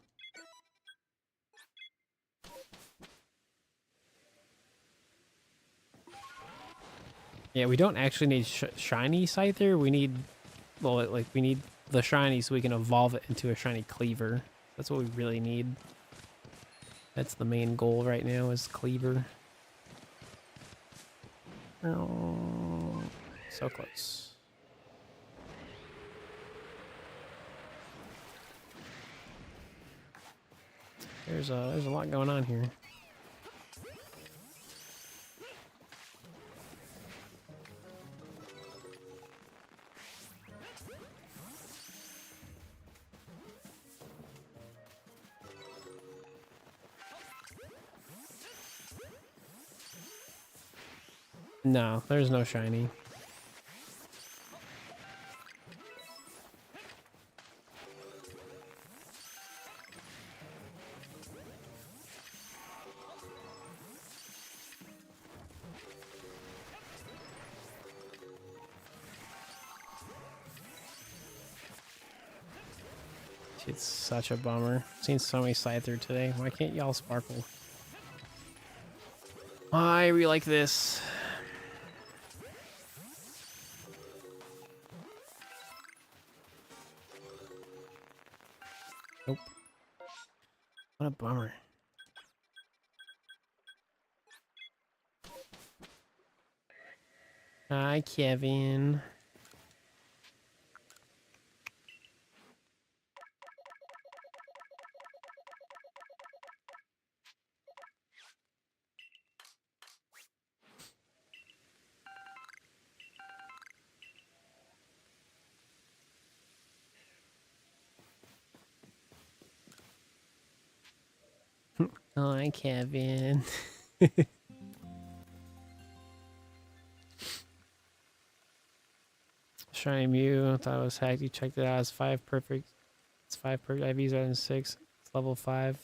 Yeah, we don't actually need shiny Scyther. We need, well, like, we need the shiny so we can evolve it into a shiny Cleaver. That's what we really need. That's the main goal right now, is Cleaver. Oh, so close. There's a lot going on here. No, there's no shiny. It's such a bummer. I've seen so many Scyther today. Why can't y'all sparkle? Why we like this? Nope. What a bummer. Hi, Kevin. Hi, Kevin. Shiny Mew. I thought it was hacked. You checked it out. It's 5 perfect. It's 5 perfect IVs rather than 6. It's level 5.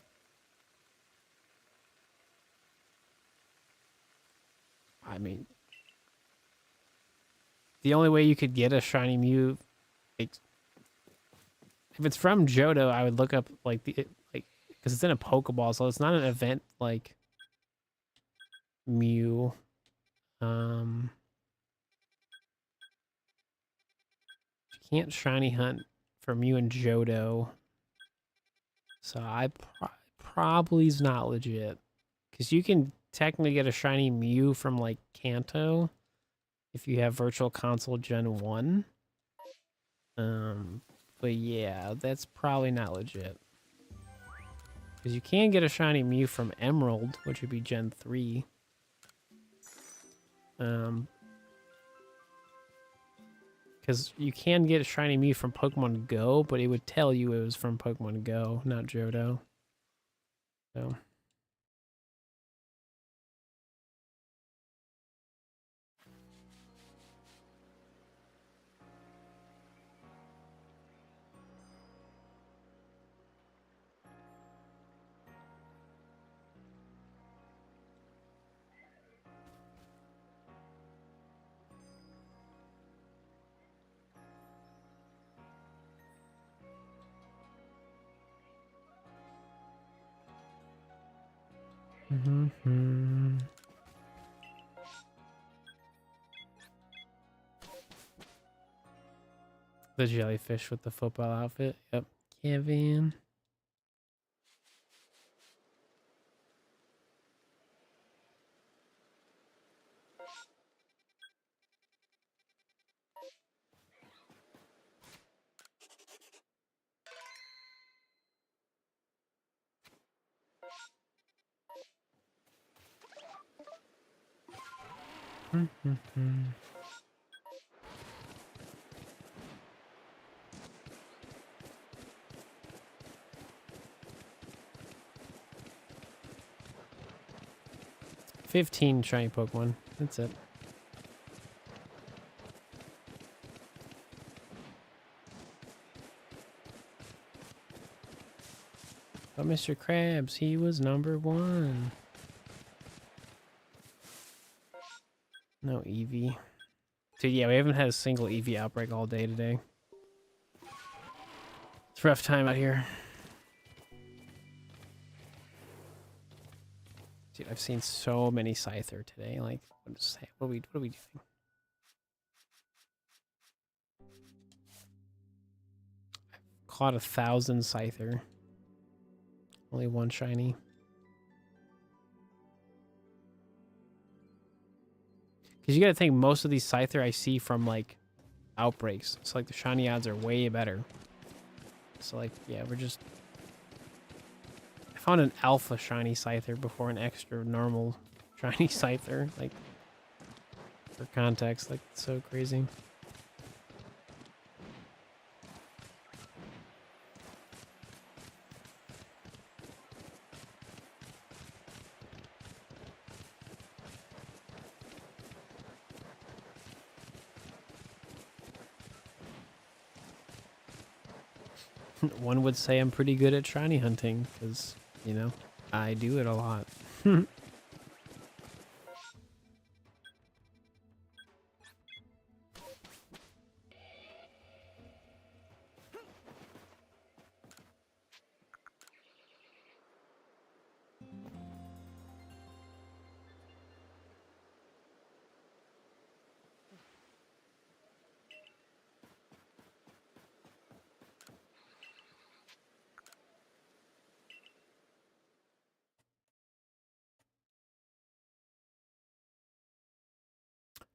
I mean, the only way you could get a shiny Mew, like, if it's from Johto, I would look up like because it's in a Pokeball, so it's not an event like Mew. You can't shiny hunt for Mew and Johto, so I probably is not legit, because you can technically get a shiny Mew from like Kanto if you have Virtual Console Gen 1. But yeah, that's probably not legit. Because you can get a shiny Mew from Emerald, which would be Gen 3. Because you can get a shiny Mew from Pokemon Go, but it would tell you it was from Pokemon Go, not Johto. So... Mm-hmm. The jellyfish with the football outfit. Yep. Kevin. Mm-hmm. 15 shiny Pokemon. That's it. But Mr. Krabs, he was #1. No Eevee. Dude, yeah, we haven't had a single Eevee outbreak all day today. It's a rough time out here. Dude, I've seen so many Scyther today. Like, what are we doing? Caught 1,000 Scyther. Only one shiny. Because you gotta think most of these Scyther I see from like Outbreaks. So like the shiny odds are way better. So like, yeah, we're just... I found an alpha shiny Scyther before an extra normal shiny Scyther. Like, for context, like, it's so crazy. One would say I'm pretty good at shiny hunting, because, you know, I do it a lot.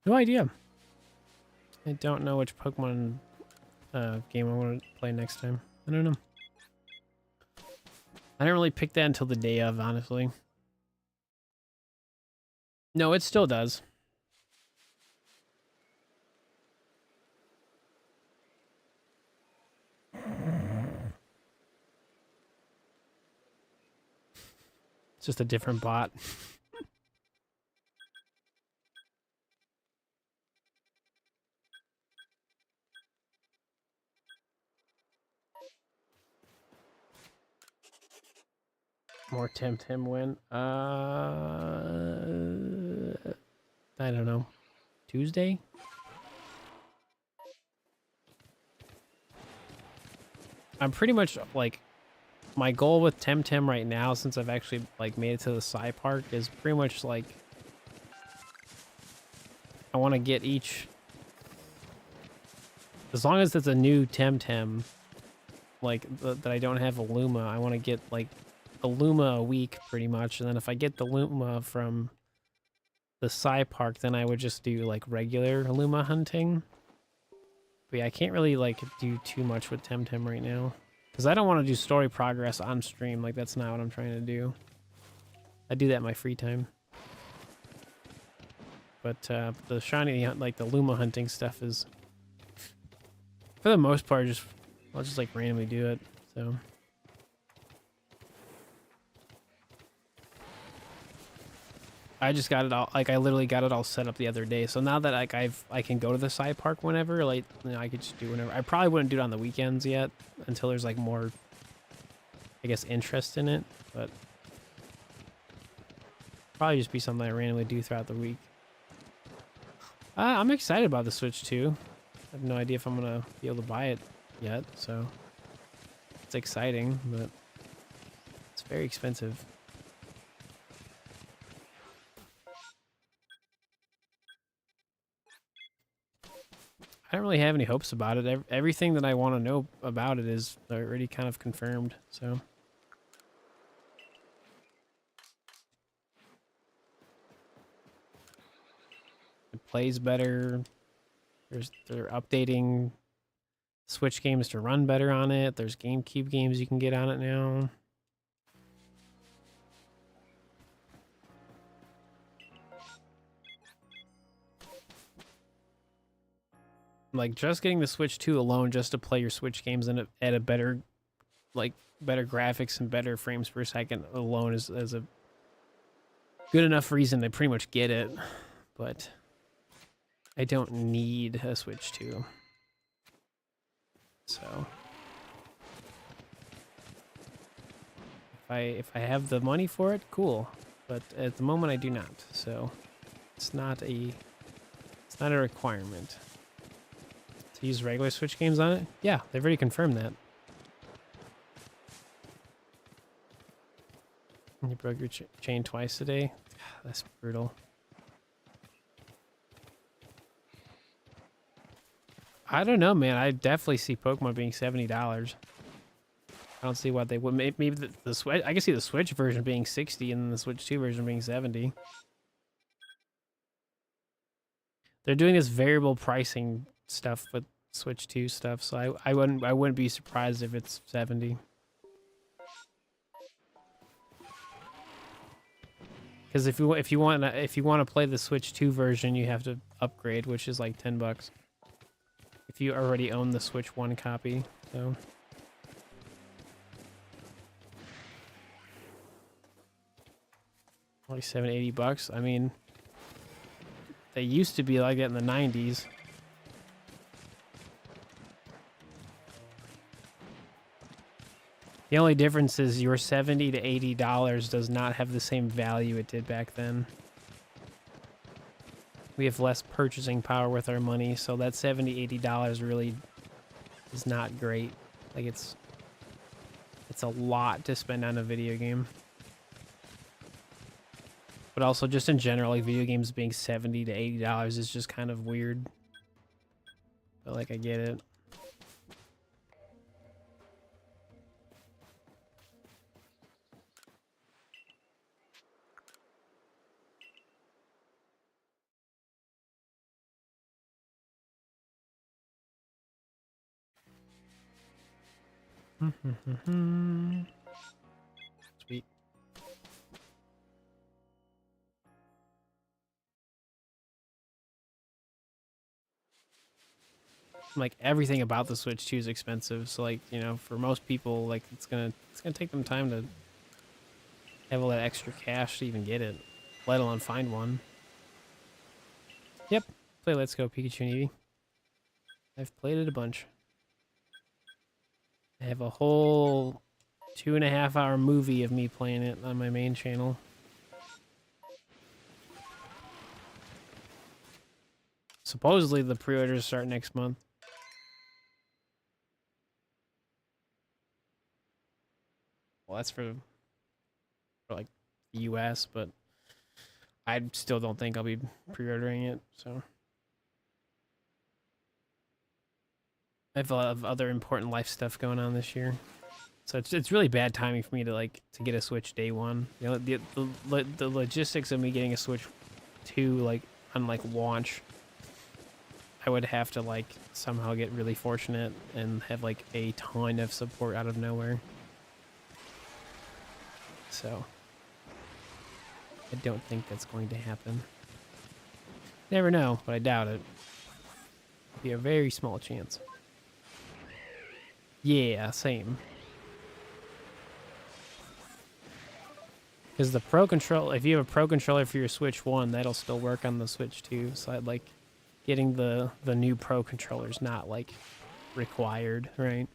No idea. I don't know which Pokemon game I want to play next time. I don't know. I didn't really pick that until the day of, honestly. No, it still does. It's just a different bot. More Temtem win. I don't know. Tuesday? I'm pretty much like, my goal with Temtem right now, since I've actually like made it to the Psy Park, is pretty much like, I want to get each, as long as it's a new Temtem, like that I don't have a Luma, I want to get like a Luma a week pretty much, and then if I get the Luma from the Psy Park, then I would just do like regular Luma hunting. But yeah, I can't really like do too much with Temtem right now, because I don't want to do story progress on stream. Like, that's not what I'm trying to do. I do that in my free time. But the shiny, like the Luma hunting stuff is, for the most part, I'll just like randomly do it. So I just got it all, like I literally got it all set up the other day. So now that like I can go to the Psy Park whenever, like, you know, I could just do whenever. I probably wouldn't do it on the weekends yet until there's like more, I guess, interest in it, but probably just be something I randomly do throughout the week. I'm excited about the Switch 2. I have no idea if I'm gonna be able to buy it yet, so it's exciting, but it's very expensive. I don't really have any hopes about it. Everything that I want to know about it is already kind of confirmed, so. It plays better. They're updating Switch games to run better on it. There's GameCube games you can get on it now. Like, just getting the Switch 2 alone just to play your Switch games at a better, like, better graphics and better frames per second alone is a good enough reason to pretty much get it. But I don't need a Switch 2. So if I have the money for it, cool. But at the moment I do not. So it's not a requirement. To use regular Switch games on it? Yeah, they've already confirmed that. You broke your chain twice today? That's brutal. I don't know, man. I definitely see Pokemon being $70. I don't see why they would. Maybe the Switch. I can see the Switch version being 60 and then the Switch 2 version being 70. They're doing this variable pricing stuff with Switch 2 stuff, so I wouldn't be surprised if it's 70. Because if you want to play the Switch 2 version, you have to upgrade, which is like $10. If you already own the Switch 1 copy, so. Only $70-$80. I mean, they used to be like that in the 90s. The only difference is your $70 to $80 does not have the same value it did back then. We have less purchasing power with our money, so that $70-$80 really is not great. Like it's a lot to spend on a video game. But also just in general, like video games being $70 to $80 is just kind of weird. But like I get it. Sweet. Like everything about the Switch 2 is expensive, so like, you know, for most people, like it's gonna take them time to have all that extra cash to even get it, let alone find one. Yep, play Let's Go Pikachu and Eevee. I've played it a bunch. I have a whole 2.5-hour movie of me playing it on my main channel. Supposedly the pre-orders start next month. Well, that's for like the US, but I still don't think I'll be pre-ordering it, so. I have a lot of other important life stuff going on this year. So it's really bad timing for me to get a Switch day one. You know, the logistics of me getting a Switch 2 like on like launch, I would have to like somehow get really fortunate and have like a ton of support out of nowhere. So I don't think that's going to happen. Never know, but I doubt it. It'd be a very small chance. Yeah, same. Because the Pro Controller, if you have a Pro Controller for your Switch 1, that'll still work on the Switch 2. So I'd like getting the new Pro Controller's not like required, right?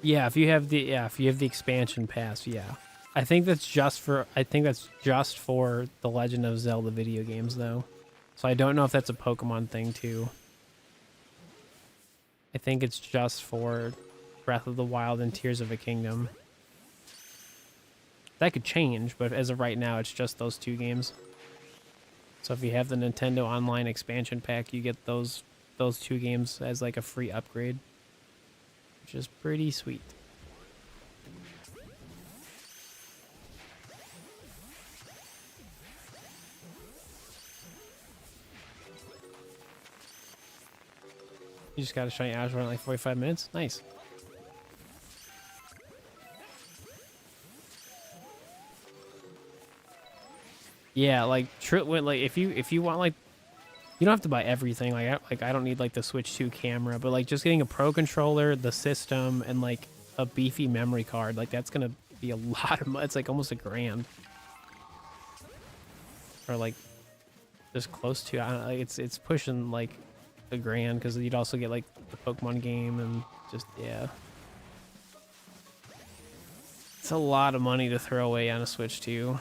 Yeah, if you have the expansion pass, yeah. I think that's just for the Legend of Zelda video games though. So I don't know if that's a Pokemon thing too. I think it's just for Breath of the Wild and Tears of a Kingdom. That could change, but as of right now, it's just those two games. So if you have the Nintendo Online expansion pack, you get those two games as like a free upgrade, which is pretty sweet. You just got a shiny Azure in like 45 minutes. Nice. Yeah, like if you want like, you don't have to buy everything. Like I don't need like the Switch 2 camera, but like just getting a Pro controller, the system, and like a beefy memory card, like that's gonna be a lot of money. It's like almost $1,000, or like just close to. I don't know, like it's pushing like $1,000 because you'd also get like the Pokemon game and just yeah. It's a lot of money to throw away on a Switch 2.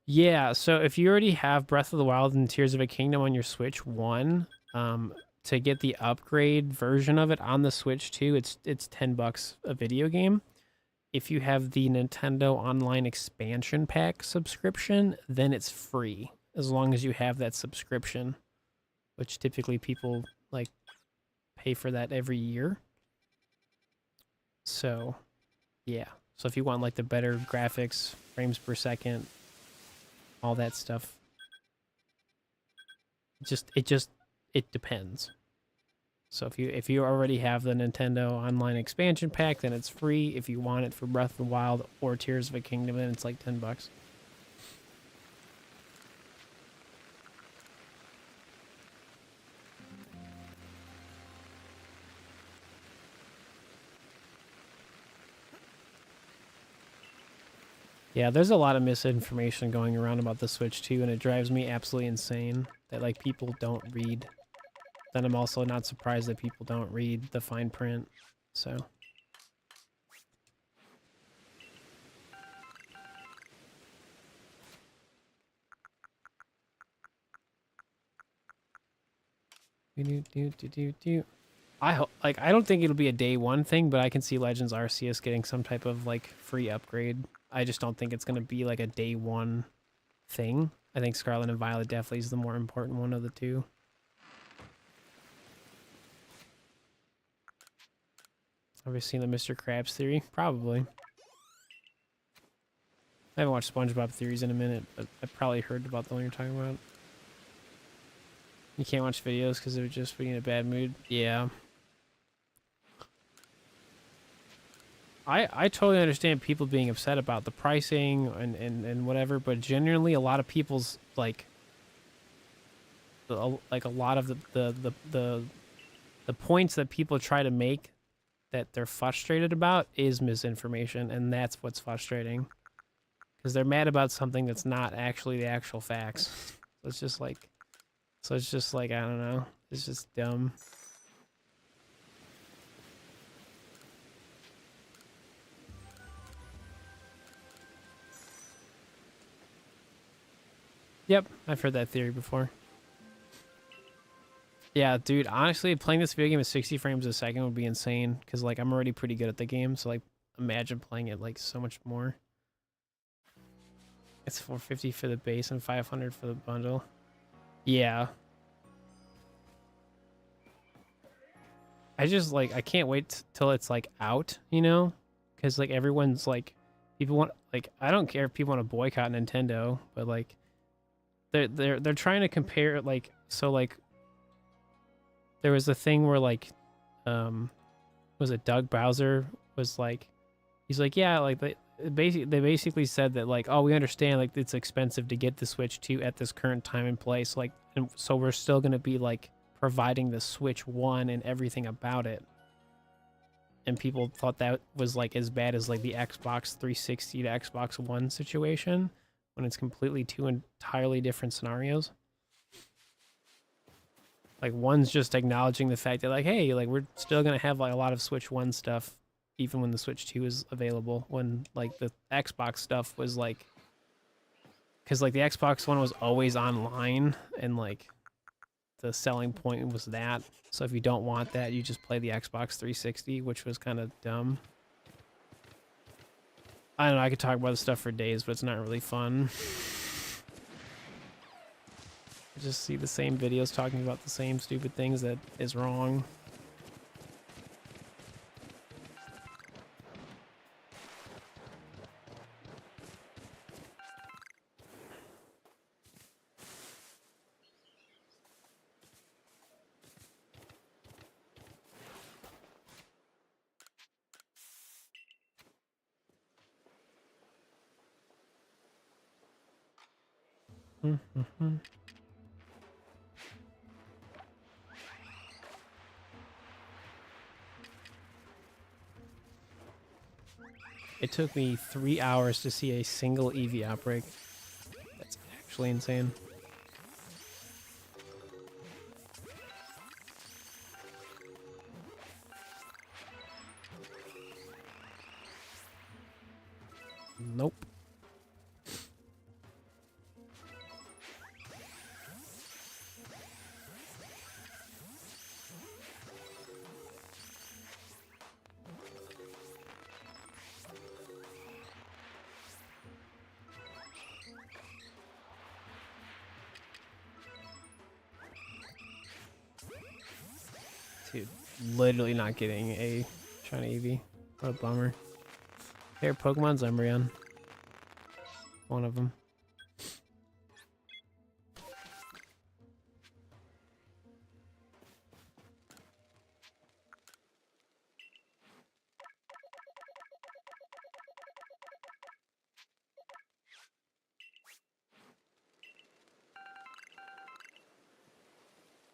Yeah, so if you already have Breath of the Wild and Tears of a Kingdom on your Switch 1, to get the upgrade version of it on the Switch 2, it's $10 a video game. If you have the Nintendo Online Expansion Pack subscription, then it's free as long as you have that subscription, which typically people like pay for that every year. So, yeah. So if you want like the better graphics, frames per second, all that stuff, it depends. So if you already have the Nintendo Online Expansion Pack, then it's free. If you want it for Breath of the Wild or Tears of a Kingdom, then it's like $10. Yeah, there's a lot of misinformation going around about the Switch 2, and it drives me absolutely insane that like people don't read. Then I'm also not surprised that people don't read the fine print. So I don't think it'll be a day one thing, but I can see Legends Arceus getting some type of like free upgrade. I just don't think it's gonna be like a day one thing. I think Scarlet and Violet definitely is the more important one of the two. Have you seen the Mr. Krabs theory? Probably. I haven't watched SpongeBob theories in a minute, but I probably heard about the one you're talking about. You can't watch videos because they're just being in a bad mood. Yeah. I totally understand people being upset about the pricing and whatever, but generally a lot of people's like a lot of the points that people try to make that they're frustrated about is misinformation, and that's what's frustrating. Because they're mad about something that's not actually the actual facts. It's just like I don't know. It's just dumb. Yep, I've heard that theory before. Yeah, dude, honestly, playing this video game at 60 frames a second would be insane. Because, like, I'm already pretty good at the game. So, like, imagine playing it, like, so much more. It's $450 for the base and $500 for the bundle. Yeah. I just, like, I can't wait till it's, like, out, you know? Because, like, everyone's, like, people want, like, I don't care if people want to boycott Nintendo, but, like, they're trying to compare, like, so, like, there was a thing where, like, was it Doug Bowser was, like, he's like, yeah, like, they basically said that, like, oh, we understand, like, it's expensive to get the Switch 2 at this current time and place, like, and so we're still going to be, like, providing the Switch 1 and everything about it. And people thought that was, like, as bad as, like, the Xbox 360 to Xbox One situation, when it's completely two entirely different scenarios. Like one's just acknowledging the fact that like, hey, like we're still gonna have like a lot of Switch 1 stuff even when the Switch 2 is available. When like the Xbox stuff was like, because like the Xbox One was always online and like the selling point was that. So if you don't want that, you just play the Xbox 360, which was kind of dumb. I don't know, I could talk about this stuff for days, but it's not really fun. I just see the same videos talking about the same stupid things that is wrong. It took me 3 hours to see a single Eevee outbreak. That's actually insane. Nope. Dude, literally not getting a shiny Eevee. What a bummer. Here, Pokemon's Umbreon. One of them.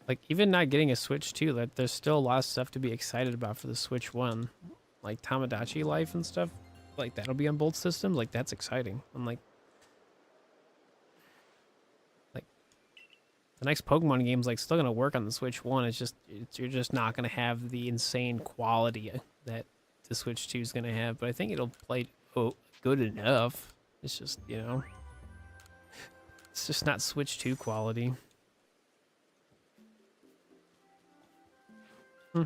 Like, even not getting a Switch 2, like, there's still a lot of stuff to be excited about for the Switch 1. Like, Tamagotchi Life and stuff. Like, that'll be on both systems. Like, that's exciting. I'm like, the next Pokemon game's, like, still gonna work on the Switch 1. It's just, you're just not gonna have the insane quality that the Switch 2 is gonna have. But I think it'll play good enough. It's just, you know, it's just not Switch 2 quality. I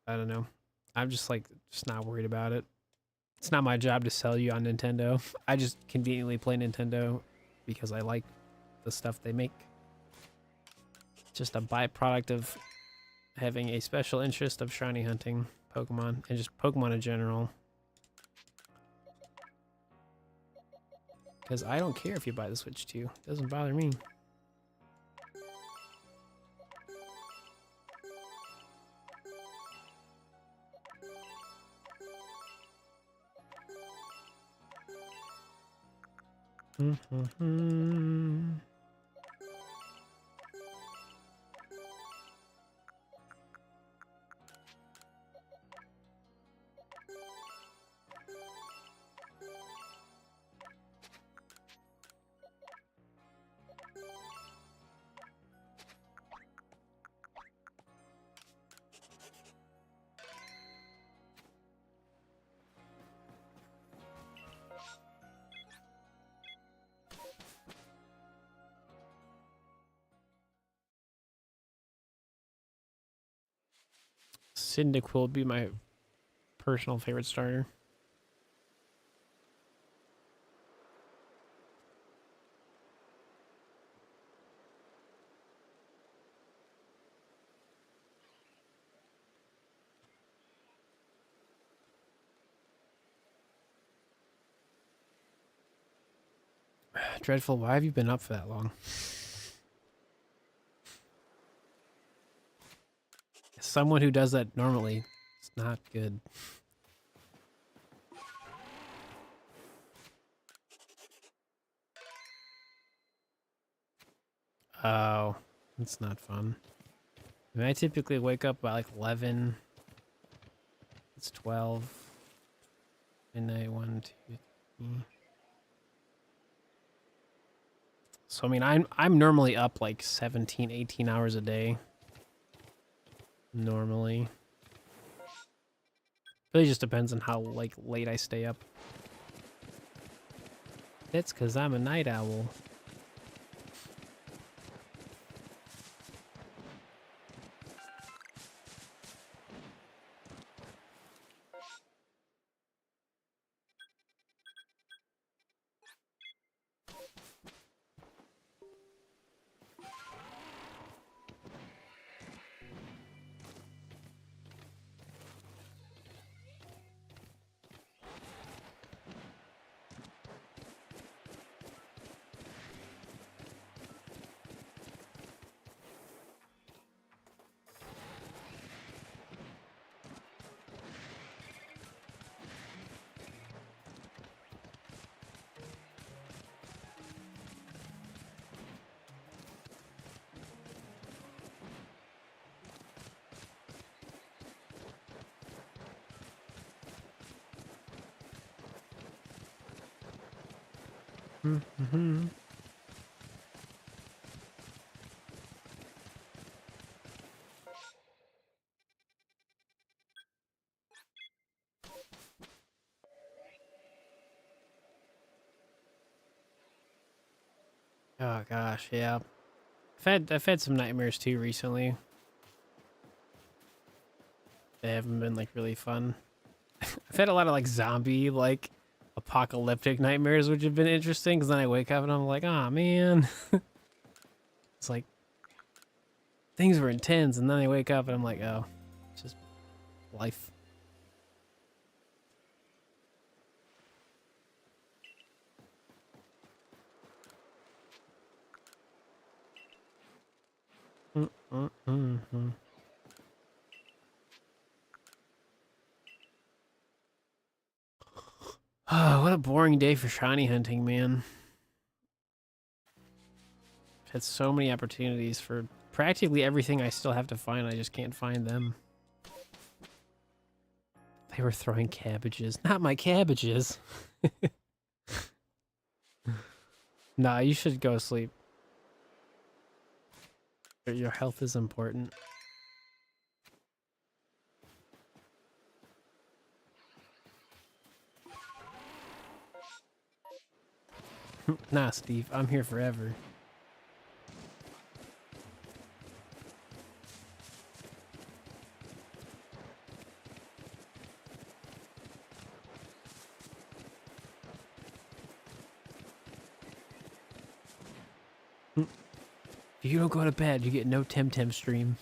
don't know. I'm just like, just not worried about it. It's not my job to sell you on Nintendo. I just conveniently play Nintendo because I like the stuff they make. Just a byproduct of having a special interest of shiny hunting Pokemon and just Pokemon in general. Because I don't care if you buy the Switch 2. It doesn't bother me. Cyndaquil would be my personal favorite starter. Dreadful, why have you been up for that long? Someone who does that normally, it's not good. Oh, it's not fun. I mean, I typically wake up by like 11. It's 12. Midnight, 1, 2, 3. So I mean, I'm normally up like 17, 18 hours a day. Normally. Really just depends on how like late I stay up. It's because I'm a night owl. Mm-hmm. Oh gosh, yeah. I've had some nightmares too recently. They haven't been like really fun. I've had a lot of like zombie like apocalyptic nightmares, which have been interesting because then I wake up and I'm like, oh man. It's like things were intense, and then I wake up and I'm like, oh, it's just life. Mm-mm-mm-mm. Oh, what a boring day for shiny hunting, man. I've had so many opportunities for practically everything I still have to find. I just can't find them. They were throwing cabbages. Not my cabbages. Nah, you should go sleep. Your health is important. Nah, Steve, I'm here forever. If you don't go to bed, you get no Temtem stream.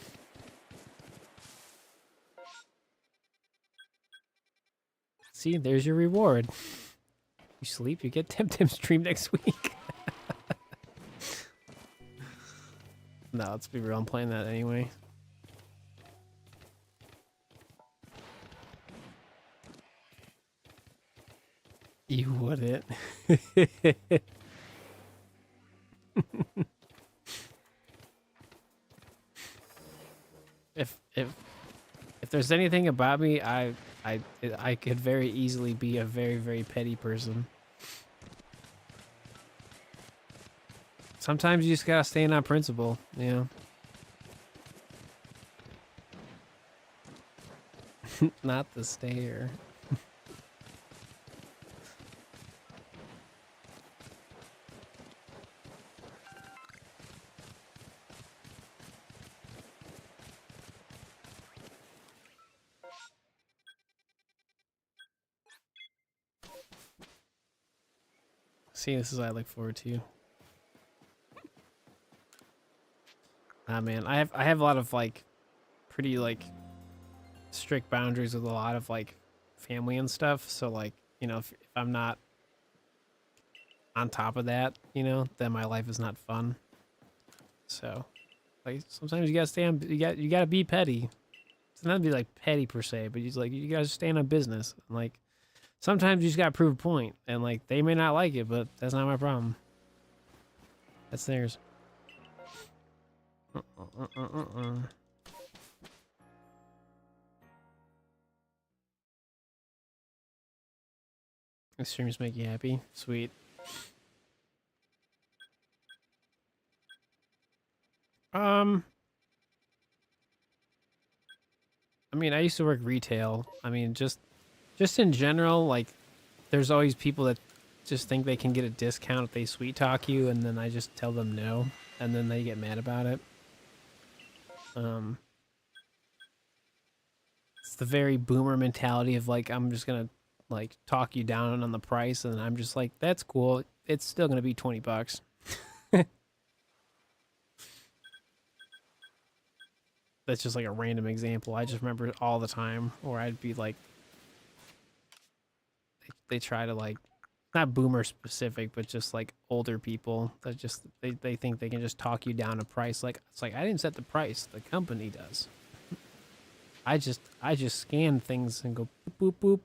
See, there's your reward. You sleep, you get Temtem stream next week. No, let's be real, I'm playing that anyway. You wouldn't. If there's anything about me, I could very easily be a very, very petty person. Sometimes you just gotta stand on principle, you know? Not the stare. See, this is what I look forward to. Ah, man, I have a lot of like pretty like strict boundaries with a lot of like family and stuff. So like, you know, if I'm not on top of that, you know, then my life is not fun. So like sometimes you gotta stay on. You gotta be petty. It's not to be like petty per se, but you gotta stand on business. And like sometimes you just gotta prove a point, and like they may not like it, but that's not my problem. That's theirs. The streams make you happy. Sweet. Um, I mean, I used to work retail. I mean, just in general, like, there's always people that just think they can get a discount if they sweet talk you, and then I just tell them no, and then they get mad about it. Um, it's the very boomer mentality of like, I'm just gonna like talk you down on the price, and I'm just like, that's cool. It's still gonna be $20. That's just like a random example. I just remember it all the time, or I'd be like, they try to like, not boomer specific, but just like older people that just they think they can just talk you down a price. Like, it's like, I didn't set the price, the company does. I just scan things and go boop boop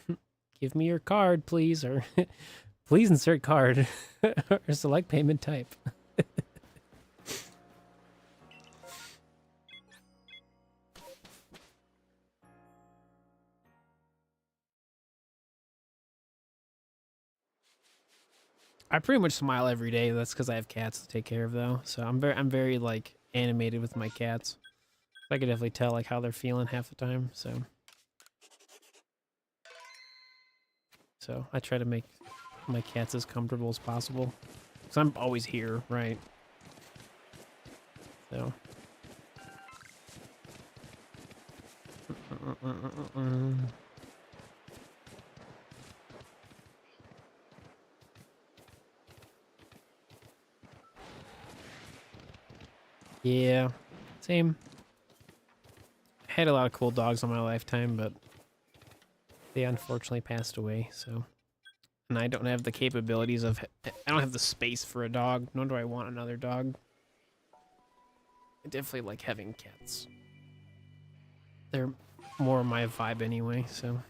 boop. Give me your card, please, or please insert card or select payment type. I pretty much smile every day. That's because I have cats to take care of, though. So I'm very like animated with my cats. I can definitely tell like how they're feeling half the time. So I try to make my cats as comfortable as possible. Cause I'm always here, right? So. Yeah, same. I had a lot of cool dogs in my lifetime, but they unfortunately passed away. So, and I don't have the capabilities of. I don't have the space for a dog. Nor do I want another dog. I definitely like having cats. They're more my vibe anyway. So.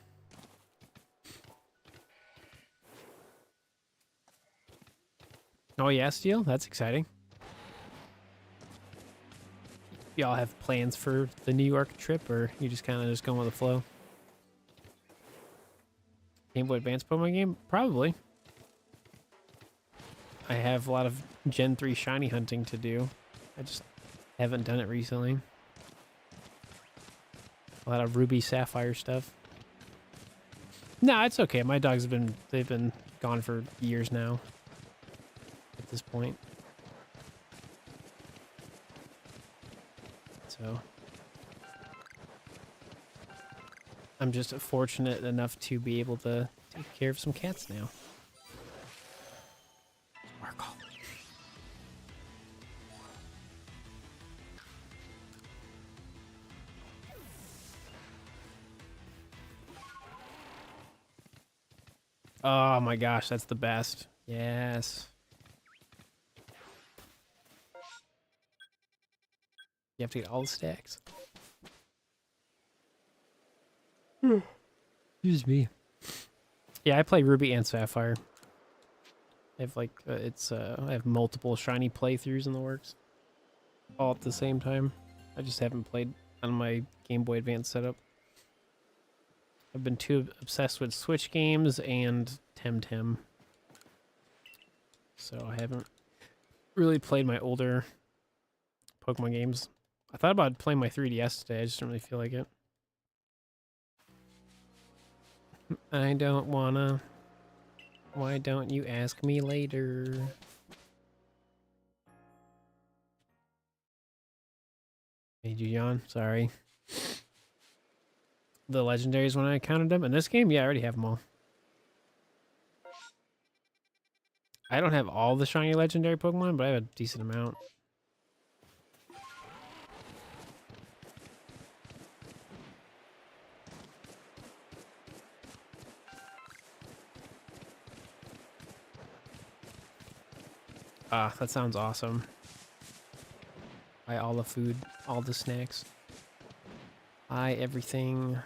Oh yeah, Steel. That's exciting. Y'all have plans for the New York trip, or you just kind of just going with the flow? Game Boy Advance Pokemon game? Probably. I have a lot of Gen 3 shiny hunting to do. I just haven't done it recently. A lot of Ruby Sapphire stuff. No, it's okay. My dogs they've been gone for years now at this point. So I'm just fortunate enough to be able to take care of some cats now. Sparkle. Oh my gosh, that's the best. Yes. You have to get all the stacks. Excuse me. Yeah, I play Ruby and Sapphire. I have like I have multiple shiny playthroughs in the works, all at the same time. I just haven't played on my Game Boy Advance setup. I've been too obsessed with Switch games and Temtem, so I haven't really played my older Pokemon games. I thought about playing my 3DS today. I just don't really feel like it. I don't wanna. Why don't you ask me later? Made you yawn. Sorry. The legendaries when I counted them in this game. Yeah, I already have them all. I don't have all the shiny legendary Pokemon, but I have a decent amount. Ah, that sounds awesome. Buy all the food, all the snacks. Buy everything.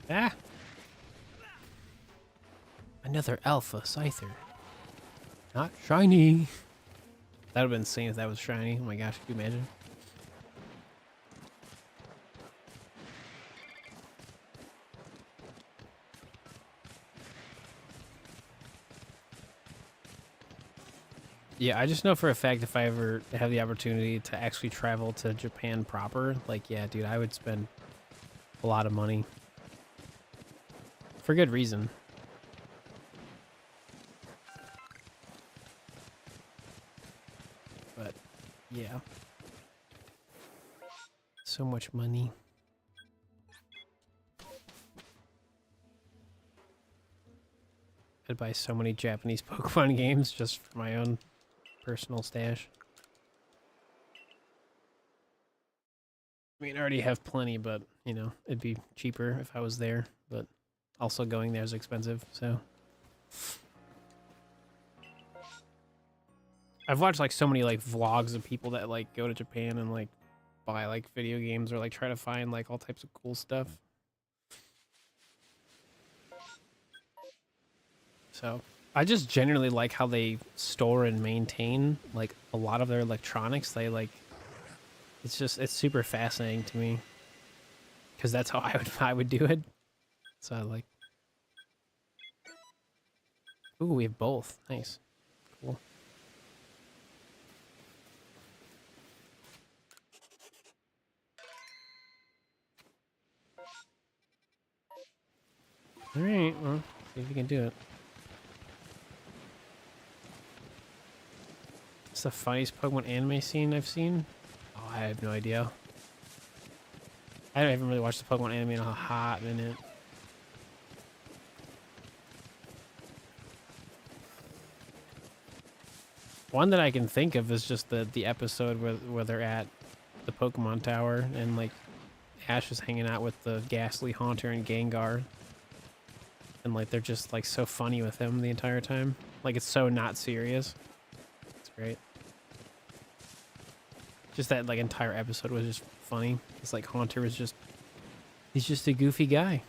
Ah! Another alpha scyther. Not shiny. That would have been insane if that was shiny. Oh my gosh, could you imagine? Yeah, I just know for a fact if I ever have the opportunity to actually travel to Japan proper, like, yeah, dude, I would spend a lot of money. For good reason. But, yeah. So much money. I'd buy so many Japanese Pokemon games just for my own personal stash. I mean, I already have plenty, but, you know, it'd be cheaper if I was there. But also going there is expensive, so... I've watched, like, so many, like, vlogs of people that, like, go to Japan and, like, buy, like, video games or, like, try to find, like, all types of cool stuff. So, I just generally like how they store and maintain, like, a lot of their electronics. They, like... It's just, it's super fascinating to me. Because that's how I would do it. So, I like... Ooh, we have both. Nice. Cool. Alright, well, see if we can do it. It's the funniest Pokemon anime scene I've seen. Oh, I have no idea. I haven't really watched the Pokemon anime in a hot minute. One that I can think of is just the episode where they're at the Pokemon Tower and, like, Ash is hanging out with the Ghastly, Haunter, and Gengar. And, like, they're just, like, so funny with him the entire time. Like, it's so not serious. It's great. Just that, like, entire episode was just funny. It's like Haunter was just... He's just a goofy guy.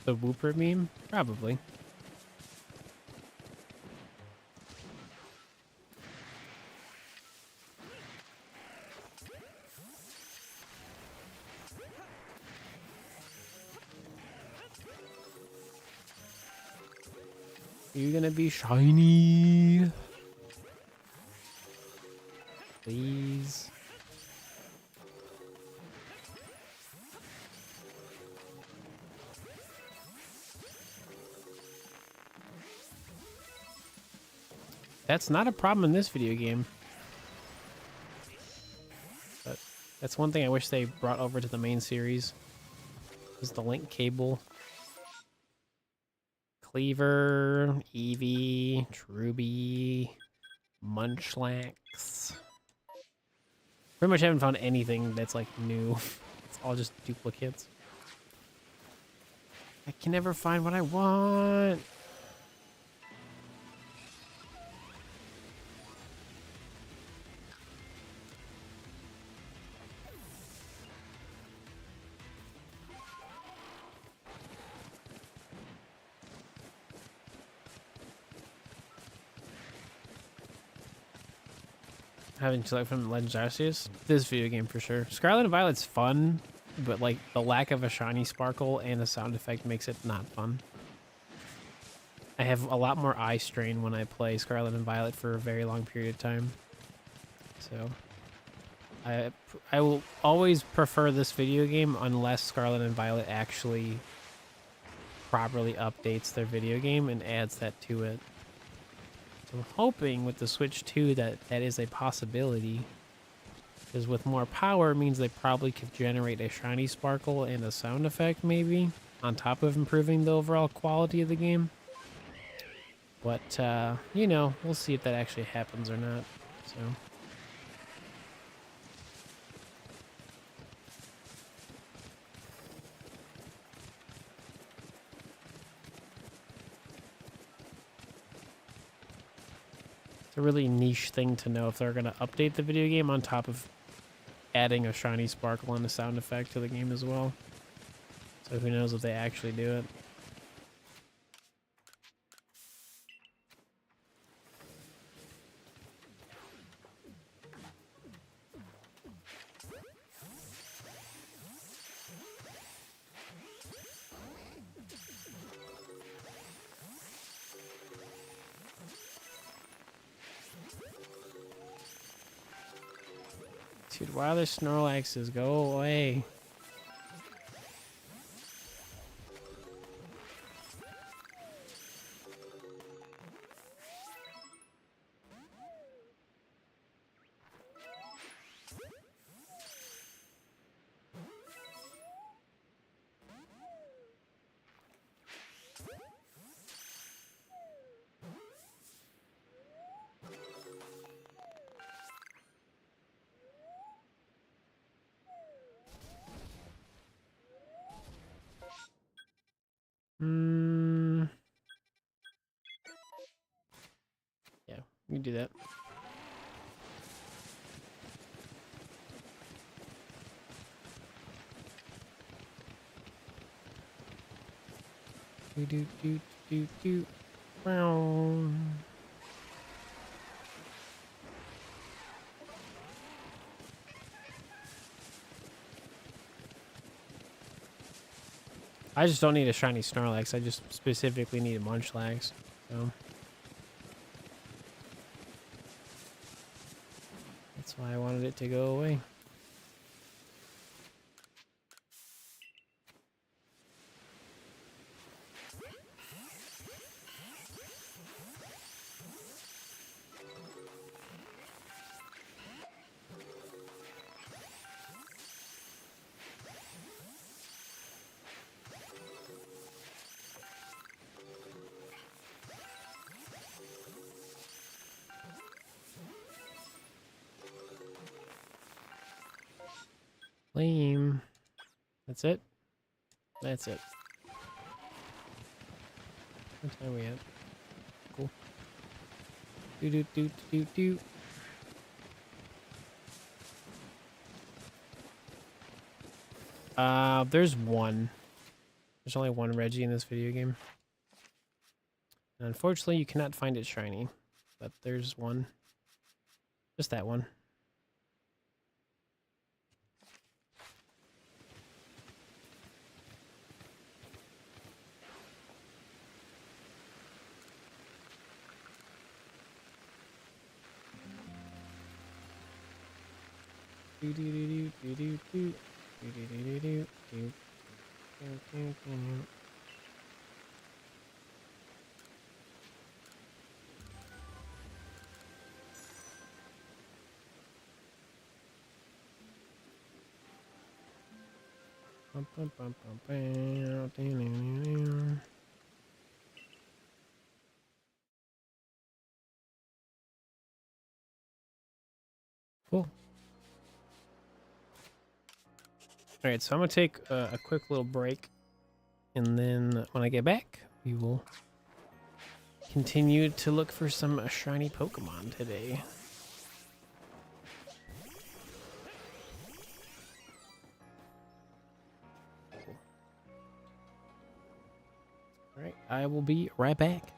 The Wooper meme? Probably. You're gonna be shiny. Please. That's not a problem in this video game. But that's one thing I wish they brought over to the main series. Is the link cable. Cleaver, Eevee, Truby, Munchlax. Pretty much haven't found anything that's, like, new. It's all just duplicates. I can never find what I want. Having to select from Legends Arceus? This video game for sure. Scarlet and Violet's fun, but, like, the lack of a shiny sparkle and a sound effect makes it not fun. I have a lot more eye strain when I play Scarlet and Violet for a very long period of time. So, I will always prefer this video game unless Scarlet and Violet actually properly updates their video game and adds that to it. So I'm hoping with the Switch 2 that is a possibility. Because with more power means they probably could generate a shiny sparkle and a sound effect maybe, on top of improving the overall quality of the game. But, you know, we'll see if that actually happens or not. So... a really niche thing to know if they're going to update the video game on top of adding a shiny sparkle and a sound effect to the game as well. So who knows if they actually do it. Dude, why are there Snorlaxes? Go away. Yeah, we can do that. Do do do do do. Wow. I just don't need a shiny Snorlax. I just specifically need a Munchlax. So that's why I wanted it to go away. Lame. That's it? That's it. What time are we at? Cool. Do do do do do. There's one. There's only one Reggie in this video game. And unfortunately, you cannot find it shiny. But there's one. Just that one. Do do do do do do do do do do do do do. Cool. All right, so I'm gonna take a quick little break, and then when I get back, we will continue to look for some shiny Pokemon today. All right, I will be right back.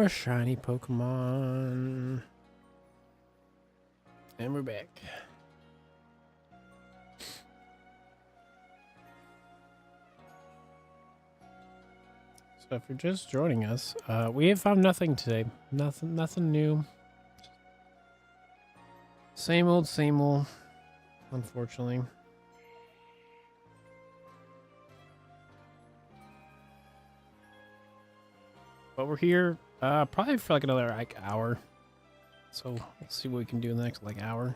more shiny Pokemon. And we're back. So if you're just joining us, we have found nothing today. Nothing new. Same old, unfortunately. But we're here probably for like another hour. So we'll see what we can do in the next hour.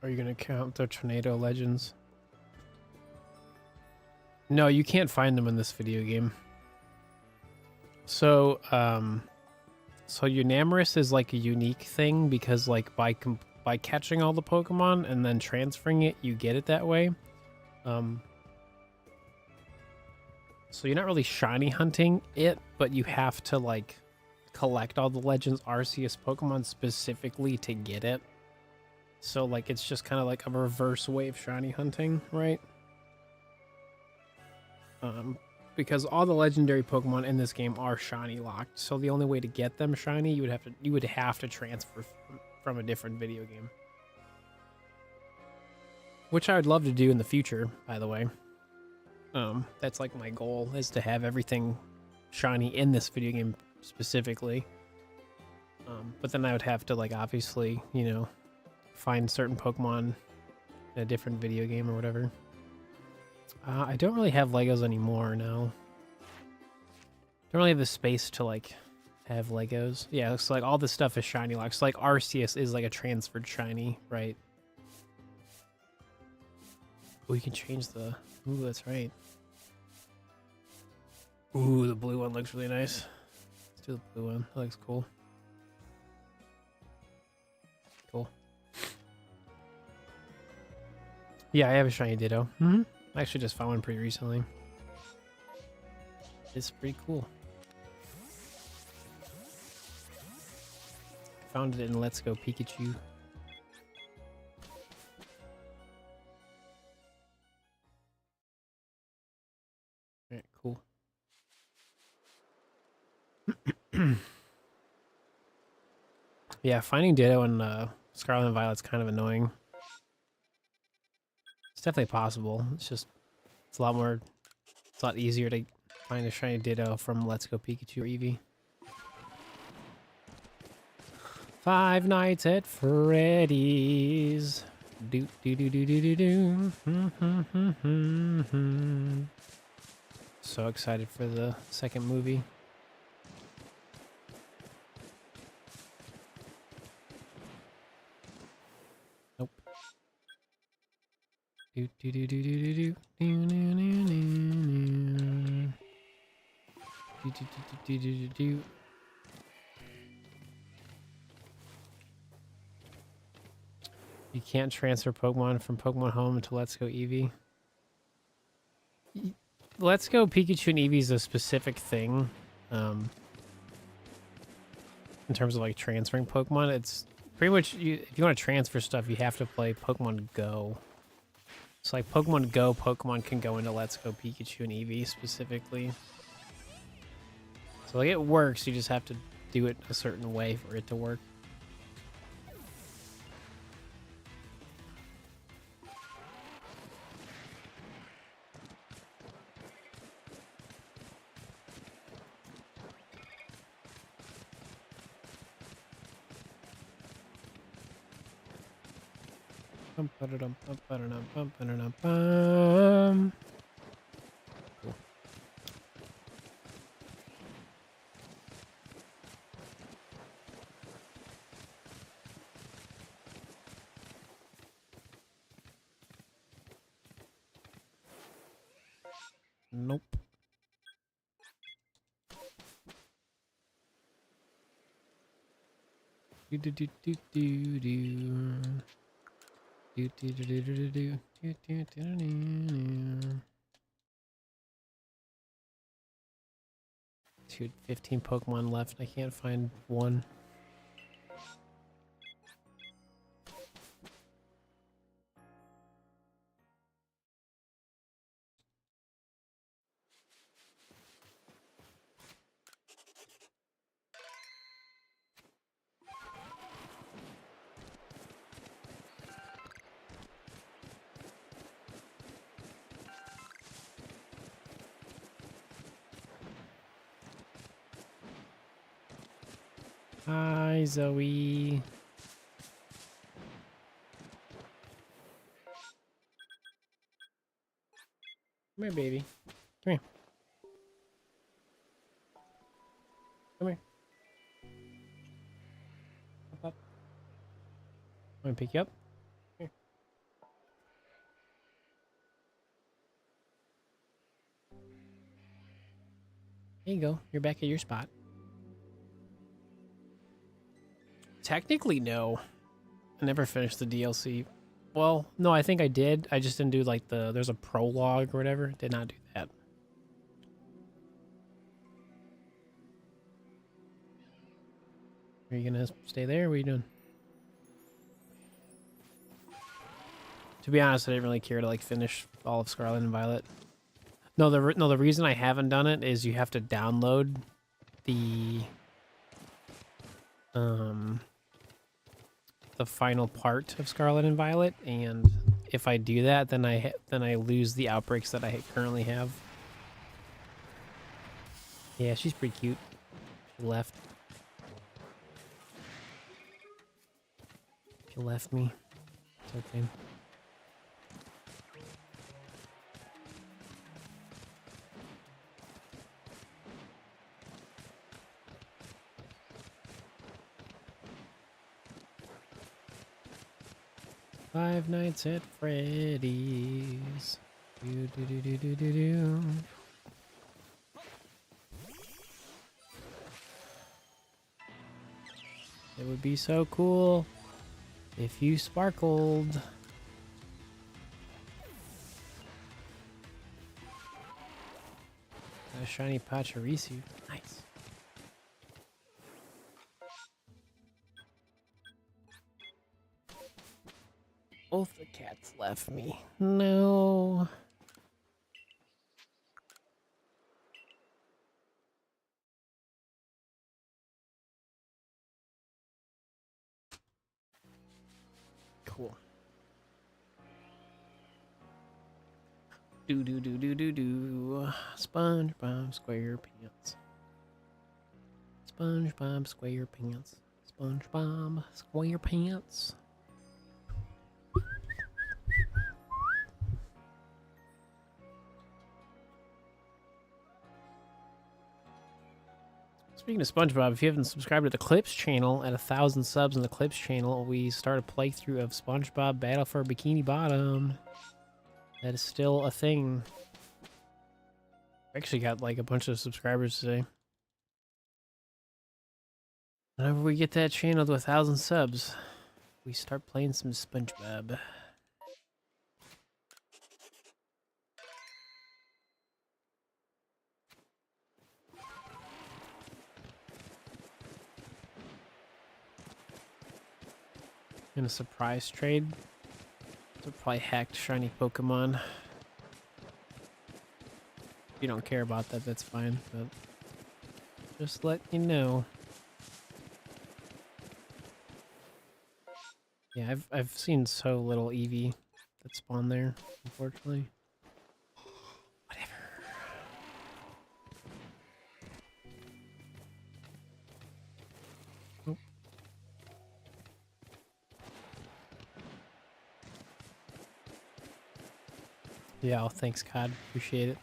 Are you gonna count the Tornado Legends? No, you can't find them in this video game. So, so Unamorous is like a unique thing because like by catching all the Pokemon and then transferring it, you get it that way. So you're not really shiny hunting it, but you have to like collect all the Legends Arceus Pokemon specifically to get it. So like it's just kind of like a reverse way of shiny hunting, right? Because all the legendary Pokemon in this game are shiny locked. So the only way to get them shiny, you would have to transfer from a different video game. Which I would love to do in the future, by the way. That's like my goal, is to have everything shiny in this video game specifically. But then I would have to like obviously, you know, find certain Pokemon in a different video game or whatever. I don't really have Legos anymore now. Don't really have the space to like have Legos. Yeah, looks like all this stuff is shiny locked. So like Arceus is like a transferred shiny, right? We can change the... Ooh, that's right. Ooh, the blue one looks really nice. Let's do the blue one. That looks cool. Cool. Yeah, I have a shiny Ditto. I actually just found one pretty recently. It's pretty cool. Found it in Let's Go Pikachu. Alright, cool. Yeah, finding Ditto and Scarlet and Violet's kind of annoying. It's definitely possible. It's a lot easier to find a shiny Ditto from Let's Go Pikachu or Eevee. Five Nights at Freddy's. Do do do do do do do. So excited for the second movie. Nope. Do do do do do do do do do do do do. You can't transfer Pokemon from Pokemon Home to Let's Go Eevee. Let's Go Pikachu and Eevee is a specific thing. In terms of like transferring Pokemon, it's pretty much if you want to transfer stuff, you have to play Pokemon Go. So like Pokemon Go, Pokemon can go into Let's Go Pikachu and Eevee specifically. So like it works, you just have to do it a certain way for it to work. Cool. Nope. Do do do do do do. Do, do, do, do, do, do, do, do, do, do. 15 Pokemon left. I can't find one. Hi, Zoe. Come here, baby. Come here. Come here. Up, up. Want me to pick you up? Here. There you go. You're back at your spot. Technically, no. I never finished the DLC. Well, no, I think I did. I just didn't do like there's a prologue or whatever. Did not do that. Are you gonna stay there? What are you doing? To be honest, I didn't really care to like finish all of Scarlet and Violet. No, the reason I haven't done it is you have to download the final part of Scarlet and Violet, and if I do that, then I lose the outbreaks that I currently have. Yeah, she's pretty cute. She left. She left me. It's okay. Five Nights at Freddy's. Do do do do do do do. It would be so cool if you sparkled. Got a shiny Pachirisu. Nice. Both the cats left me. No. Cool. Do do do do do do. SpongeBob SquarePants. SpongeBob SquarePants. SpongeBob SquarePants. Speaking of SpongeBob, if you haven't subscribed to the Clips channel, at 1,000 subs in the Clips channel, we start a playthrough of SpongeBob Battle for Bikini Bottom. That is still a thing. We actually got like a bunch of subscribers today. Whenever we get that channel to 1,000 subs, we start playing some SpongeBob. In a surprise trade. So probably hacked shiny Pokemon. If you don't care about that, that's fine, but just let you know. Yeah, I've seen so little Eevee that spawn there, unfortunately. Whatever. Oh. Yeah, oh, thanks, COD. Appreciate it.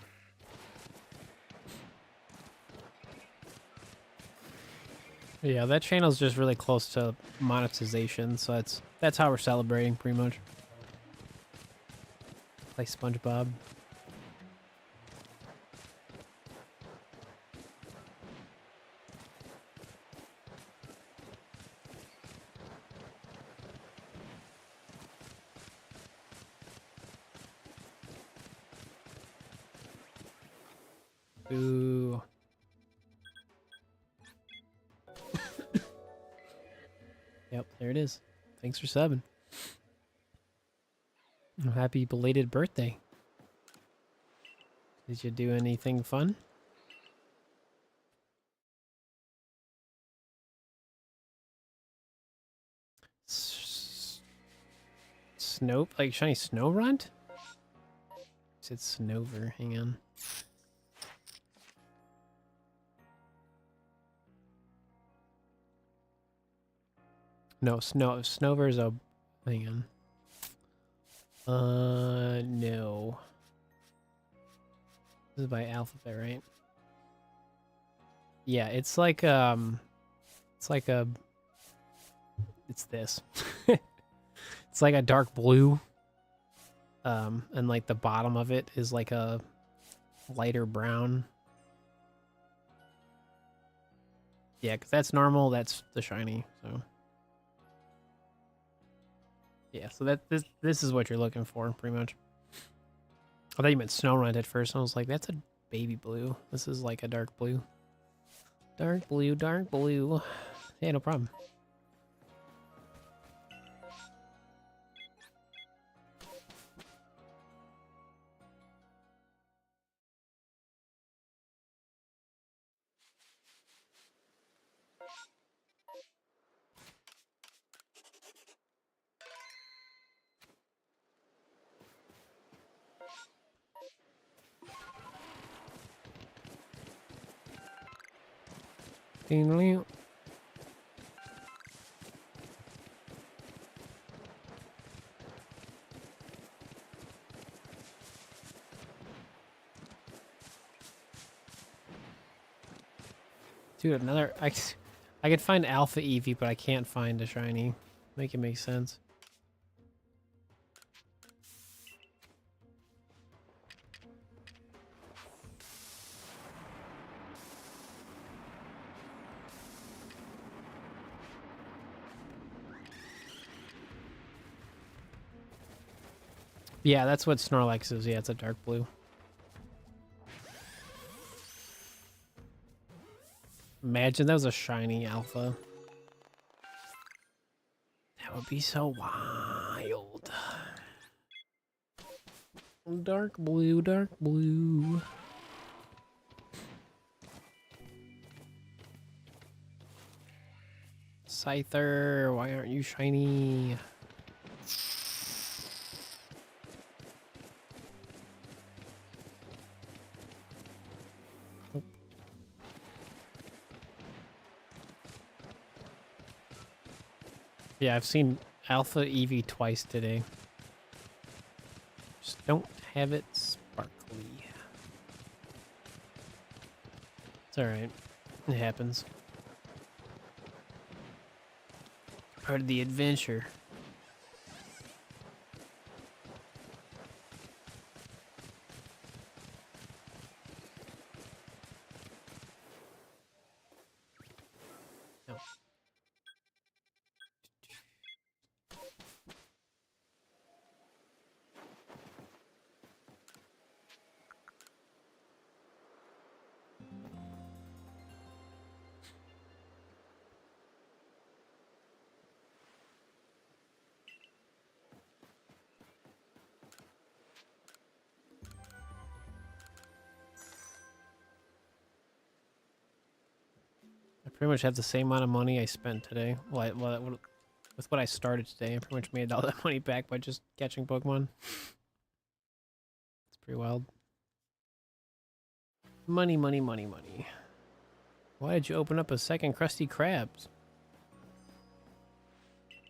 Yeah, that channel's just really close to monetization, so that's how we're celebrating, pretty much. Like SpongeBob. Ooh. Yep, there it is. Thanks for subbing. Happy belated birthday. Did you do anything fun? Snow, like shiny snow runt? Said Snover, hang on. No, Snover's a... Hang on. No. This is by alphabet, right? Yeah, it's like, it's like a... It's this. It's like a dark blue. And like the bottom of it is like a lighter brown. Yeah, because that's normal, that's the shiny, so... Yeah, so this is what you're looking for, pretty much. I thought you meant Snorunt at first, and I was like, that's a baby blue. This is like a dark blue. Dark blue, dark blue. Yeah, no problem. Dude, another... I could find Alpha Eevee, but I can't find a shiny. Make it make sense. Yeah, that's what Snorlax is. Yeah, it's a dark blue. Imagine that was a shiny alpha. That would be so wild. Dark blue, dark blue. Scyther, why aren't you shiny? Yeah, I've seen Alpha Eevee twice today. Just don't have it sparkly. It's alright. It happens. Part of the adventure. No. I pretty much have the same amount of money I spent today. With what I started today, I pretty much made all that money back by just catching Pokemon. It's pretty wild. Money, money, money, money. Why did you open up a second Krusty Krabs?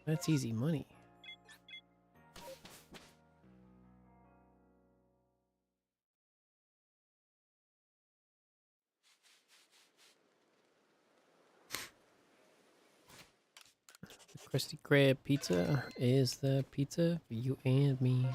That's easy money. The Krusty Krab pizza is the pizza for you and me.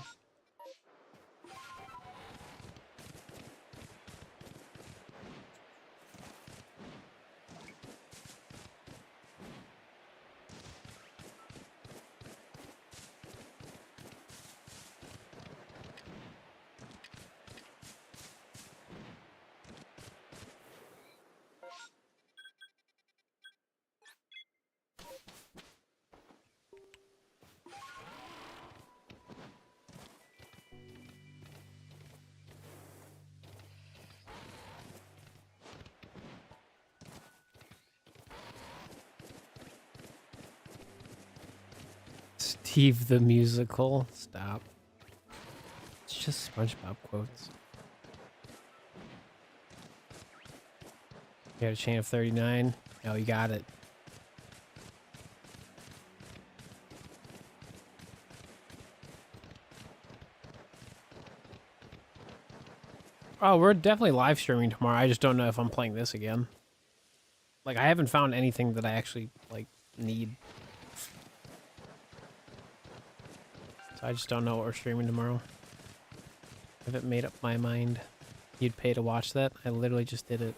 Steve the Musical. Stop. It's just SpongeBob quotes. You got a chain of 39. Oh, you got it. Oh, we're definitely live streaming tomorrow. I just don't know if I'm playing this again. Like, I haven't found anything that I actually, like, need. So I just don't know what we're streaming tomorrow. I haven't made up my mind. You'd pay to watch that? I literally just did it.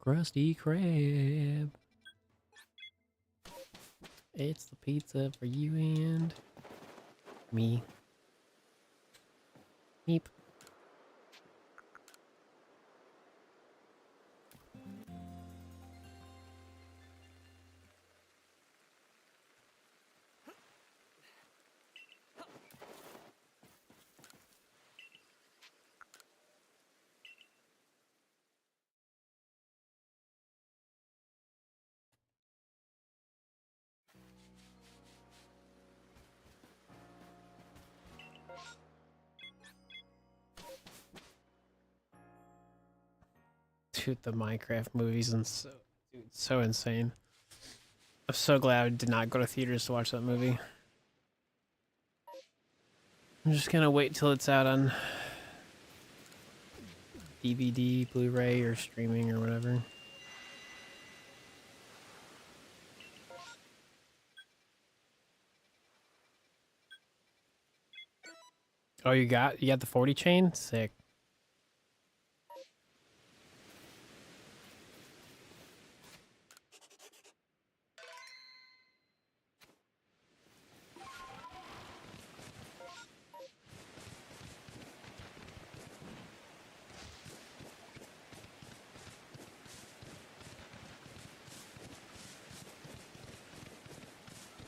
Krusty Krab. It's the pizza for you and me. Meep. Dude, the Minecraft movies and so insane. I'm so glad I did not go to theaters to watch that movie. I'm just gonna wait till it's out on DVD, Blu-ray, or streaming or whatever. Oh, you got the 40 chain? Sick.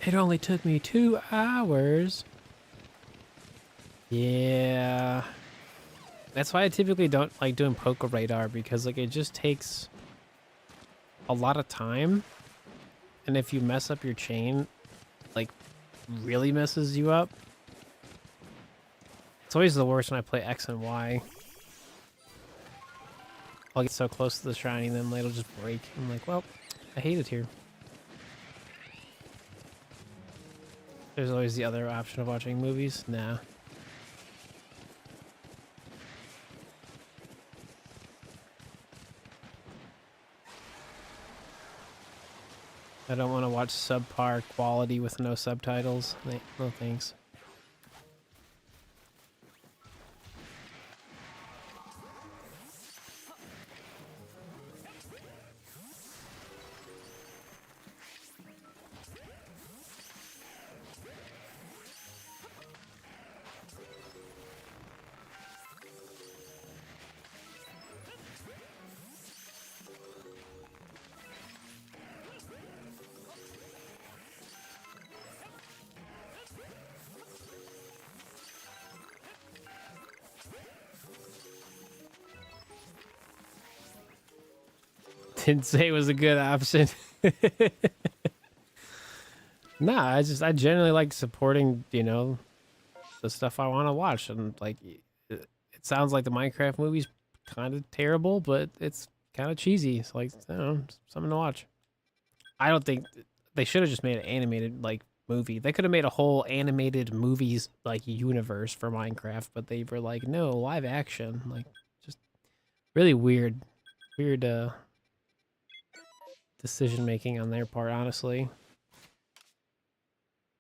It only took me 2 hours. Yeah. That's why I typically don't like doing Poke Radar, because like it just takes a lot of time. And if you mess up your chain, like really messes you up. It's always the worst when I play X and Y. I'll get so close to the shiny, then it'll just break. I'm like, well, I hate it here. There's always the other option of watching movies. Nah. I don't want to watch subpar quality with no subtitles. No thanks. Didn't say it was a good option. Nah, I generally like supporting, you know, the stuff I want to watch. And like, it sounds like the Minecraft movie's kind of terrible, but it's kind of cheesy. It's like, I don't know, something to watch. I don't think they should have just made an animated like movie. They could have made a whole animated movies like universe for Minecraft, but they were like, no, live action. Like, just really weird decision making on their part, honestly.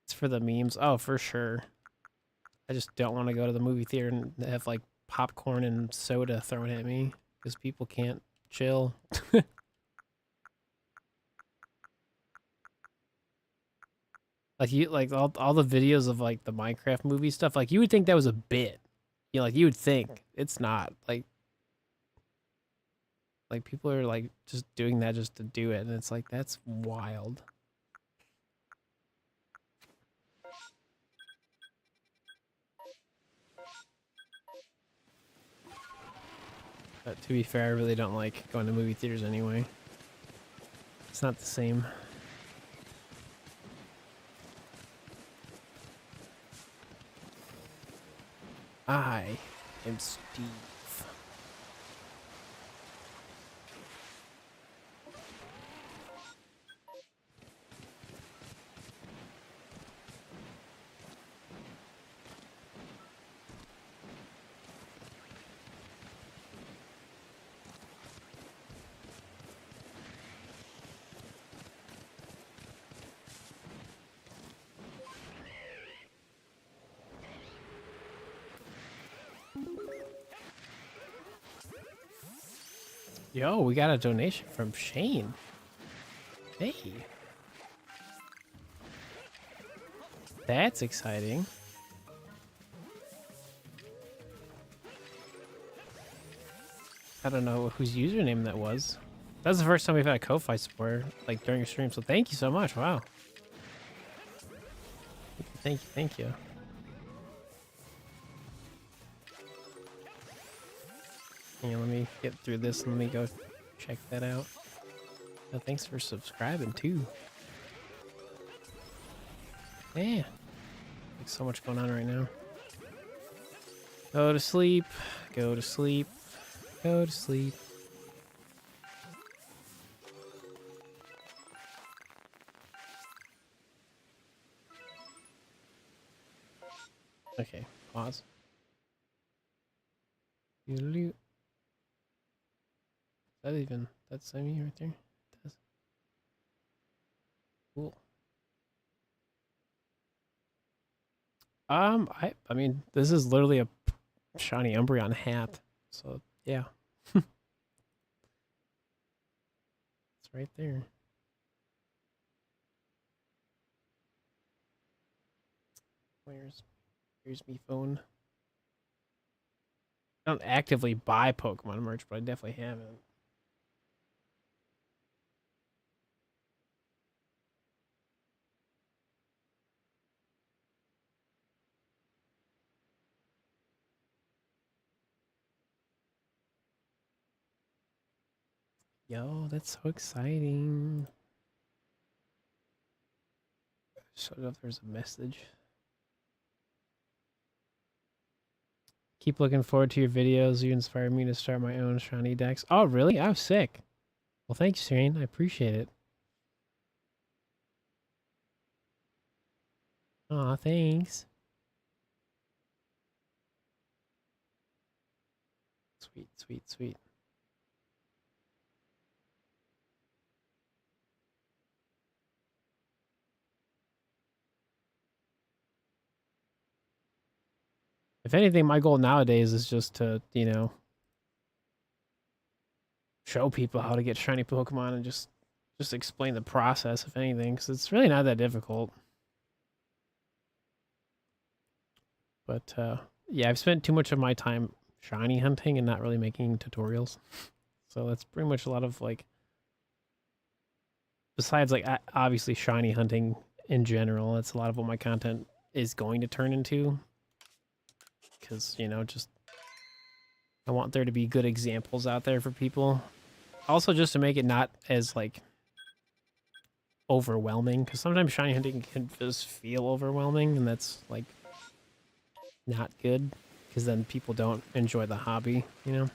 It's for the memes. Oh, for sure. I just don't want to go to the movie theater and have like popcorn and soda thrown at me because people can't chill. Like you like all the videos of like the Minecraft movie stuff, like you would think that was a bit. You know, like you would think. It's not. Like people are like just doing that just to do it, and it's like that's wild. But to be fair, I really don't like going to movie theaters anyway. It's not the same. I am Steve. Yo, we got a donation from Shane. Hey. That's exciting. I don't know whose username that was. That's the first time we've had a Ko-Fi support, like, during a stream, so thank you so much. Wow. Thank you, thank you. Yeah, let me get through this and let me go check that out. Oh, thanks for subscribing, too. Yeah. Like, so much going on right now. Go to sleep. Go to sleep. Go to sleep. Okay, pause. Is that even, that's me right there? That's cool. I mean, this is literally a shiny Umbreon hat, so yeah. It's right there. Here's me phone. I don't actively buy Pokemon merch, but I definitely have it. Yo, that's so exciting. So if there's a message. Keep looking forward to your videos. You inspired me to start my own shiny decks. Oh, really? I'm sick. Well, thank you, Shane. I appreciate it. Aw, thanks. Sweet, sweet, sweet. If anything, my goal nowadays is just to, you know, show people how to get shiny Pokemon and just explain the process, if anything, because it's really not that difficult. But yeah, I've spent too much of my time shiny hunting and not really making tutorials. So that's pretty much a lot of like, besides like obviously shiny hunting in general, that's a lot of what my content is going to turn into. Because, you know, just I want there to be good examples out there for people. Also, just to make it not as like overwhelming, because sometimes shiny hunting can just feel overwhelming, and that's like not good, because then people don't enjoy the hobby, you know.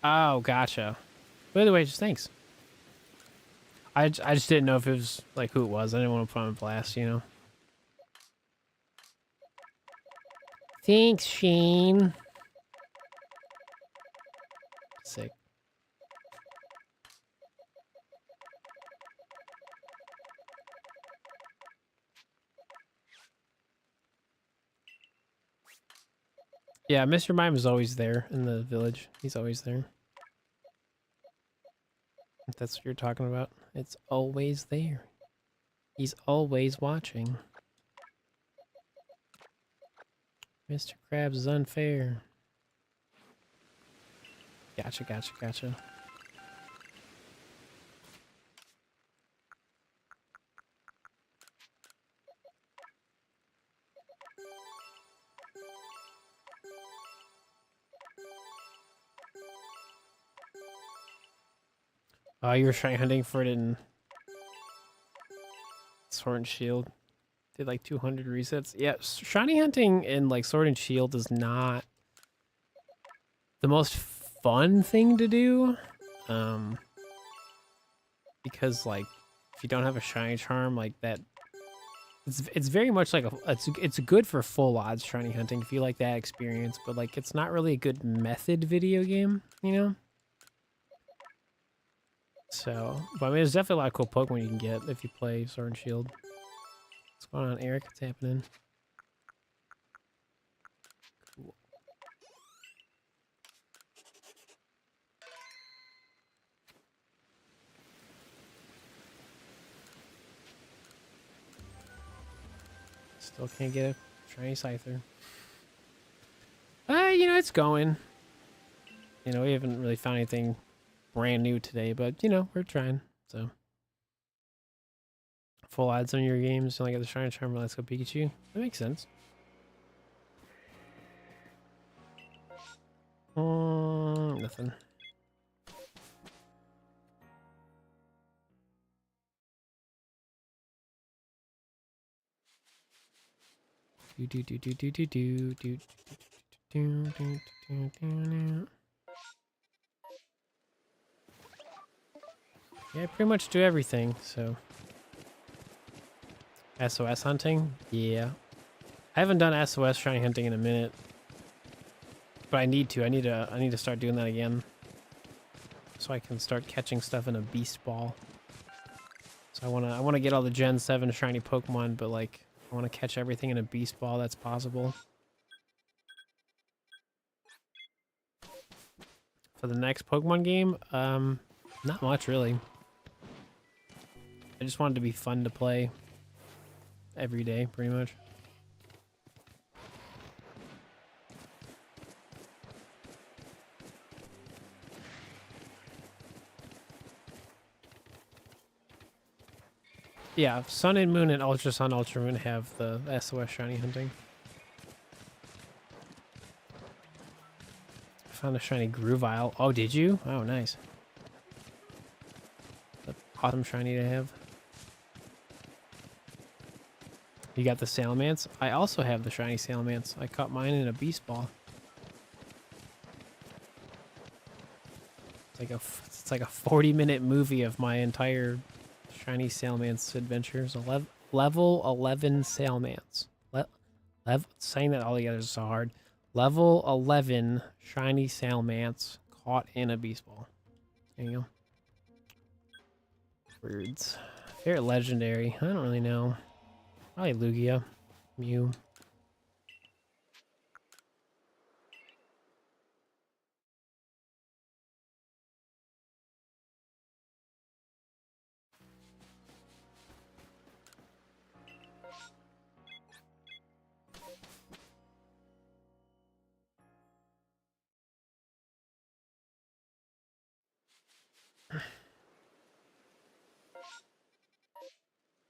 Oh, gotcha. By the way, just thanks. I just didn't know if it was like who it was. I didn't want to put on blast, you know. Thanks, Shane. Sick. Yeah, Mr. Mime is always there in the village. He's always there. If that's what you're talking about. It's always there. He's always watching. Mr. Krabs is unfair. Gotcha, gotcha, gotcha. Oh, you were shiny hunting for it in Sword and Shield. Did like 200 resets. Yeah, shiny hunting in like Sword and Shield is not the most fun thing to do. Because like if you don't have a shiny charm like that, it's very much like it's good for full odds shiny hunting if you like that experience, but like it's not really a good method video game, you know? So, but I mean, there's definitely a lot of cool Pokemon you can get if you play Sword and Shield. What's going on, Eric? What's happening? Cool. Still can't get a shiny Scyther. You know, it's going. You know, we haven't really found anything brand new today, but, you know, we're trying, so. Full odds on your games, you only get the Shiny Charmer, Let's Go Pikachu. That makes sense. Nothing. Yeah, I pretty much do everything, so. SOS hunting? Yeah. I haven't done SOS shiny hunting in a minute. But I need to. I need to start doing that again. So I can start catching stuff in a beast ball. So I wanna get all the Gen 7 shiny Pokemon, but like I wanna catch everything in a beast ball that's possible. For the next Pokemon game, not much really. I just want it to be fun to play every day, pretty much. Yeah, Sun and Moon and Ultra Sun, Ultra Moon have the SOS shiny hunting. I found a shiny Groovile. Oh, did you? Oh, nice. That's awesome shiny to have. You got the Salamence? I also have the shiny Salamence. I caught mine in a beast ball. It's like a 40-minute movie of my entire shiny Salamence adventures. Level 11 Salamence. Saying that all together is so hard. Level 11 shiny Salamence caught in a beast ball. There you go. Words. Favorite legendary? I don't really know. Probably Lugia. Mew.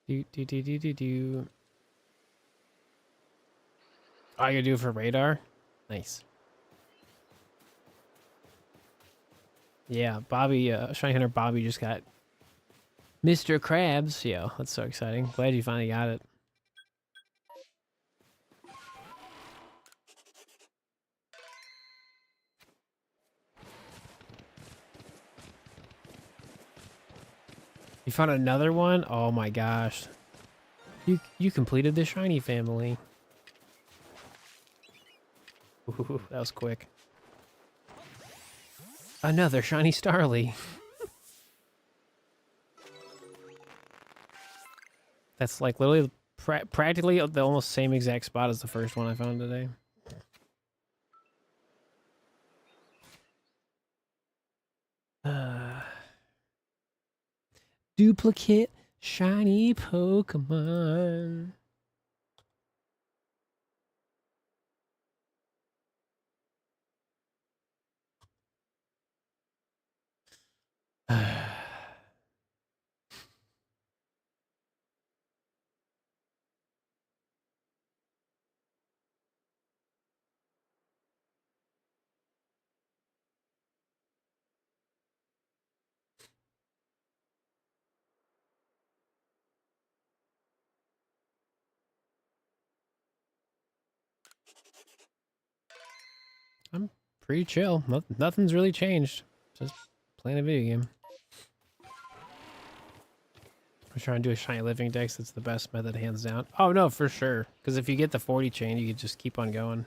Do. Oh, you do it for radar? Nice. Yeah, Bobby, Shiny Hunter Bobby just got Mr. Krabs. Yeah, that's so exciting. Glad you finally got it. You found another one? Oh my gosh. You completed the shiny family. Ooh, that was quick. Another shiny Starly. That's like literally practically the almost same exact spot as the first one I found today. Duplicate shiny Pokemon. I'm pretty chill. Nothing's really changed. Just playing a video game. I'm trying to do a shiny living dex. That's the best method, hands down. Oh no, for sure. Because if you get the 40 chain, you can just keep on going.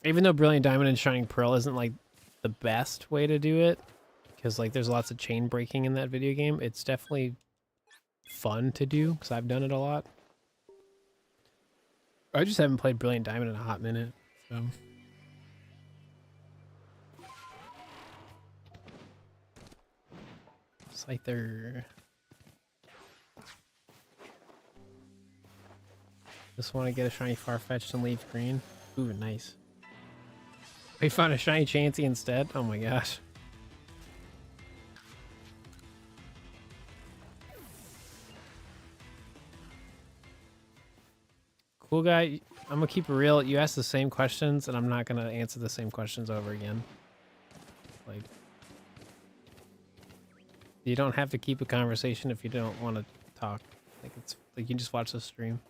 Even though Brilliant Diamond and Shining Pearl isn't like the best way to do it, because like there's lots of chain breaking in that video game. It's definitely fun to do because I've done it a lot. I just haven't played Brilliant Diamond in a hot minute, so. Scyther. Just want to get a shiny Farfetch'd and leave green. Ooh, nice. We found a shiny Chansey instead? Oh my gosh. Cool guy, I'm gonna keep it real. You ask the same questions and I'm not gonna answer the same questions over again. Like, you don't have to keep a conversation if you don't want to talk. Like, it's like you can just watch the stream.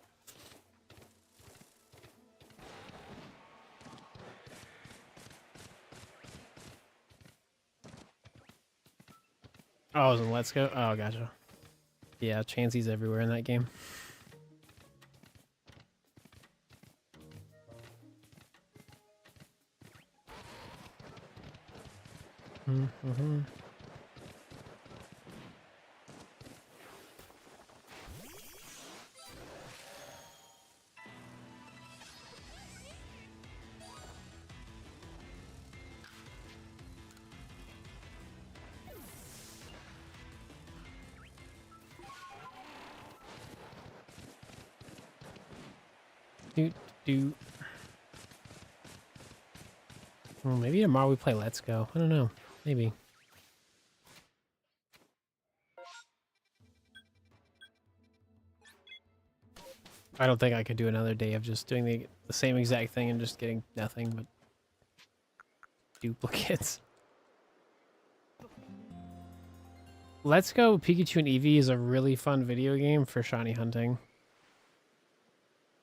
Oh, it was in Let's Go? Oh, gotcha. Yeah, Chansey's everywhere in that game. Mm-hmm. Do. Well, maybe tomorrow we play Let's Go. I don't know. Maybe. I don't think I could do another day of just doing the same exact thing and just getting nothing but duplicates. Let's Go Pikachu and Eevee is a really fun video game for shiny hunting.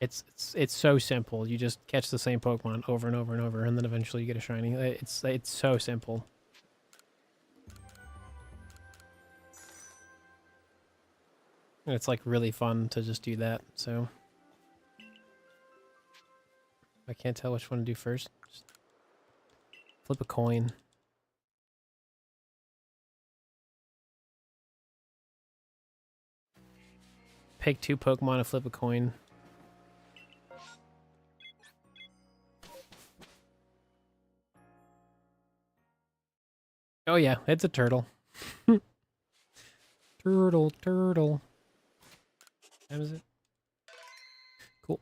It's so simple. You just catch the same Pokemon over and over and over, and then eventually you get a shiny. It's so simple. And it's like really fun to just do that. So I can't tell which one to do first. Just flip a coin. Pick 2 Pokemon and flip a coin. Oh yeah, it's a turtle. Turtle. How is it? Cool.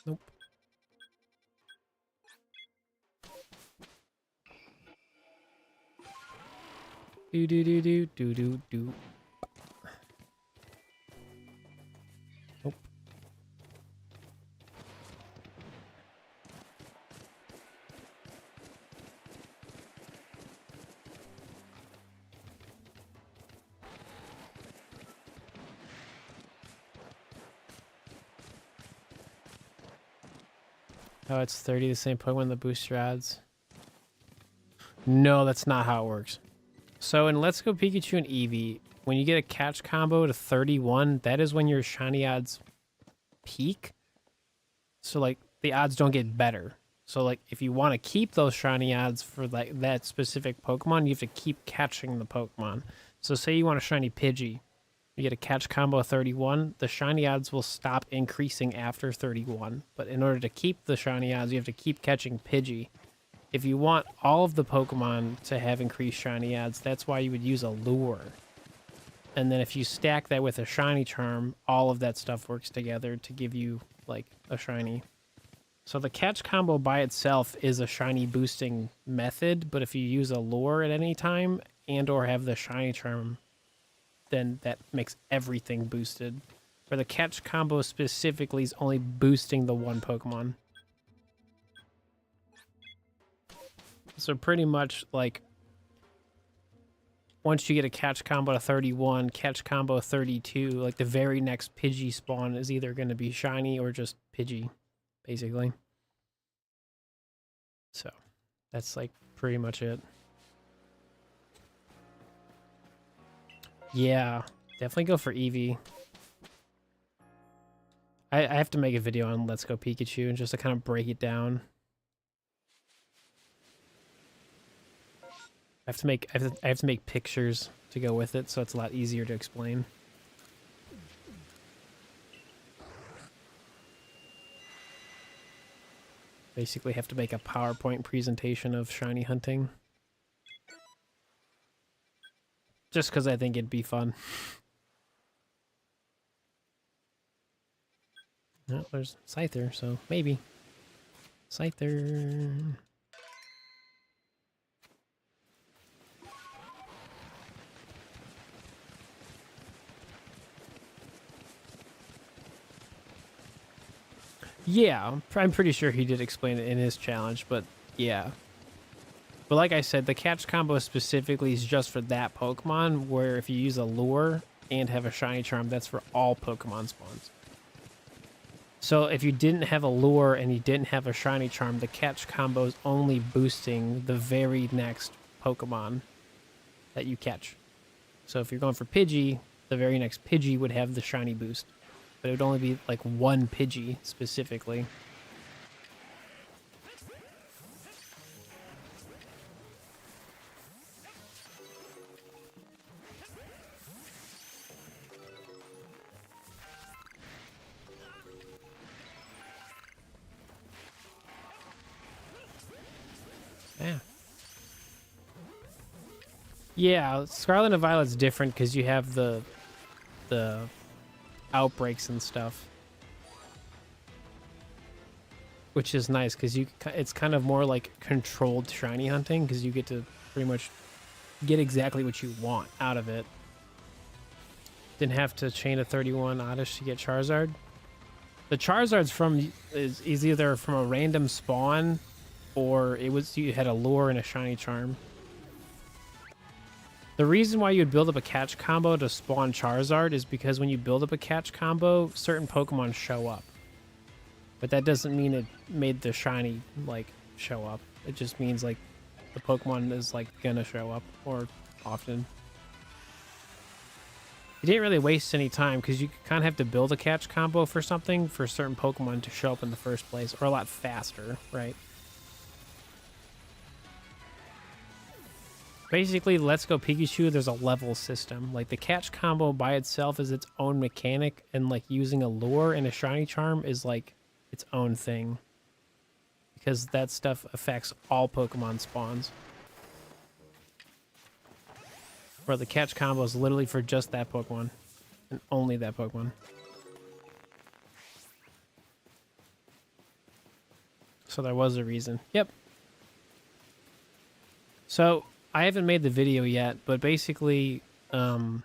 Nope. Do. Nope. Oh, it's 30 the same Pokemon the booster adds. No, that's not how it works. So in Let's Go Pikachu and Eevee, when you get a catch combo to 31, that is when your shiny odds peak. So like the odds don't get better. So like if you want to keep those shiny odds for like that specific Pokemon, you have to keep catching the Pokemon. So say you want a shiny Pidgey, you get a catch combo of 31, the shiny odds will stop increasing after 31. But in order to keep the shiny odds, you have to keep catching Pidgey. If you want all of the Pokemon to have increased shiny odds, that's why you would use a lure. And then if you stack that with a shiny charm, all of that stuff works together to give you like a shiny. So the catch combo by itself is a shiny boosting method, but if you use a lure at any time and or have the shiny charm, then that makes everything boosted. For the catch combo specifically is only boosting the one Pokemon. So pretty much like once you get a catch combo to 31, catch combo 32, like the very next Pidgey spawn is either going to be shiny or just Pidgey, basically. So that's like pretty much it. Yeah, definitely go for Eevee. I have to make a video on Let's Go Pikachu just to kind of break it down. I have to make pictures to go with it, so it's a lot easier to explain. Basically have to make a PowerPoint presentation of shiny hunting. Just because I think it'd be fun. Oh, there's Scyther, so maybe. Scyther. Yeah, I'm pretty sure he did explain it in his challenge, but yeah. But like I said, the catch combo specifically is just for that Pokemon, where if you use a lure and have a shiny charm, that's for all Pokemon spawns. So if you didn't have a lure and you didn't have a shiny charm, the catch combo is only boosting the very next Pokemon that you catch. So if you're going for Pidgey, the very next Pidgey would have the shiny boost. But it would only be like one Pidgey specifically. Yeah. Yeah, Scarlet and Violet's different because you have the outbreaks and stuff, which is nice because it's kind of more like controlled shiny hunting because you get to pretty much get exactly what you want out of it. Didn't have to chain a 31 Oddish to get Charizard. The Charizard's is either from a random spawn or you had a lure and a shiny charm. The reason why you'd build up a catch combo to spawn Charizard is because when you build up a catch combo, certain Pokemon show up. But that doesn't mean it made the shiny, like, show up. It just means, like, the Pokemon is, like, gonna show up, or often. You didn't really waste any time, because you kind of have to build a catch combo for something for certain Pokemon to show up in the first place, or a lot faster, right? Basically, Let's Go Pikachu, there's a level system. Like, the catch combo by itself is its own mechanic, and, like, using a lure and a shiny charm is, like, its own thing. Because that stuff affects all Pokemon spawns. Where the catch combo is literally for just that Pokemon. And only that Pokemon. So there was a reason. Yep. So I haven't made the video yet, but basically, in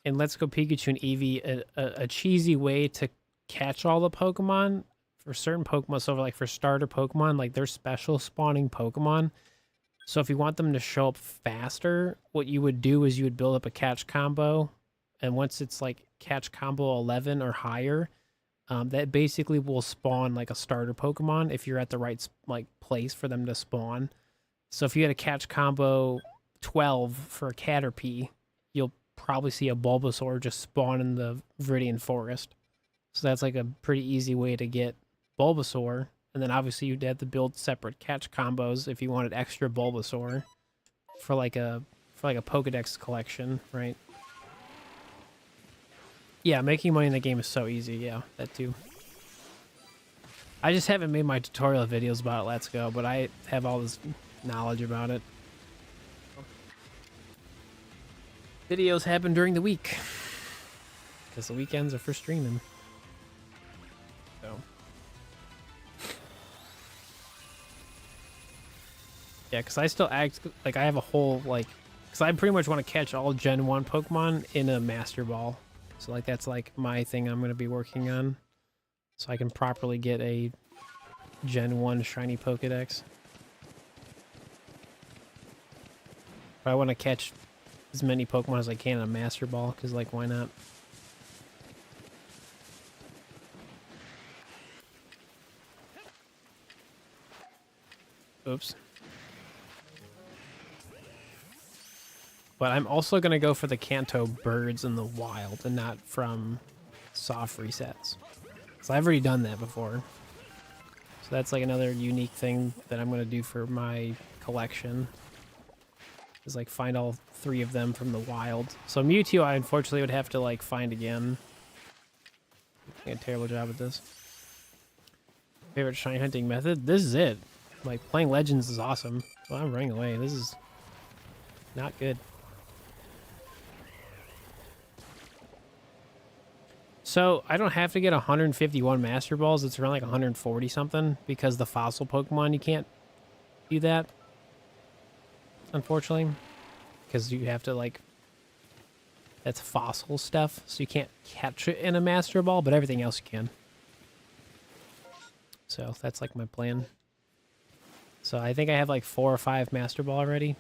Let's Go Pikachu and Eevee, a cheesy way to catch all the Pokemon for certain Pokemon, so like for starter Pokemon, like they're special spawning Pokemon. So if you want them to show up faster, what you would do is you would build up a catch combo, and once it's like catch combo 11 or higher, that basically will spawn like a starter Pokemon if you're at the right like place for them to spawn. So if you had a catch combo 12 for a Caterpie, you'll probably see a Bulbasaur just spawn in the Viridian Forest. So that's like a pretty easy way to get Bulbasaur. And then obviously you'd have to build separate catch combos if you wanted extra Bulbasaur for like a Pokedex collection, right? Yeah, making money in the game is so easy. Yeah, that too. I just haven't made my tutorial videos about it, Let's Go, but I have all this knowledge about it. Videos happen during the week because the weekends are for streaming. So yeah, because I still act like I have a whole like, because I pretty much want to catch all Gen 1 Pokemon in a Master Ball. So like that's like my thing I'm going to be working on, so I can properly get a Gen 1 Shiny Pokedex. But I want to catch as many Pokemon as I can in a Master Ball, because, like, why not? Oops. But I'm also going to go for the Kanto birds in the wild and not from soft resets. So I've already done that before. So that's like another unique thing that I'm going to do for my collection. Is like find all 3 of them from the wild. So Mewtwo I unfortunately would have to like find again. I'm doing a terrible job at this. Favorite shiny hunting method? This is it. Like playing Legends is awesome. Well, I'm running away. This is not good. So, I don't have to get 151 Master Balls. It's around like 140 something because the fossil Pokemon, you can't do that. Unfortunately. Because you have to like... That's fossil stuff. So you can't catch it in a Master Ball, but everything else you can. So, that's like my plan. So, I think I have like 4 or 5 Master Ball already.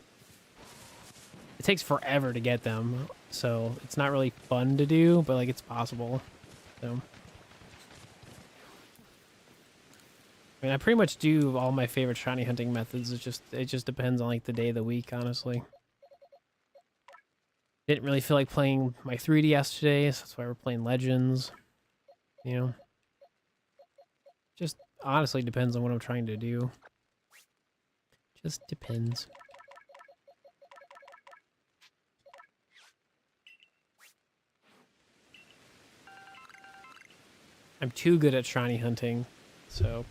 It takes forever to get them. So, it's not really fun to do, but like it's possible. So, I mean, I pretty much do all my favorite shiny hunting methods. It just depends on like the day of the week, honestly. Didn't really feel like playing my 3DS today, so that's why we're playing Legends. You know, just honestly depends on what I'm trying to do. Just depends. I'm too good at shiny hunting, so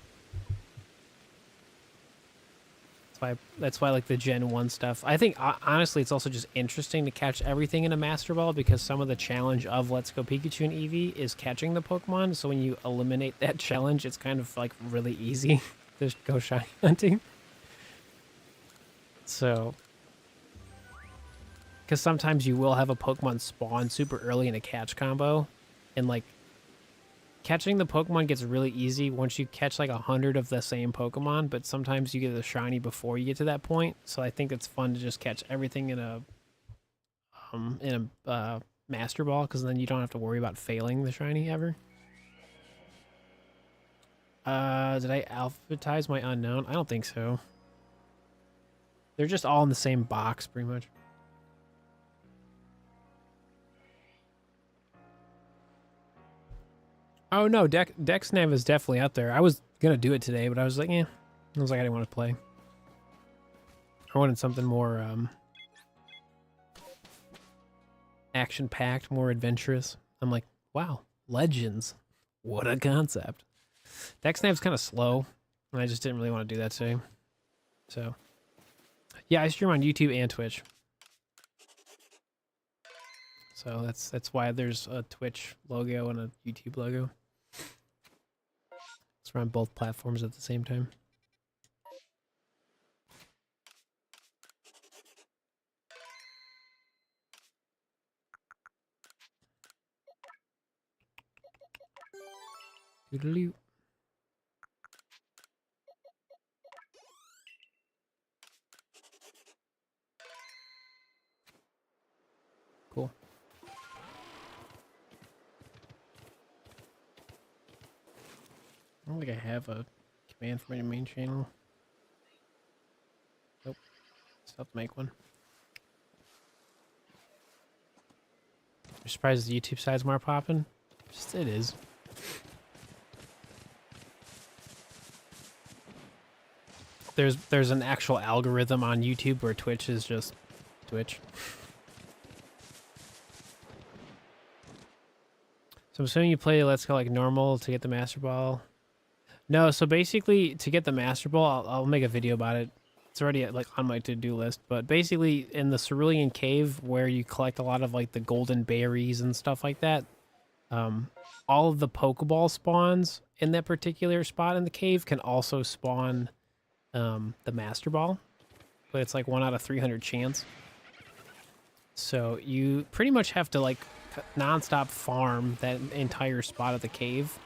that's why I like the Gen 1 stuff. I think honestly it's also just interesting to catch everything in a Master Ball because some of the challenge of Let's Go Pikachu and Eevee is catching the Pokemon, so when you eliminate that challenge, it's kind of like really easy to go shiny hunting. So, because sometimes you will have a Pokemon spawn super early in a catch combo, and like catching the Pokemon gets really easy once you catch like 100 of the same Pokemon, but sometimes you get the shiny before you get to that point. So I think it's fun to just catch everything in a Master Ball, because then you don't have to worry about failing the shiny ever. Did I alphabetize my unknown? I don't think so. They're just all in the same box, pretty much. Oh no, Dexnav is definitely out there. I was gonna do it today, but I was like, I didn't want to play. I wanted something more action-packed, more adventurous. I'm like, wow, Legends. What a concept. Dexnav's kind of slow, and I just didn't really want to do that today. So, yeah, I stream on YouTube and Twitch. So that's why there's a Twitch logo and a YouTube logo. It's on both platforms at the same time. Doodaloo. Cool. I don't think I have a command for my main channel. Nope. Still have to make one. I'm surprised the YouTube side's more popping. Just it is. There's an actual algorithm on YouTube where Twitch is just Twitch. So I'm assuming you play Let's Go like normal to get the Master Ball. No, so basically to get the Master Ball, I'll make a video about it. It's already like on my to-do list, but basically in the Cerulean Cave where you collect a lot of like the golden berries and stuff like that, all of the Pokeball spawns in that particular spot in the cave can also spawn the Master Ball, but it's like 1 out of 300 chance. So you pretty much have to like non-stop farm that entire spot of the cave,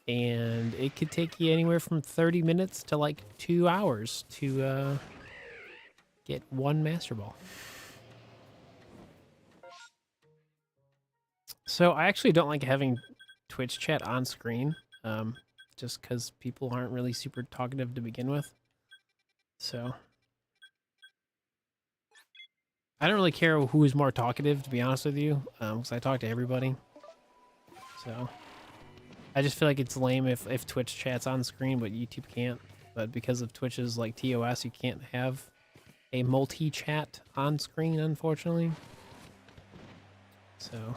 and it could take you anywhere from 30 minutes to like 2 hours to get 1 Master Ball. So I actually don't like having Twitch chat on screen, just because people aren't really super talkative to begin with. So I don't really care who is more talkative, to be honest with you, because I talk to everybody. So I just feel like it's lame if Twitch chat's on screen, but YouTube can't. But because of Twitch's like TOS, you can't have a multi-chat on screen, unfortunately. So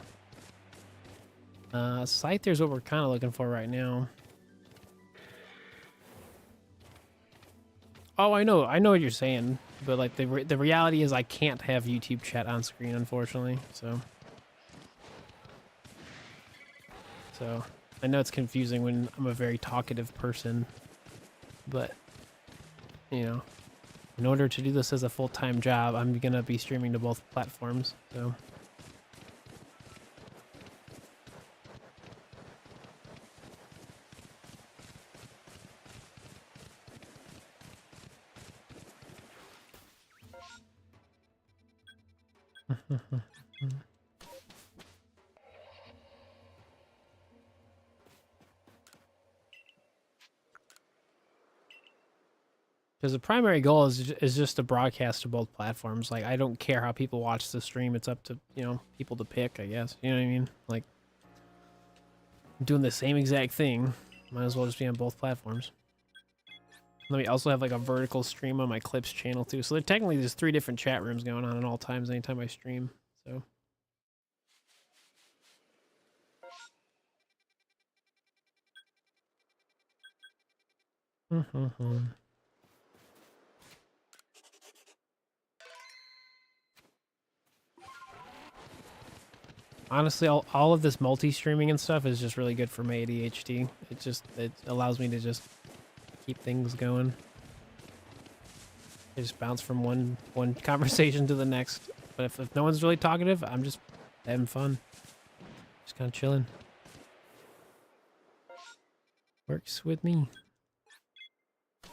Scyther's what we're kind of looking for right now. Oh, I know what you're saying, but like the reality is I can't have YouTube chat on screen, unfortunately. So I know it's confusing when I'm a very talkative person, but you know, in order to do this as a full-time job, I'm gonna be streaming to both platforms. So. Because the primary goal is just to broadcast to both platforms. Like, I don't care how people watch the stream. It's up to, you know, people to pick, I guess. You know what I mean? Like, I'm doing the same exact thing. Might as well just be on both platforms. Let me also have, like, a vertical stream on my Clips channel, too. So, technically, there's 3 different chat rooms going on at all times anytime I stream. So... Honestly, all of this multi-streaming and stuff is just really good for my ADHD. It allows me to just keep things going. I just bounce from one conversation to the next. But if no one's really talkative, I'm just having fun. Just kind of chilling. Works with me. My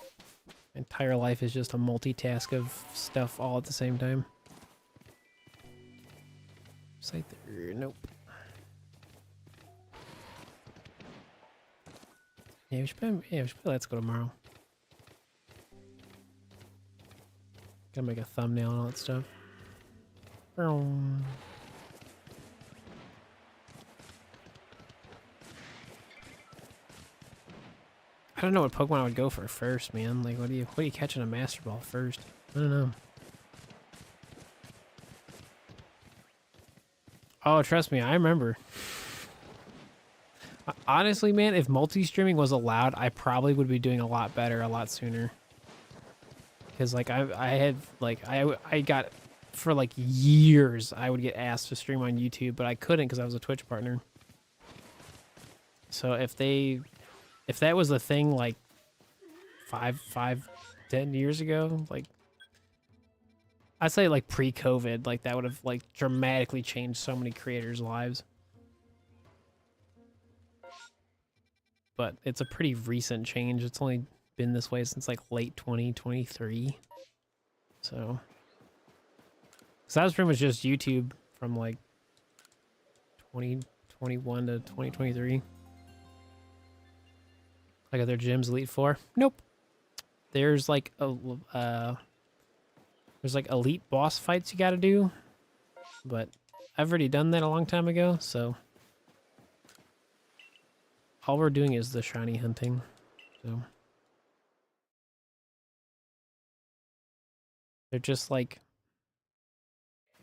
entire life is just a multitask of stuff all at the same time. Site there, nope. Yeah, we should play Let's Go tomorrow. Gotta make a thumbnail and all that stuff. I don't know what Pokemon I would go for first, man. Like, what are you catching a Master Ball first? I don't know. Oh, trust me, I remember. Honestly, man, if multi-streaming was allowed, I probably would be doing a lot better a lot sooner. Because, like, I got, for, like, years, I would get asked to stream on YouTube, but I couldn't because I was a Twitch partner. So if that was a thing, like, 10 years ago, like, I'd say, like, pre-COVID, like, that would have, like, dramatically changed so many creators' lives. But it's a pretty recent change. It's only been this way since, like, late 2023. So that was pretty much just YouTube from, like, 2021 to 2023. Like, are there gyms Elite Four? Nope. There's, like, there's, like, elite boss fights you gotta do. But I've already done that a long time ago, so... all we're doing is the shiny hunting, so... they're just, like...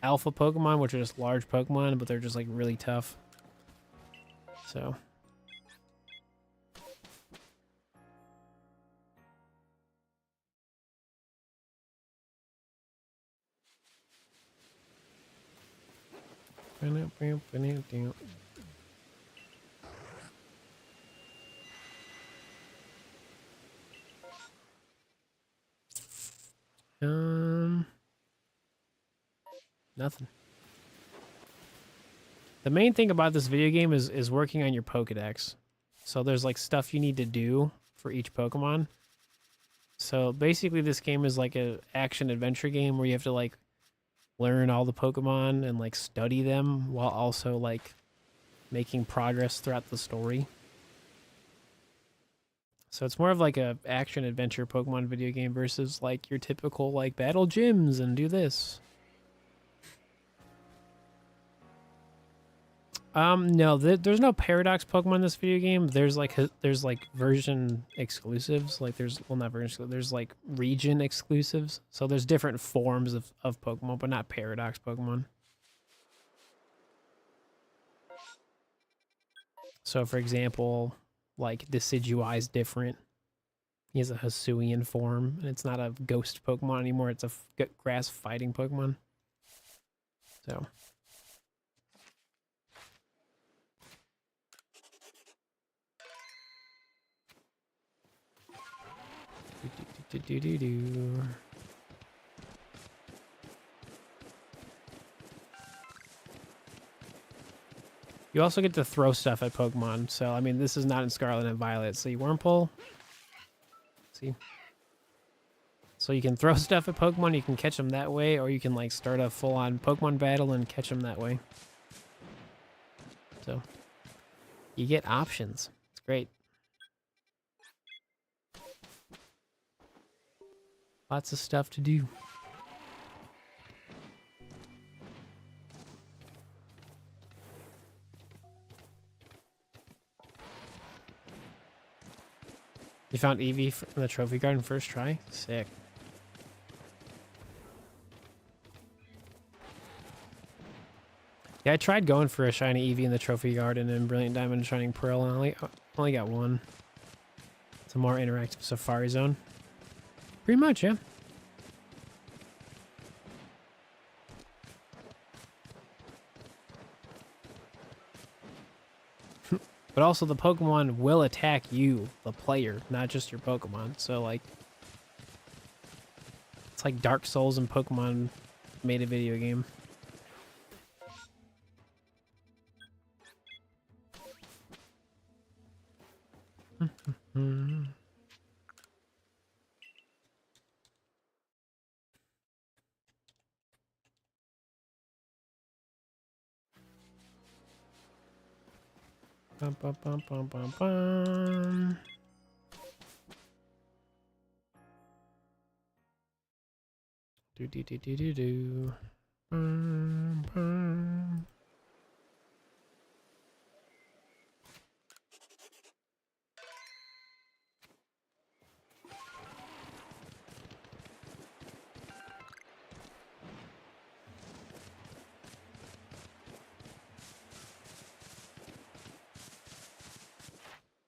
alpha Pokemon, which are just large Pokemon, but they're just, like, really tough. So... Nothing. The main thing about this video game is working on your Pokedex. So there's, like, stuff you need to do for each Pokemon. So basically this game is like a action adventure game where you have to, like, learn all the Pokemon and, like, study them while also, like, making progress throughout the story. So it's more of like a action adventure Pokemon video game versus like your typical like battle gyms and do this. No, there's no Paradox Pokemon in this video game. There's like version exclusives. Like well, not version exclusives. There's like region exclusives. So there's different forms of Pokemon, but not Paradox Pokemon. So for example, like Decidueye is different. He has a Hisuian form, and it's not a ghost Pokemon anymore. It's a grass fighting Pokemon. So. You also get to throw stuff at Pokemon. So, I mean, this is not in Scarlet and Violet. So, you Wurmple. See? So, you can throw stuff at Pokemon. You can catch them that way. Or you can, like, start a full-on Pokemon battle and catch them that way. So, you get options. It's great. Lots of stuff to do. You found Eevee in the trophy garden first try? Sick. Yeah, I tried going for a shiny Eevee in the trophy garden and Brilliant Diamond and Shining Pearl, and I only got one. It's a more interactive Safari Zone. Pretty much, yeah. But also the Pokemon will attack you, the player, not just your Pokemon. So like, it's like Dark Souls and Pokemon made a video game. Bum, bum, bum, bum, bum, bum. Do do do do do do. Bum, bum.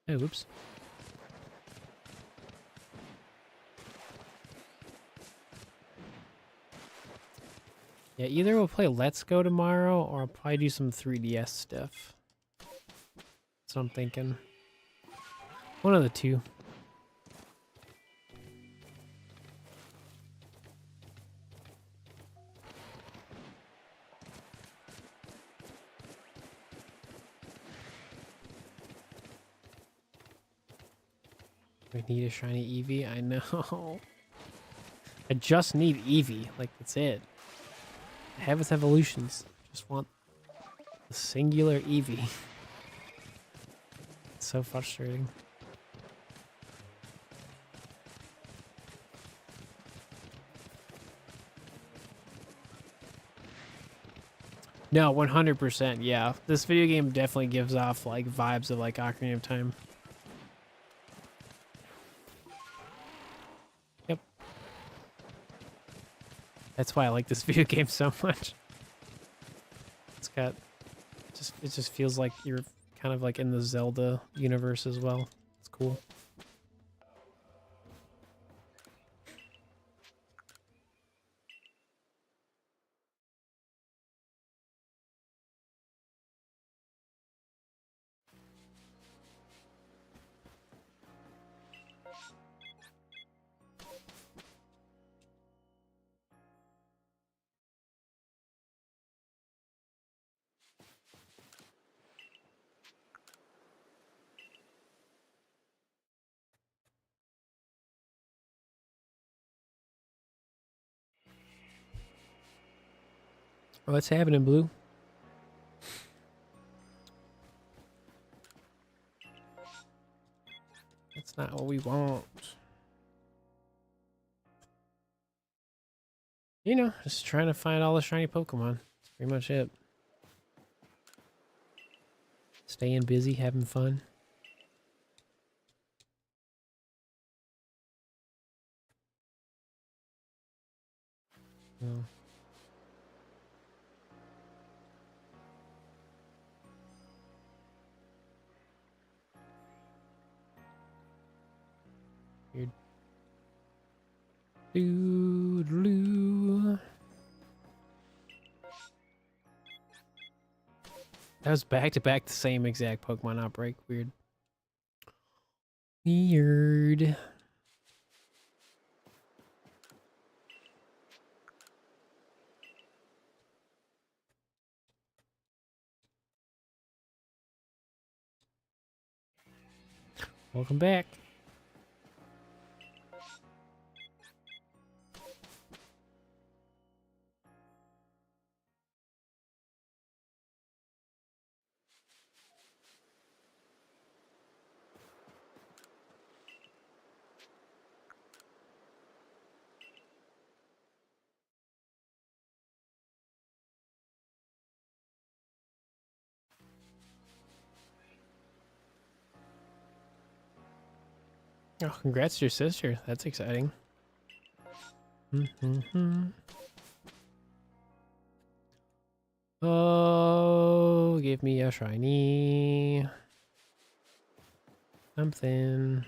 Hey, whoops. Yeah, either we'll play Let's Go tomorrow or I'll probably do some 3DS stuff. That's what I'm thinking. One of the two. We need a shiny Eevee? I know. I just need Eevee. Like, that's it. I have its evolutions. Just want the singular Eevee. It's so frustrating. No, 100%. Yeah, this video game definitely gives off like vibes of like Ocarina of Time. Yep. That's why I like this video game so much. It's got it just feels like you're kind of like in the Zelda universe as well. It's cool. What's happening, Blue? That's not what we want. You know, just trying to find all the shiny Pokemon. That's pretty much it. Staying busy, having fun. Well. Weird. Doodaloo. That was back to back the same exact Pokemon outbreak. Weird. Weird. Welcome back. Oh, congrats to your sister. That's exciting. Oh, give me a shiny something.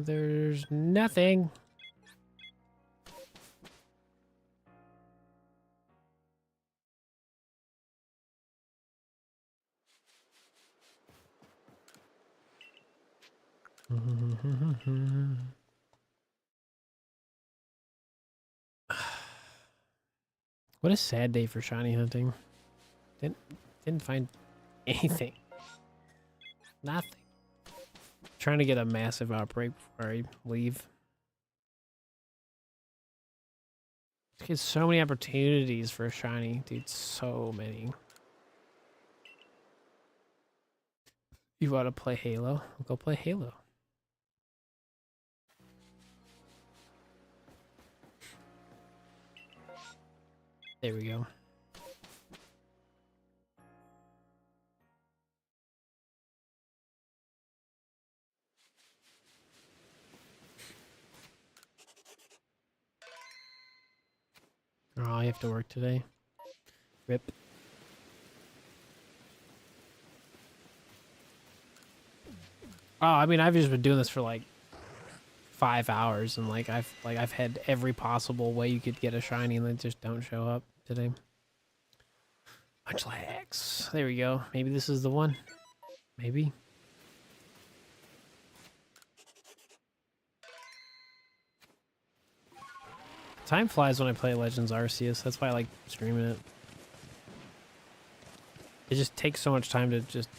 There's nothing. What a sad day for shiny hunting. Didn't find anything. Nothing. Trying to get a massive outbreak before I leave. There's so many opportunities for a shiny, dude. So many. You want to play Halo? Go play Halo. There we go. Oh, I have to work today. Rip. Oh, I mean, I've just been doing this for like 5 hours, and like I've had every possible way you could get a shiny, and they just don't show up today. Much lags. There we go. Maybe this is the one. Maybe. Time flies when I play Legends Arceus. That's why I like streaming it. It just takes so much time to just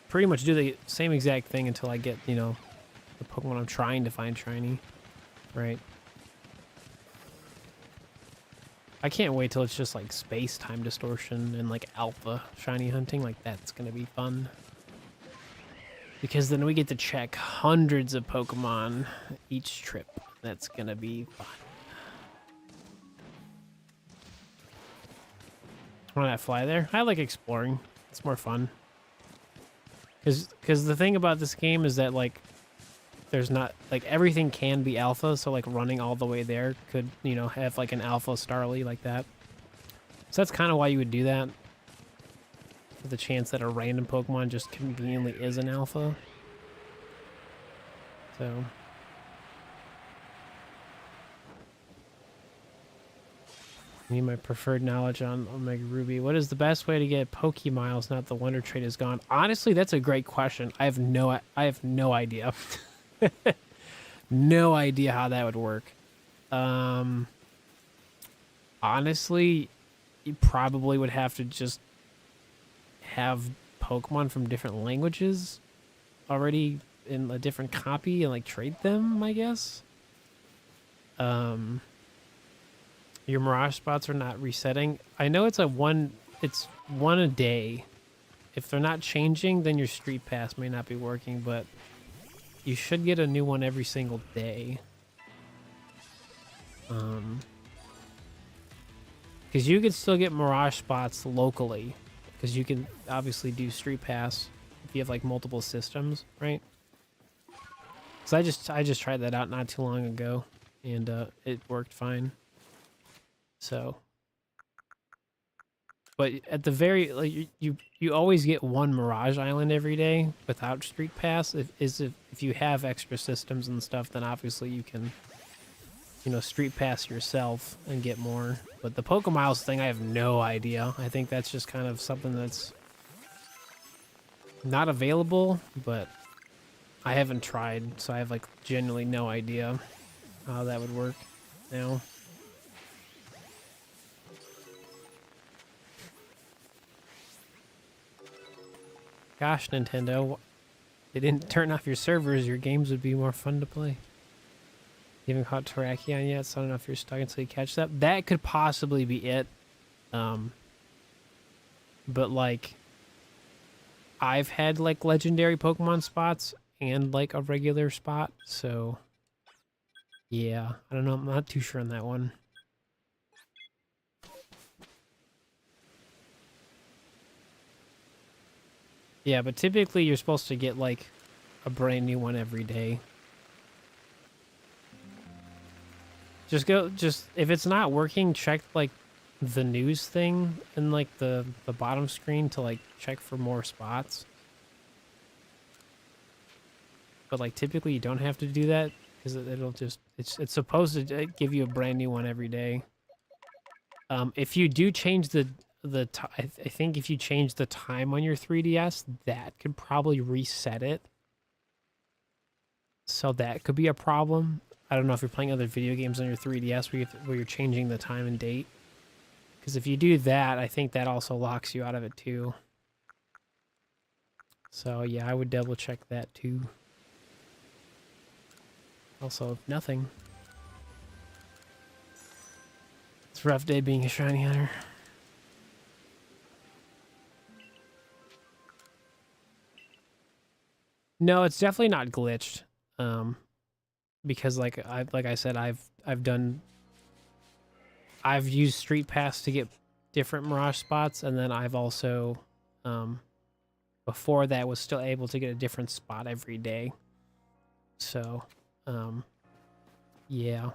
pretty much do the same exact thing until I get, you know, the Pokemon I'm trying to find shiny. Right. I can't wait till it's just like space-time distortion and like alpha shiny hunting. Like, that's gonna be fun. Because then we get to check hundreds of Pokemon each trip. That's gonna be fun. Want that fly there? I like exploring. It's more fun. Because the thing about this game is that, like, there's not, like, everything can be alpha, so, like, running all the way there could, you know, have, like, an alpha Starly like that. So that's kind of why you would do that. With the chance that a random Pokemon just conveniently is an alpha. So... need my preferred knowledge on Omega Ruby. What is the best way to get Pokemiles not the Wonder Trait is gone? Honestly, that's a great question. I have no idea. No idea how that would work. Honestly, you probably would have to just have Pokemon from different languages already in a different copy and like trade them, I guess. Your Mirage spots are not resetting. I know it's one a day. If they're not changing, then your Street Pass may not be working, but you should get a new one every single day. Because you can still get Mirage spots locally, because you can obviously do Street Pass if you have like multiple systems, right? So I just tried that out not too long ago, and it worked fine. So, but at the very like you always get one Mirage Island every day without Street Pass. If you have extra systems and stuff, then obviously you can, you know, Street Pass yourself and get more. But the Pokemiles thing, I have no idea. I think that's just kind of something that's not available, but I haven't tried, so I have like genuinely no idea how that would work now. Gosh, Nintendo, they didn't turn off your servers, your games would be more fun to play. You haven't caught Terrakion yet, so I don't know if you're stuck until you catch that. That could possibly be it. But like, I've had like legendary Pokemon spots and like a regular spot, so yeah, I don't know, I'm not too sure on that one. Yeah, but typically you're supposed to get like a brand new one every day. Just if it's not working, check like the news thing in like the bottom screen to like check for more spots. But like typically you don't have to do that because it'll just it's supposed to give you a brand new one every day. If you do change I think if you change the time on your 3DS, that could probably reset it. So that could be a problem. I don't know if you're playing other video games on your 3DS where you're changing the time and date. Because if you do that, I think that also locks you out of it too. So yeah, I would double check that too. Also, nothing. It's a rough day being a shiny hunter. No, it's definitely not glitched. Because like I said, I've used Street Pass to get different Mirage spots, and then I've also before that was still able to get a different spot every day. So yeah.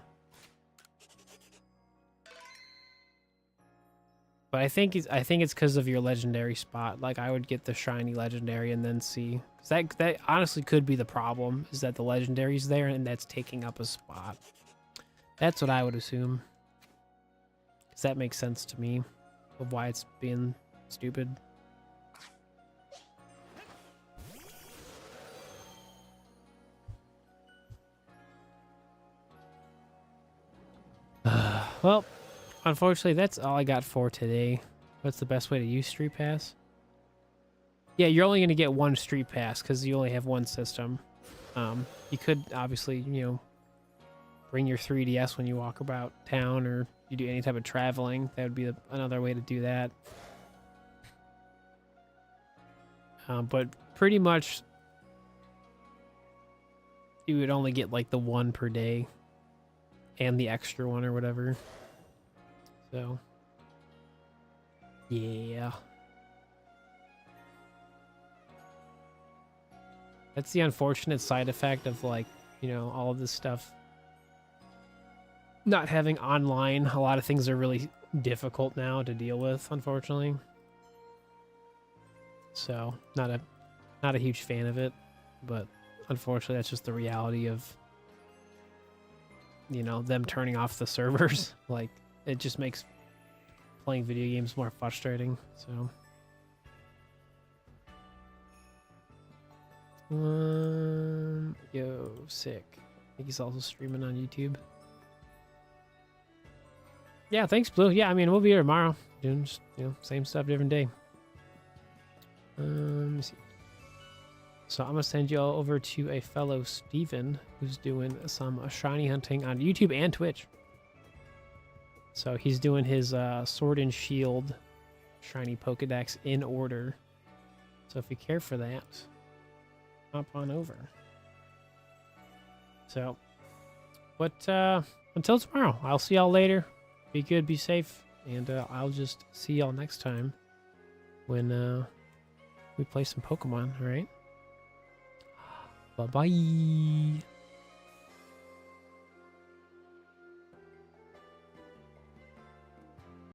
But I think it's because of your legendary spot. Like I would get the shiny legendary and then see. That honestly could be the problem, is that the legendary's there and that's taking up a spot. That's what I would assume. Because that makes sense to me of why it's being stupid. Well, unfortunately, that's all I got for today. What's the best way to use Street Pass? Yeah, you're only going to get one Street Pass because you only have one system. You could obviously, you know, bring your 3DS when you walk about town or you do any type of traveling. That would be another way to do that. But pretty much, you would only get like the one per day and the extra one or whatever. So, yeah. That's the unfortunate side effect of, like, you know, all of this stuff not having online. A lot of things are really difficult now to deal with, unfortunately. So, not a huge fan of it, but unfortunately that's just the reality of, you know, them turning off the servers. Like, it just makes playing video games more frustrating, so. Yo, sick. I think he's also streaming on YouTube. Yeah, thanks, Blue. Yeah, I mean, we'll be here tomorrow. Doing, just, you know, same stuff, different day. Let me see. So I'm going to send you all over to a fellow Steven who's doing some shiny hunting on YouTube and Twitch. So he's doing his Sword and Shield shiny Pokedex in order. So if you care for that, hop on over. So, but until tomorrow, I'll see y'all later. Be good, be safe, and I'll just see y'all next time when we play some Pokemon, all right? Bye-bye.